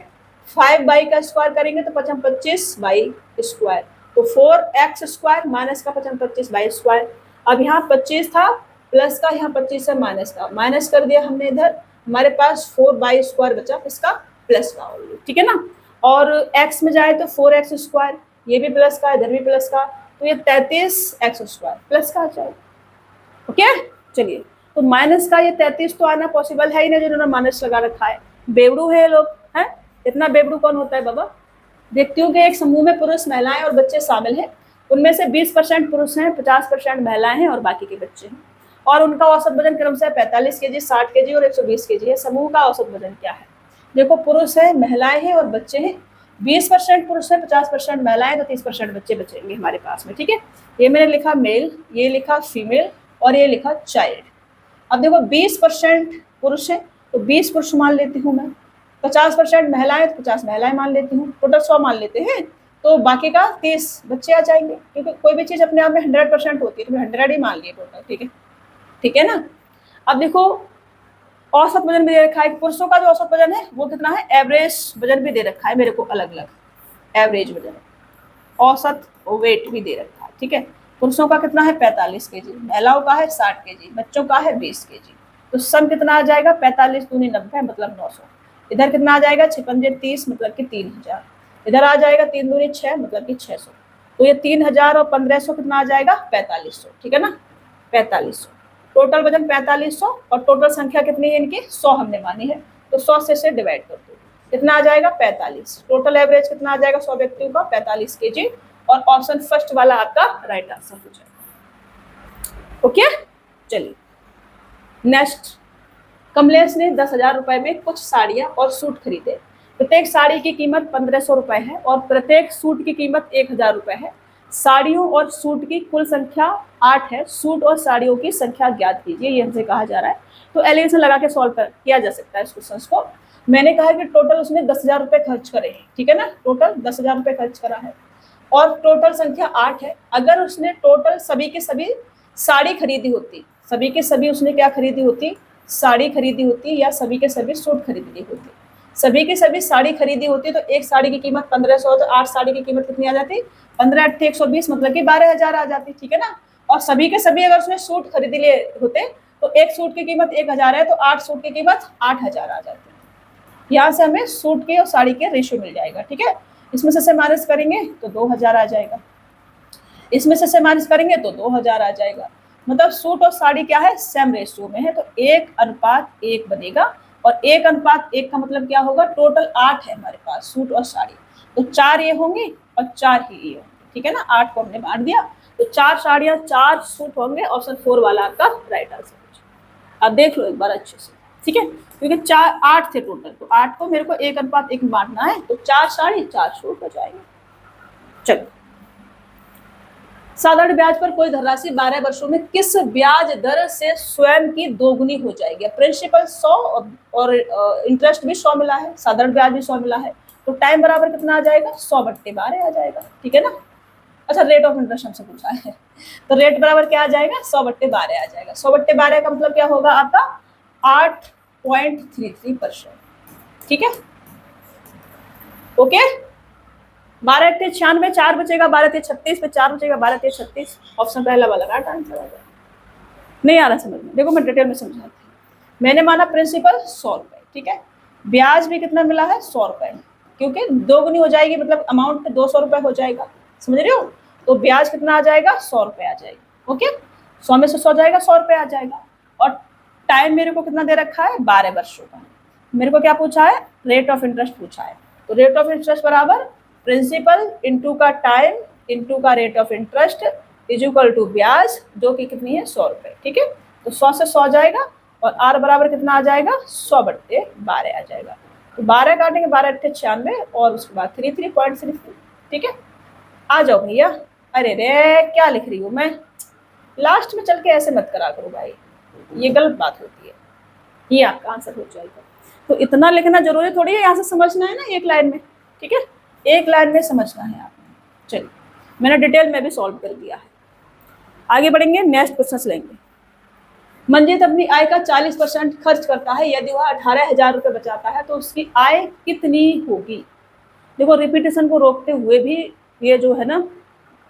5 बाई का स्क्वायर करेंगे तो 25 बाई स्क्वायर, तो 4x स्क्वायर माइनस का 25 बाई स्क्वायर। अब यहाँ 25 था प्लस का, यहाँ 25 है माइनस का, माइनस कर दिया हमने इधर, हमारे पास 4 बाई स्क्वायर बचा, इसका प्लस का। ठीक है ना, और x में जाए तो 4x स्क्वायर, ये भी प्लस का, इधर भी प्लस का, तो ये 33x स्क्वायर प्लस का आ जाएगा। ओके, चलिए तो माइनस का ये 33 तो आना पॉसिबल है ही नहीं, जिन्होंने माइनस लगा रखा है, बेवड़ू है लोग हैं, इतना बेवड़ू कौन होता है बाबा। देखती हूँ कि एक समूह में पुरुष महिलाएं और बच्चे शामिल हैं, उनमें से 20% पुरुष हैं, 50% महिलाएं हैं और बाकी के बच्चे हैं, और उनका औसत वजन क्रमशः 45 kg, 60 kg और 120 kg है। समूह का औसत वजन क्या है, देखो पुरुष है, महिलाएं हैं और बच्चे हैं, 20% पुरुष है, 50% महिलाएं, तो 30% बच्चे बचेंगे हमारे पास में। ठीक है, ये मैंने लिखा मेल, ये लिखा फीमेल और ये लिखा चाइल्ड। अब देखो 20% पुरुष है तो 20 पुरुष मान लेती हूँ मैं, 50% महिलाएं तो 50 महिलाएं मान लेती हूँ, टोटल 100 मान लेते हैं, तो बाकी का 30 बच्चे आ जाएंगे, क्योंकि कोई भी चीज़ अपने आप में 100% होती है तो 100 ही मान लिए टोटल। ठीक है, ठीक है ना। अब देखो औसत वजन भी दे रखा है, पुरुषों का जो औसत वजन है वो कितना है, एवरेज वजन भी दे रखा है मेरे को अलग अलग, एवरेज वजन, औसत वेट भी दे रखा है, ठीक है। पुरुषों का कितना है 45 केजी, महिलाओं का है 60 केजी, बच्चों का है 20 केजी। तो सम कितना आ जाएगा, 45 दूनी 90 मतलब 900। इधर कितना आ जाएगा, 6×5 30 मतलब कि 3000। इधर आ जाएगा 3 दूनी 6 मतलब कि 600। तो ये 3000 और 1500 कितना आ जाएगा, 4500, ठीक है ना, 4500। टोटल वजन 4500 और टोटल संख्या कितनी है इनकी, 100 हमने मानी है, तो 100 से डिवाइड कर दो, कितना आ जाएगा 45। टोटल एवरेज कितना आ जाएगा 100 व्यक्तियों का, 45 केजी। और ऑप्शन फर्स्ट वाला आपका राइट आंसर हो जाएगा। ओके, चलिए नेक्स्ट। कमलेश ने 10,000 रुपए में कुछ साड़ियां और सूट खरीदे। प्रत्येक साड़ी की कीमत 1500 रुपए है और प्रत्येक सूट की कीमत 1000 रुपए है। साड़ियों और सूट की कुल संख्या 8 है। सूट और साड़ियों की संख्या ज्ञात कीजिए, ये हमसे कहा जा रहा है। तो एलिगेशन लगा के सॉल्व किया जा सकता है इस क्वेश्चन को। मैंने कहा कि टोटल उसने 10,000 रुपए खर्च करे हैं, ठीक है ना, टोटल 10,000 रुपए खर्च करा है और टोटल संख्या 8 है। अगर उसने टोटल सभी के सभी साड़ी खरीदी होती, सभी के सभी उसने क्या खरीदी होती, साड़ी खरीदी होती, या सभी के सभी सूट खरीदी होती, सभी की सभी साड़ी खरीदी होती, तो एक साड़ी की कीमत 1500, तो 8 साड़ी की कीमत कितनी आ जाती, 15×8 = 120 मतलब कि 12,000 आ जाती, ठीक है ना। और सभी के सभी अगर उसने सूट खरीद लिए होते तो एक सूट की कीमत 1000 है, तो 8 सूट की कीमत 8000 आ जाती। यहाँ से हमें सूट के और साड़ी के रेशियो मिल जाएगा, ठीक है। इसमें से माइनस करेंगे तो 2000 आ जाएगा, इसमें से माइनस करेंगे तो 2000 आ जाएगा। मतलब सूट और साड़ी क्या है, सेम रेशियो में है, तो 1:1 बनेगा। और 1:1 का मतलब क्या होगा, टोटल 8 है हमारे पास सूट और साड़ी, तो 4 ये होंगे और 4 ही ये होंगे, ठीक है ना। 8 को हमने बांट दिया, तो 4 साड़ियाँ 4 सूट होंगे। ऑप्शन 4 वाला आपका राइट आंसर। अब देख लो एक बार अच्छे से, ठीक है, क्योंकि 8 थे टोटल, तो 8 को मेरे को 1:1 में बांटना है, तो 4 साड़ी 4 सूट हो जाएंगे। चलो, साधारण ब्याज पर कोई धनराशि 12 वर्षों में किस ब्याज दर से स्वयं की दोगुनी हो जाएगी। प्रिंसिपल 100 और इंटरेस्ट भी 100 मिला है, साधारण ब्याज भी 100 मिला है, तो टाइम बराबर कितना आ जाएगा, 100/12 आ जाएगा, ठीक है ना। अच्छा, रेट ऑफ इंटरेस्ट हमसे पूछा है, तो रेट बराबर क्या आ जाएगा, 100/12 आ जाएगा। 100/12 का मतलब क्या होगा आपका 8.33%, ठीक है। ओके, 12×8 = 96, 4 बचेगा, 12×3 = 36, 4 बचेगा, 12×3 = 36। ऑप्शन पहला वाला राइट आंसर आ जाएगा। नहीं आ रहा समझ में, देखो मैं डिटेल में समझाती हूँ। मैंने माना प्रिंसिपल 100 रुपए, ठीक है, ब्याज भी कितना मिला है 100 रुपए, क्योंकि दोगुनी हो जाएगी मतलब अमाउंट 200 रुपए हो जाएगा, समझ रहे हो। तो ब्याज कितना आ जाएगा, 100 रुपए आ जाएगा। ओके, 100 में से 100 जाएगा, 100 रुपए आ जाएगा। और टाइम मेरे को कितना दे रखा है, 12 वर्षों का। मेरे को क्या पूछा है, रेट ऑफ इंटरेस्ट पूछा है, तो रेट ऑफ इंटरेस्ट बराबर प्रिंसिपल इंटू का टाइम इंटू का rate of interest equal to ब्याज, जो कि कितनी है 100 रुपए, ठीक है। तो 100 से 100 जाएगा और आर बराबर कितना आ जाएगा, 100/12 आ जाएगा। तो 12 काटेंगे, 12×8 = 96 और उसके बाद 33.33, ठीक है। आ जाओ भैया, अरे रे क्या लिख रही हूँ मैं, लास्ट में चल के ऐसे मत करा करो भाई, ये गलत बात होती है। ये आपका आंसर हो जाएगा। तो इतना लिखना जरूरी थोड़ी है, यहाँ से समझना है ना एक लाइन में, ठीक है, एक लाइन में समझना है आपने। चलिए, मैंने डिटेल में भी सॉल्व कर दिया है। आगे बढ़ेंगे, नेक्स्ट क्वेश्चन लेंगे। मंजीत अपनी आय का 40% खर्च करता है, यदि वह 18,000 रुपये बचाता है तो उसकी आय कितनी होगी। देखो रिपीटेशन को रोकते हुए भी ये जो है ना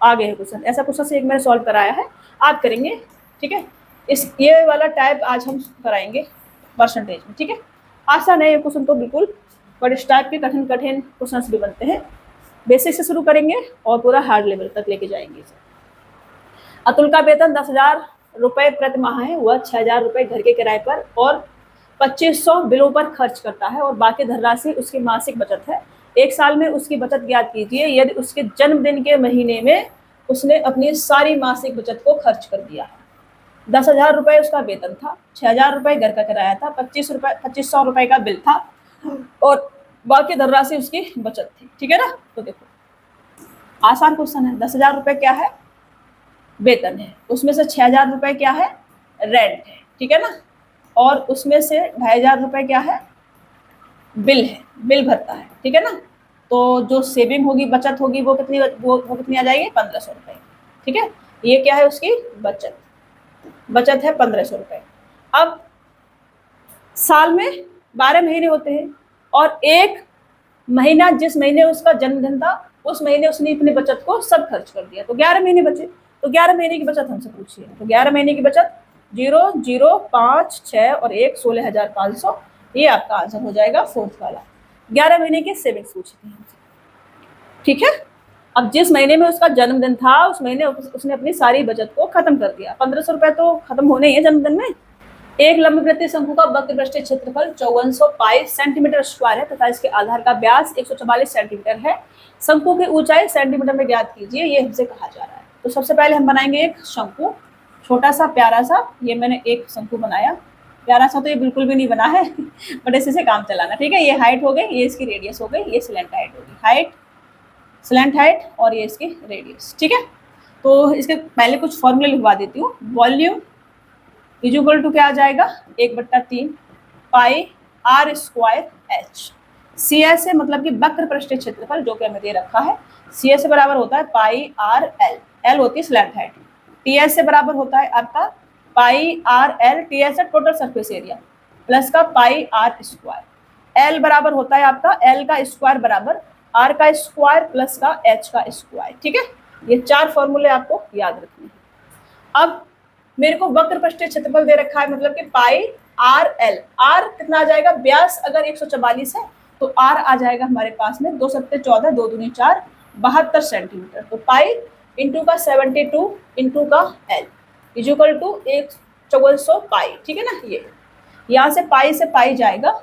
आगे है क्वेश्चन, ऐसा क्वेश्चन से एक मैंने सॉल्व कराया है, आप करेंगे, ठीक है। इस ये वाला टाइप आज हम कराएंगे परसेंटेज में, ठीक है। आसान है ये क्वेश्चन तो बिल्कुल, बट इस टाइप के कठिन कठिन क्वेश्चन भी बनते हैं। बेसिक से शुरू करेंगे और पूरा हार्ड लेवल तक लेके जाएंगे इसे। अतुल का वेतन 10,000 रुपये प्रति माह है, वह 6,000 रुपये घर के किराए पर और 2500 बिलों पर खर्च करता है और बाकी धनराशि उसकी मासिक बचत है। एक साल में उसकी बचत ज्ञात कीजिए यदि उसके जन्मदिन के महीने में उसने अपनी सारी मासिक बचत को खर्च कर दिया है। 10,000 रुपये उसका वेतन था, 6,000 रुपये घर का किराया था, 2500 रुपये का बिल था और बाकी धनराशि उसकी बचत थी, ठीक है ना। तो देखो आसान क्वेश्चन है। 10,000 रुपये क्या है, वेतन है, उसमें से 6,000 रुपये क्या है, रेंट है, ठीक है ना, और उसमें से 2,500 रुपये क्या है, बिल है, बिल भरता है, ठीक है ना। तो जो सेविंग होगी, बचत होगी, वो कितनी आ जाएगी, 1,500 रुपये, ठीक है। ये क्या है, उसकी बचत है 1,500 रुपये। अब साल में 12 महीने होते हैं और एक महीना जिस महीने उसका जन्मदिन था उस महीने उसने अपनी बचत को सब खर्च कर दिया, तो 11 महीने बचे। तो 11 महीने की बचत हमसे पूछिए, तो 11 महीने की बचत 0 0 5 6 और 1 16,500, ये आपका आंसर हो जाएगा फोर्थ वाला। 11 महीने की सेविंग्स पूछी थी हमसे, ठीक है। अब जिस महीने में उसका जन्मदिन था उस महीने उसने अपनी सारी बचत को खत्म कर दिया। 1500 रुपए तो खत्म होने ही है जन्मदिन में। एक लंबवृत्तीय शंकु का वक्रपृष्ठीय क्षेत्रफल 5400 पाई सेंटीमीटर स्क्वायर है तथा इसके आधार का व्यास 144 सेंटीमीटर है। शंकु की ऊंचाई सेंटीमीटर में ज्ञात कीजिए, ये हमसे कहा जा रहा है। तो सबसे पहले हम बनाएंगे एक शंकु, छोटा सा प्यारा सा। ये मैंने एक शंकु बनाया, प्यारा सा तो ये बिल्कुल भी नहीं बना है बट इसी से काम चलाना, ठीक है। ये हाइट हो गई, ये इसकी रेडियस हो गई, ये स्लैंट हाइट होगी, हाइट स्लैंट हाइट और ये इसकी रेडियस, ठीक है। तो इसके पहले कुछ फॉर्मूले लिखवा देती हूँ। वॉल्यूम इज इक्वल टू क्या आ जाएगा, 1/3 pi r square h. C S है मतलब कि वक्र पृष्ठीय क्षेत्रफल, जो कि हमें दे रखा है। सी एस से बराबर होता है पाई आर एल, एल होती है स्लैंट हाइट। टी एस से बराबर होता है आपका पाई आर एल, टी एस है टोटल सरफेस एरिया, प्लस का पाई आर स्क्वायर। एल बराबर होता है आपका एल का स्क्वायर बराबर आर का स्क्वायर प्लस का एच का स्क्वायर, ठीक है। ये 4 फॉर्मूले आपको याद रखने हैं। अब मेरे को वक्र पृष्ठीय क्षेत्रफल दे रखा है, मतलब कि पाई आर एल। आर कितना आ जाएगा, व्यास अगर 144 है तो आर आ जाएगा हमारे पास में 2 7 14 2 दूनी 4 72 सेंटीमीटर। तो पाई इंटू का 72 इंटू का एल इज इक्वल टू 1/400 पाई, ठीक है ना। ये यहाँ से पाई जाएगा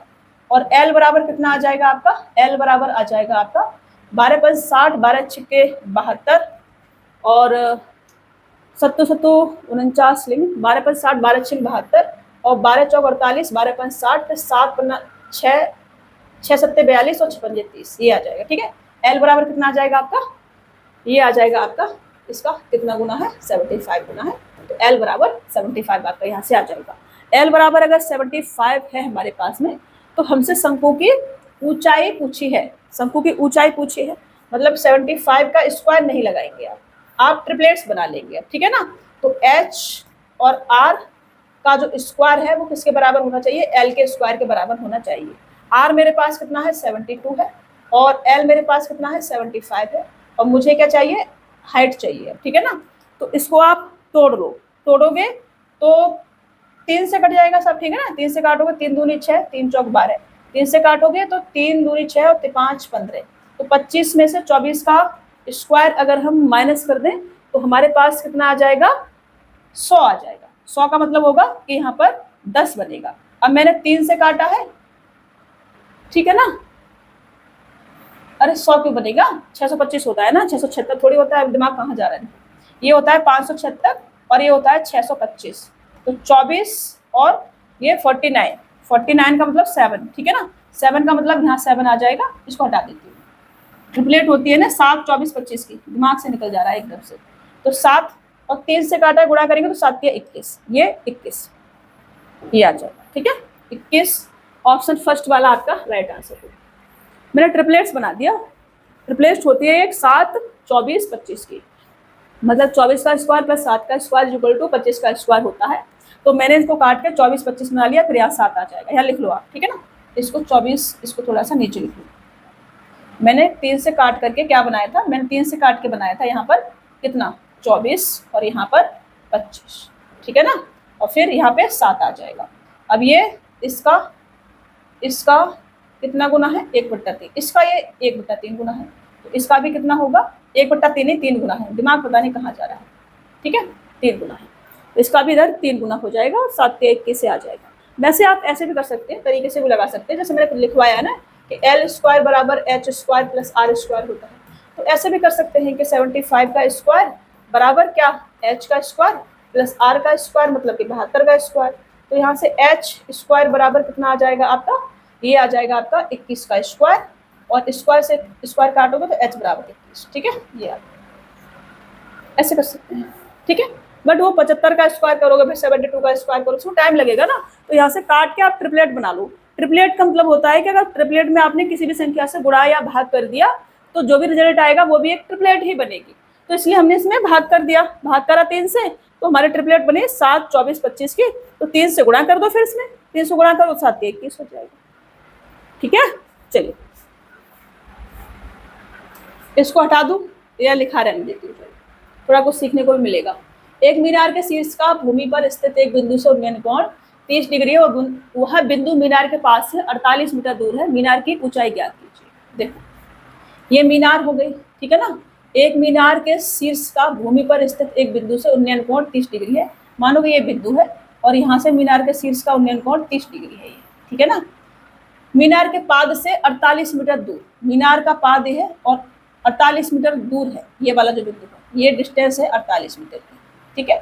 और एल बराबर कितना आ जाएगा आपका, एल बराबर आ जाएगा आपका 12 × 60 12 × 72 और 7 7 49 लिंग 12 × 60 12 × 72 और 12 × 4 48 12 × 60 7 6 6 7 42 और 56 30, ये आ जाएगा, ठीक है। एल बराबर कितना आ जाएगा आपका, ये आ जाएगा आपका, इसका कितना गुना है 75 गुना है, तो एल बराबर 75 आपका यहाँ से आ जाएगा। एल बराबर अगर 75 है हमारे पास में, तो हमसे शंकु की ऊंचाई पूछी है, शंकु की ऊंचाई पूछी है, मतलब 75 का स्क्वायर नहीं लगाएंगे आप ट्रिपलेट्स बना लेंगे, ठीक है ना। तो एच और आर का जो स्क्वायर है वो किसके बराबर होना चाहिए, एल के स्क्वायर के बराबर होना चाहिए। आर मेरे पास कितना है 72 है और एल मेरे पास कितना है 75 है और मुझे क्या चाहिए, हाइट चाहिए, ठीक है ना। तो इसको आप तोड़ लो, तोड़ोगे तो 3 से कट जाएगा सब, ठीक है ना। 3 से काटोगे 3 दूनी 6 3 चौक 12, 3 से काटोगे तो 3 दूनी 6 और 5 15, तो 25 में से 24 का स्क्वायर अगर हम माइनस कर दें तो हमारे पास कितना आ जाएगा 100 आ जाएगा। 100 का मतलब होगा कि यहाँ पर 10 बनेगा। अब मैंने 3 से काटा है, ठीक है ना। अरे 100 क्यों बनेगा, 625 होता है ना, 676 थोड़ी होता है, दिमाग कहाँ जा रहा है। ये होता है 576 और ये होता है 625, तो 24 और ये 49, 49 का मतलब 7, ठीक है ना। 7 का मतलब यहाँ 7 आ जाएगा, इसको हटा देती हूँ। ट्रिपलेट होती है ना 7 24 25 की, दिमाग से निकल जा रहा है एकदम से। तो 7 और 3 से काटा गुणा करेंगे तो 7 या 21, ये 21 ये आ जाएगा, ठीक है। 21 ऑप्शन फर्स्ट वाला आपका राइट आंसर है। मैंने ट्रिपलेट्स बना दिया। ट्रिपलेट्स होती है एक 7 24 25 की, मतलब 24 का स्क्वायर प्लस 7 का स्क्वायर इक्वल टू 25 का स्क्वायर होता है। तो मैंने इसको काट के 24 25 बना लिया, फिर यहाँ 7 आ जाएगा, यहाँ लिख लो आप, ठीक है ना। इसको 24, इसको थोड़ा सा नीचे लिख लो। मैंने 3 से काट करके क्या बनाया था, मैंने 3 से काट के बनाया था यहाँ पर कितना 24 और यहाँ पर 25, ठीक है ना। और फिर यहाँ पे 7 आ जाएगा। अब ये इसका कितना गुना है 1/3, इसका ये 1/3 गुना है, तो इसका भी कितना होगा 1/3 ही 3 गुना है, दिमाग पता नहीं कहाँ जा रहा है, ठीक है 3 गुना है, तो इसका भी इधर 3 गुना हो जाएगा और 7 के 21 से आ जाएगा। वैसे आप ऐसे भी कर सकते हैं, तरीके से भी लगा सकते हैं, जैसे मैंने लिखवाया है ना कि एल स्क्वायर बराबर h square plus r square होता है, तो ऐसे भी कर सकते हैं कि 75 का स्क्वायर बराबर क्या एच का स्क्वायर प्लस आर का स्क्वायर, मतलब कि 72 का स्क्वायर। तो यहाँ से एच स्क्वायर बराबर कितना आ जाएगा आपका, ये आ जाएगा आपका 21 का स्क्वायर, और स्क्वायर से स्क्वायर काटोगे तो एच बराबर 21, ठीक है। ये ऐसे कर सकते हैं, ठीक है। बट वो 75 का स्क्वायर करोगे फिर 72 का स्क्वायर करोगे, उसमें टाइम लगेगा ना। तो यहाँ से काट के आप ट्रिपलेट बना लो। ट्रिपलेट का मतलब होता है कि अगर ट्रिपलेट में आपने किसी भी संख्या से गुणा या भाग कर दिया तो जो भी रिजल्ट आएगा वो भी एक ट्रिपलेट ही बनेगी। तो इसलिए हमने इसमें भाग कर दिया, भाग करा 3 से तो हमारे ट्रिपलेट बने 7, 24, 25 के, तो 3 से गुणा कर दो, फिर इसमें 3 से गुणा करो 7 21 हो जाएगा। ठीक है, चलिए इसको हटा दूं या लिखा रहने देती हूँ, थोड़ा कुछ सीखने को भी मिलेगा। एक मीनार के शीर्ष का भूमि पर स्थित एक बिंदु से उन्नयन कोण 30 डिग्री है और वह बिंदु मीनार के पास से 48 मीटर दूर है। मीनार की ऊंचाई ज्ञात कीजिए। देखो ये मीनार हो गई, ठीक है ना। एक मीनार के शीर्ष का भूमि पर स्थित एक बिंदु से उन्नयन कोण 30 डिग्री है। मानो कि ये बिंदु है और यहाँ से मीनार के शीर्ष का उन्नयन कोण 30 डिग्री है, ये ठीक है ना। मीनार के पाद से 48 मीटर दूर, मीनार का पाद है और 48 मीटर दूर है ये वाला जो बिंदु है, ये डिस्टेंस है 48 मीटर की, ठीक है।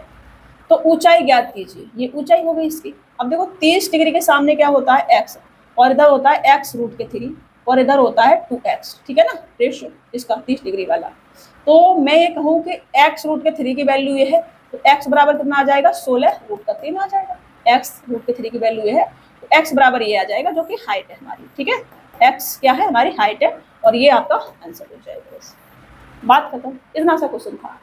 तो ऊंचाई ज्ञात कीजिए, ये ऊंचाई हो गई इसकी। अब देखो 30 डिग्री के सामने क्या होता है x, और इधर होता है x रूट के 3 और इधर होता है 2x, ठीक है ना, रेशियो इसका 30 डिग्री वाला। तो मैं ये कहूँ कि x रूट के 3 की वैल्यू ये है, तो x बराबर कितना आ जाएगा 16 रूट का 3 आ जाएगा। x रूट के 3 की वैल्यू ये है, तो x बराबर ये आ जाएगा जो कि हाइट है हमारी, ठीक है। x क्या है, हमारी हाइट है, और ये आपका आंसर हो जाएगा। बात खत्म, इतना सा क्वेश्चन था,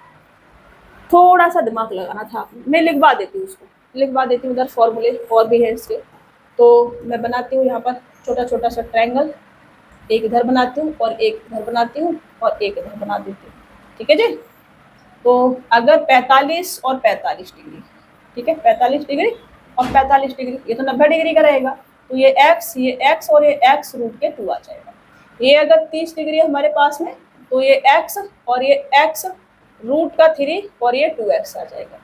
थोड़ा सा दिमाग लगाना था। मैं लिखवा देती हूँ उसको, लिखवा देती हूँ, इधर फॉर्मूले और भी है इसके। तो मैं बनाती हूँ यहाँ पर छोटा छोटा सा ट्रायंगल, एक इधर बनाती हूँ और एक इधर बनाती हूँ और एक इधर बना देती हूँ, ठीक है जी। तो अगर 45 और 45 डिग्री, ठीक है, 45 डिग्री और 45 डिग्री, ये तो 90 डिग्री का रहेगा, तो ये x और ये x रूट के 2 आ जाएगा। ये अगर 30 डिग्री है हमारे पास में, तो ये x और ये x रूट का 3 और ये 2x आ जाएगा।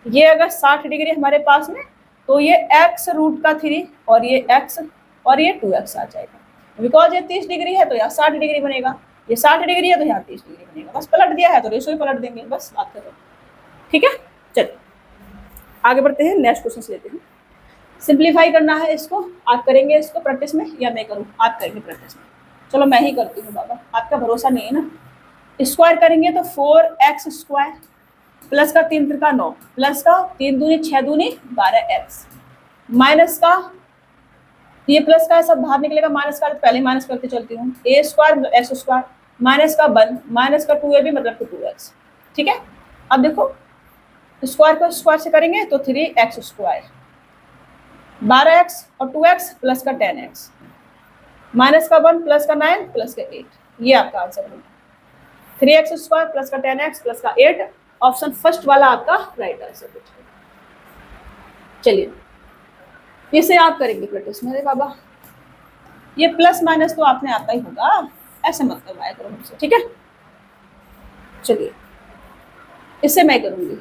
ये अगर 60 डिग्री हमारे पास में, तो ये x रूट का 3 और ये x और ये 2x आ जाएगा। बिकॉज ये 30 डिग्री है तो यहाँ 60 डिग्री बनेगा, ये 60 डिग्री है तो यहाँ 30 डिग्री बनेगा। बस पलट दिया है तो रेशो ही पलट देंगे, बस बात करो, ठीक है। चलिए आगे बढ़ते हैं, नेक्स्ट क्वेश्चन लेते हैं। सिंप्लीफाई करना है इसको, आप करेंगे इसको प्रैक्टिस में या मैं करूँ? आप करेंगे प्रैक्टिस में। चलो मैं ही करती हूँ बाबा, आपका भरोसा नहीं है ना। स्क्वायर करेंगे तो 4x स्क्वायर प्लस का 3 त्रिका 9 प्लस का 3 दूनी 6 दूनी 12x माइनस का, ये प्लस का सब बाहर निकलेगा, माइनस का तो पहले माइनस करते चलती हूँ, a square x square minus का 1 माइनस का 2ab मतलब 2x, ठीक है। अब देखो स्क्वायर को स्क्वायर से करेंगे तो 3x स्क्वायर 12x और 2x प्लस का 10x माइनस का 1 प्लस का 9 प्लस का 8, ये आपका आंसर होगा। 3x स्क्वायर प्लस का 10x प्लस का 8, ऑप्शन फर्स्ट वाला आपका राइट आंसर हो जाएगा। चलिए इसे आप करेंगे प्रैक्टिस में। अरे बाबा ये प्लस माइनस तो आपने आता ही होगा, ऐसे मत करवाया करो हमसे, ठीक है। चलिए इससे मैं करूंगी,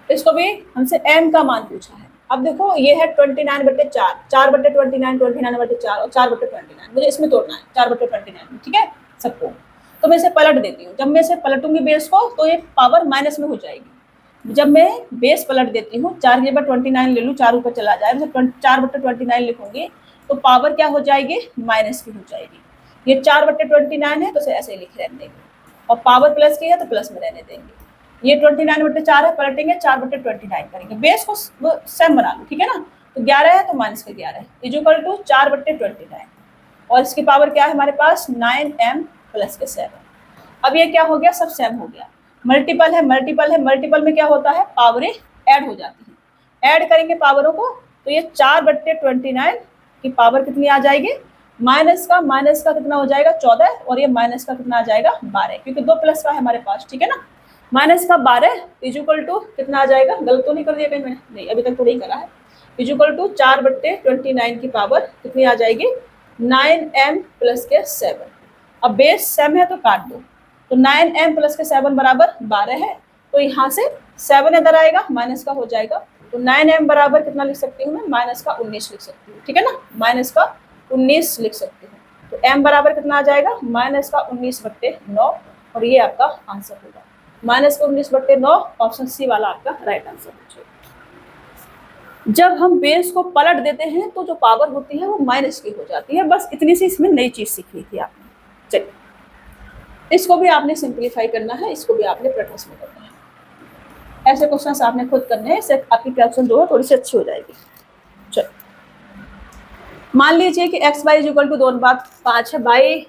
इसको भी हमसे m का मान पूछा है। अब देखो ये है 29/4, 4/29, 29/4 और 4/29, मुझे इसमें तोड़ना है 4/29, ठीक है सबको। तो मैं इसे पलट देती हूँ, जब मैं इसे पलटूंगी बेस को तो ये पावर माइनस में हो जाएगी। जब मैं बेस पलट देती हूँ 4/29 ले लूँ, 4 ऊपर चला जाए, 4/29 लिखूंगी तो पावर क्या हो जाएगी, माइनस की हो जाएगी। ये 4/29 है तो इसे ऐसे लिख रहने देंगे, और पावर प्लस की है तो प्लस में रहने देंगे। ये 29/4 है, पलटेंगे 4/29 करेंगे, बेस को सेम बना लो, ठीक है ना। तो 11 है तो माइनस का 11 इक्वल टू 4/29, और इसकी पावर क्या है हमारे पास 9m प्लस के 7। अब ये क्या हो गया, सब सेम हो गया, मल्टीपल है, मल्टीपल है, मल्टीपल में क्या होता है पावरें ऐड हो जाती है। ऐड करेंगे पावरों को तो ये 4/29 की पावर कितनी आ जाएगी, माइनस का कितना हो जाएगा 14, और ये माइनस का कितना आ जाएगा 12, क्योंकि 2 प्लस का है हमारे पास, ठीक है ना। माइनस का 12 इक्वल टू कितना आ जाएगा, गलत तो नहीं कर दिया कहीं मैंने, नहीं अभी तक तो नहीं करा है। इक्वल टू 4/29 की पावर कितनी आ जाएगी 9m प्लस के 7। अब बेस सेम है तो काट दो, तो 9m प्लस के 7 बराबर 12 है, तो यहाँ से 7 इधर आएगा, माइनस का हो जाएगा, तो 9m बराबर कितना लिख सकती हूँ मैं, माइनस का 19 लिख सकती हूँ, ठीक है ना, माइनस का 19 लिख सकती हूँ। तो m बराबर कितना आ जाएगा, माइनस का 19/9, और ये आपका आंसर होगा, माइनस का 19/9, ऑप्शन सी वाला आपका राइट आंसर हो जाएगा। जब हम बेस को पलट देते हैं तो जो पावर होती है वो माइनस की हो जाती है, बस इतनी सी इसमें नई चीज सीखनी थी आपने। चलिए इसको भी आपने सिंप्लीफाई करना है, इसको भी आपने प्रैक्टिस में करना है, ऐसे क्वेश्चन आपने खुद करने हैं, इससे आपकी कैल्कुलेशन जो है थोड़ी सी अच्छी हो जाएगी। चलो मान लीजिए कि x y इक्वल टू 2:5 है, बाई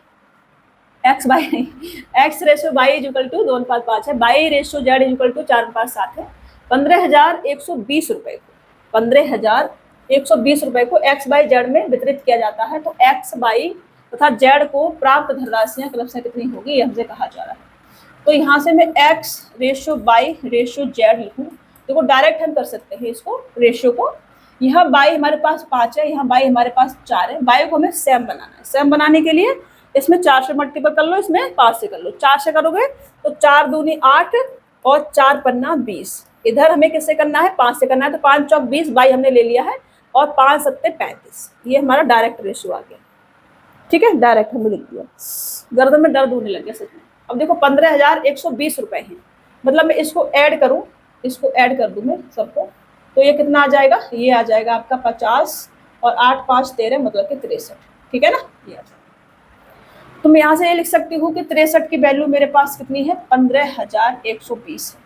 x बाई नहीं x ratio y equal to 2:5 है, by ratio z equal to 4:7 है, 15,120 रुपए को, 15,120 रुपए को एक्स बाई जेड में वितरित किया जाता है। तो एक्स बाई तथा जेड को प्राप्त धनराशियां क्रमशः कितनी होगी, ये हमसे कहा जा रहा है। तो यहाँ से मैं x ratio by ratio Z लिखूँ, देखो डायरेक्ट हम कर सकते हैं इसको रेशियो को। यहाँ बाई हमारे पास 5 है, यहाँ बाई हमारे पास 4 है। बाई को हमें सेम बनाना है। सेम बनाने के लिए इसमें 4 से मल्टीपल कर लो, इसमें 5 से कर लो। 4 से करोगे तो 4 दूनी 8 और 4 पन्ना 20। इधर हमें किससे करना है, 5 से करना है। तो 5 चौक 20, बाई हमने ले लिया है और 5 सत्ते 35। ये हमारा डायरेक्ट रेशियो आ गया, ठीक है, डायरेक्ट हमने लिख दिया। गर्दन में दर्द होने लग गया सच में। अब देखो 15,120 रुपए है, मतलब मैं इसको ऐड करूं, इसको ऐड कर दूं मैं सबको, तो ये कितना आ जाएगा, ये आ जाएगा आपका 50 और 8 5 13 मतलब कि 63, ठीक है ना, ये आ जाएगा। तो मैं यहाँ से ये लिख सकती हूँ कि 63 की वैल्यू मेरे पास कितनी है, 15,120 है।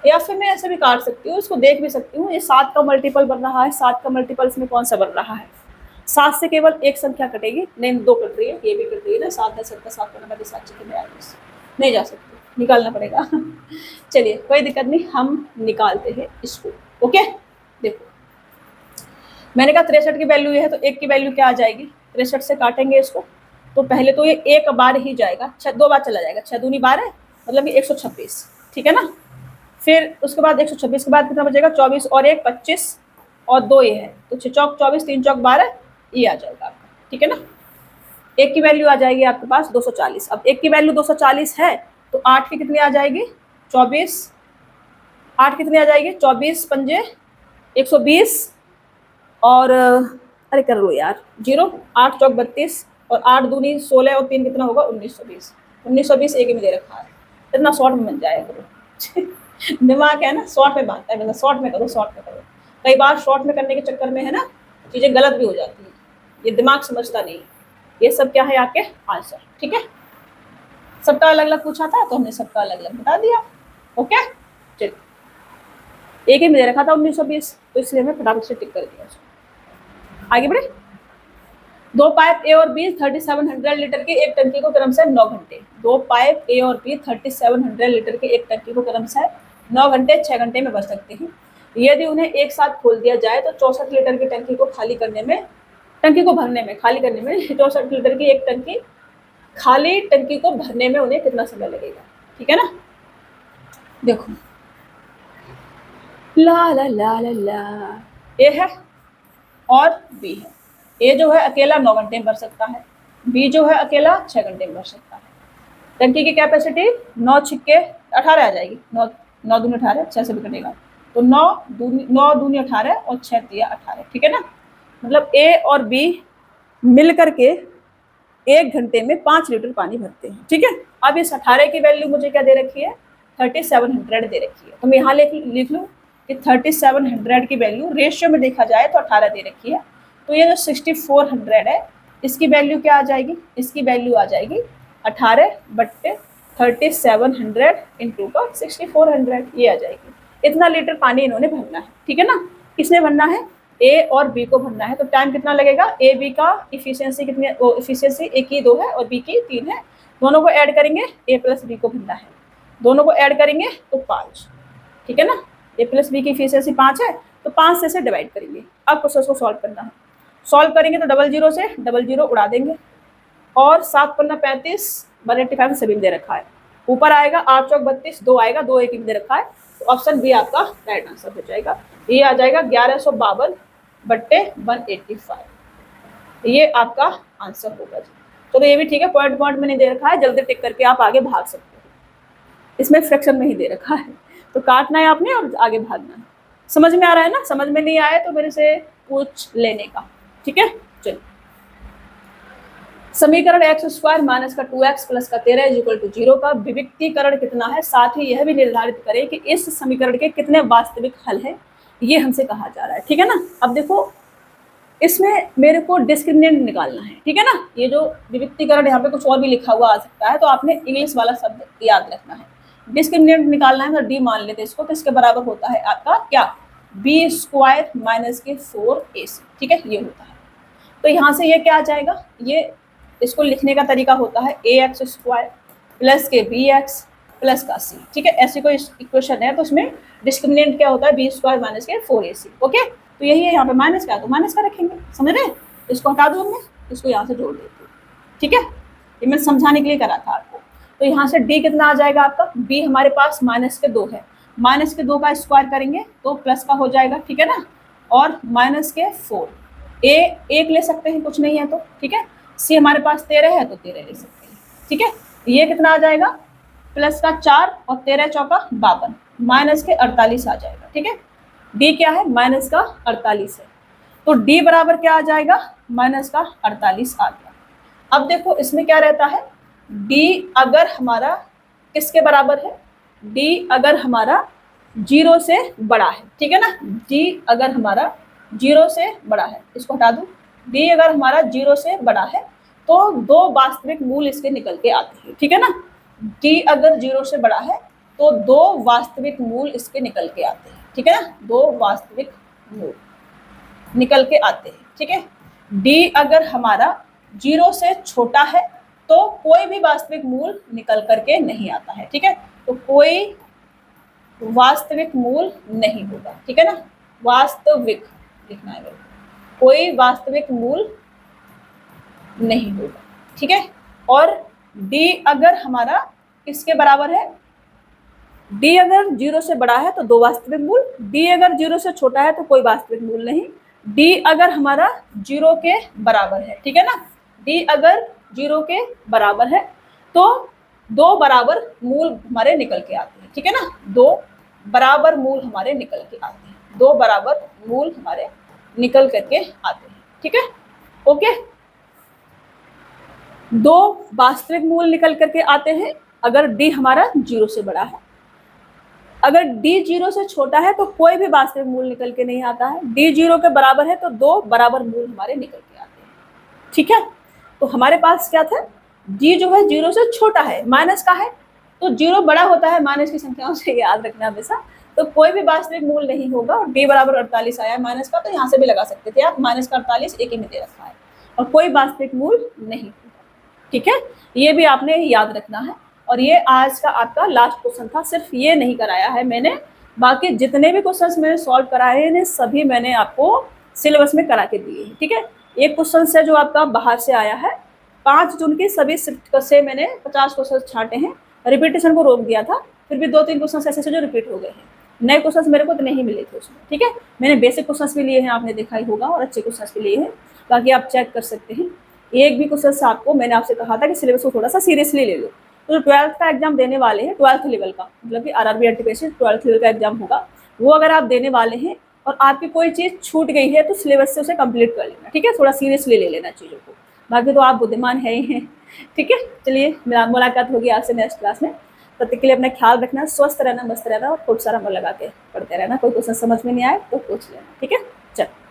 या फिर मैं ऐसे भी काट सकती हूँ, इसको देख भी सकती हूँ। ये 7 का मल्टीपल बन रहा है, 7 का मल्टीपल इसमें कौन सा बन रहा है, 7 से केवल एक संख्या कटेगी, नहीं 2 कट रही है, ये भी कट रही है ना, 7 10 7 7 15 7 42, नहीं जा सकते, निकालना पड़ेगा। चलिए कोई दिक्कत नहीं, हम निकालते हैं इसको। ओके, देखो मैंने कहा 63 की वैल्यू ये है, तो 1 की वैल्यू क्या आ जाएगी, 63 से काटेंगे इसको, तो पहले तो ये 1 बार ही जाएगा, 2 बार चला जाएगा, 6 दूनी 12 मतलब ये 126, ठीक है ना। फिर उसके बाद 126 के बाद कितना बचेगा, 24 और 1 25 और 2 ये है, तो 6 चौक 24 3 चौक 12 ये आ जाएगा आपका, ठीक है ना। 1 की वैल्यू आ जाएगी आपके पास 240। अब 1 की वैल्यू 240 है, तो 8 की कितनी आ जाएगी, 24, 8 कितनी आ जाएगी, 24 पंजे 120 और अरे कर लो यार 0, 8 चौक 32 और 8 दूनी 16 और 3 कितना होगा 1920। 1920 एक ही में दे रखा है, इतना शॉर्ट में बन जाएगा करो। दिमाग है ना, शॉर्ट में बांधता है, मतलब शॉर्ट में करो, शॉर्ट में करो। कई बार शॉर्ट में करने के चक्कर में है ना चीज़ें गलत भी हो जाती हैं, ये दिमाग समझता नहीं। ये सब क्या है आपके आंसर, ठीक है। सबका अलग अलग पूछा था तो हमने सबका अलग अलग बता दिया। ओके चलिए, एक ही में दे रखा था 1920, तो इसलिए हमें फटाफट से टिक कर दिया। आगे बढ़े। 2 पाइप ए और बी 3700 लीटर की एक टंकी को क्रमशः 9 घंटे, 2 पाइप ए और बी 3700 लीटर की एक टंकी को क्रमशः 9 घंटे 6 घंटे में भर सकते हैं। यदि उन्हें एक साथ खोल दिया जाए तो 64 लीटर की टंकी को खाली करने में, टंकी को भरने में, खाली करने में 64 लीटर की एक टंकी खाली टंकी को भरने में उन्हें कितना समय लगेगा, ठीक है ना। देखो ला ला ला ला ला, ए है और बी है। ए जो है अकेला 9 घंटे में भर सकता है, बी जो है अकेला 6 घंटे में भर सकता है। टंकी की कैपेसिटी 9 छिक्के 18 आ जाएगी, 9 दूनी 18, 6 से भी कटेगा, तो 9 दूनी 18 और 6 तिया 18, ठीक है ना। मतलब ए और बी मिल करके 1 घंटे में 5 लीटर पानी भरते हैं, ठीक है। अब इस 18 की वैल्यू मुझे क्या दे रखी है, 3700 दे रखी है, तो मैं यहाँ लिख लूँ कि 3700 की वैल्यू रेशियो में देखा जाए तो 18 दे रखी है। तो ये जो 6400 है इसकी वैल्यू क्या आ जाएगी, इसकी वैल्यू आ जाएगी 18/3700 इंटू का 6400, ये आ जाएगी। इतना लीटर पानी इन्होंने भरना है, ठीक है ना। किसने भरना है, ए और बी को भरना है। तो टाइम कितना लगेगा, ए बी का इफिशियंसी कितनी है, इफिशियंसी ए की 2 है और बी की 3 है, दोनों को ऐड करेंगे, ए प्लस बी को भरना है, दोनों को ऐड करेंगे तो 5, ठीक है ना। ए प्लस बी की इफिशियंसी 5 है, तो 5 से डिवाइड करेंगे। अब प्रोसेस को सॉल्व करना है, सॉल्व करेंगे तो 00 से 00 उड़ा देंगे और 7 पन्ना 35 185 सभी में दे रखा है। ऊपर आएगा 8 चौक 32, 2 आएगा, 2 एक में दे रखा है, तो ऑप्शन बी आपका राइट आंसर हो जाएगा। ये आ जाएगा 1152/185, ये आपका आंसर होगा जी। तो ये भी ठीक है, पॉइंट पॉइंट में नहीं दे रखा है, जल्दी टिक करके आप आगे भाग सकते हो। इसमें फ्रैक्शन में ही दे रखा है, तो काटना है आपने और आगे भागना है। समझ में आ रहा है ना, समझ में नहीं आया तो मेरे से पूछ लेने का, ठीक है। चलिए, समीकरण x² माइनस का 2x प्लस का 13 इक्वल टू 0 का विविक्तीकरण कितना है, साथ ही यह भी निर्धारित करें कि इस समीकरण के कितने वास्तविक हल हैं, ये हमसे कहा जा रहा है, ठीक है ना। अब देखो इसमें मेरे को डिस्क्रिमिनेंट निकालना है, ठीक है ना। ये जो विविक्तीकरण यहाँ पे कुछ और भी लिखा हुआ आ सकता है, तो आपने इंग्लिश वाला शब्द याद रखना है। डिस्क्रिमिनेंट निकालना है तो डी मान लेते हैं इसको, किसके बराबर होता है आपका क्या, b² माइनस के 4ac, ठीक है, ये होता है। तो यहाँ से ये क्या आ जाएगा, ये इसको लिखने का तरीका होता है ax² प्लस के bx प्लस का सी, ठीक है। ऐसी कोई इक्वेशन है तो उसमें डिस्क्रिमिनेंट क्या होता है, बी स्क्वायर माइनस के 4ac, ओके। तो यही है, यहाँ पे माइनस का तो माइनस का रखेंगे, समझ रहे। इसको हटा दो हमने, इसको यहाँ से जोड़ देते, ठीक है। ये मैं समझाने के लिए करा था आपको। तो यहाँ से डी कितना आ जाएगा आपका, बी हमारे पास माइनस के 2 है, माइनस के 2 का स्क्वायर करेंगे तो प्लस का हो जाएगा, ठीक है ना। और माइनस के 4, ए 1 ले सकते हैं, कुछ नहीं है तो, ठीक है। सी हमारे पास 13 है तो 13 ले सकते हैं, ठीक है। ये कितना आ जाएगा, प्लस का 4 और 13 चौका 52, माइनस के 48 आ जाएगा, ठीक है। डी क्या है, माइनस का 48 है, तो डी बराबर क्या आ जाएगा, माइनस का 48 आ गया। अब देखो इसमें क्या रहता है, डी अगर हमारा किसके बराबर है, डी अगर हमारा 0 से बड़ा है, ठीक है ना। डी अगर हमारा 0 से बड़ा है, इसको हटा दूं, डी अगर हमारा 0 से बड़ा है तो 2 वास्तविक मूल इसके निकल के आते हैं, ठीक है ना। डी अगर 0 से बड़ा है तो 2 वास्तविक मूल इसके निकल के आते हैं, ठीक है ना, 2 वास्तविक मूल निकल के आते हैं, ठीक है। डी अगर हमारा 0 से छोटा है तो कोई भी वास्तविक मूल निकल करके नहीं आता है, ठीक है। तो कोई वास्तविक मूल नहीं होगा, ठीक है ना, वास्तविक लिखना है, कोई वास्तविक मूल नहीं होगा, ठीक है। और डी अगर हमारा किसके बराबर है, डी अगर 0 से बड़ा है तो 2 वास्तविक मूल, डी अगर 0 से छोटा है तो कोई वास्तविक मूल नहीं, डी अगर हमारा 0 के बराबर है, ठीक है ना, डी अगर 0 के बराबर है तो 2 बराबर मूल हमारे निकल के आते हैं, ठीक है ना, 2 बराबर मूल हमारे निकल के आते हैं, 2 बराबर मूल हमारे निकल करके आते हैं, ठीक है, ओके। 2 वास्तविक मूल निकल करके आते हैं अगर डी हमारा 0 से बड़ा है। अगर डी 0 से छोटा है तो कोई भी वास्तविक मूल निकल के नहीं आता है, डी 0 के बराबर है तो 2 बराबर मूल हमारे निकल के आते हैं, ठीक है। तो हमारे पास क्या था, डी जो है 0 से छोटा है, माइनस का है, तो 0 बड़ा होता है माइनस की संख्याओं से, याद रखना हमेशा। तो कोई भी वास्तविक मूल नहीं होगा, और डी बराबर 48 आया माइनस का, तो यहाँ से भी लगा सकते थे आप, माइनस का 48 एक ही में दे रखा है, और कोई वास्तविक मूल नहीं होगा, ठीक है। ये भी आपने याद रखना है। और ये आज का आपका लास्ट क्वेश्चन था, सिर्फ ये नहीं कराया है मैंने, बाकी जितने भी क्वेश्चंस मैंने सॉल्व कराए हैं सभी मैंने आपको सिलेबस में करा के दिए हैं, ठीक है। एक क्वेश्चन से जो आपका बाहर से आया है, 5 जून की सभी शिफ्ट से मैंने 50 क्वेश्चन छांटे हैं, रिपीटेशन को रोक दिया था, फिर भी 2-3 क्वेश्चन ऐसे जो रिपीट हो गए हैं, नए क्वेश्चन मेरे को तो नहीं मिले थे उसमें, ठीक है। मैंने बेसिक क्वेश्चन भी लिए हैं, आपने देखा ही होगा, और अच्छे क्वेश्चन भी लिए हैं, बाकी आप चेक कर सकते हैं। एक भी क्वेश्चन आपको मैंने आपसे कहा था कि सिलेबस को थोड़ा सा सीरियसली ले लो। तो 12th का एग्जाम देने वाले हैं, 12th लेवल का, मतलब कि आरआरबी एनटीपीसी 12th लेवल का एग्जाम होगा, वो अगर आप देने वाले हैं और आपकी कोई चीज़ छूट गई है तो सिलेबस से उसे कंप्लीट कर लेना, ठीक है, थोड़ा सीरियसली ले लेना चीज़ों को, बाकी तो आप बुद्धिमान है ही हैं, ठीक है। चलिए मुलाकात होगी आपसे नेक्स्ट क्लास में, तब तक के लिए अपना ख्याल रखना, स्वस्थ रहना, मस्त रहना, और खूब सारा मन लगा के पढ़ते रहना। कोई क्वेश्चन समझ में नहीं आए तो पूछ लेना, ठीक है। चलो।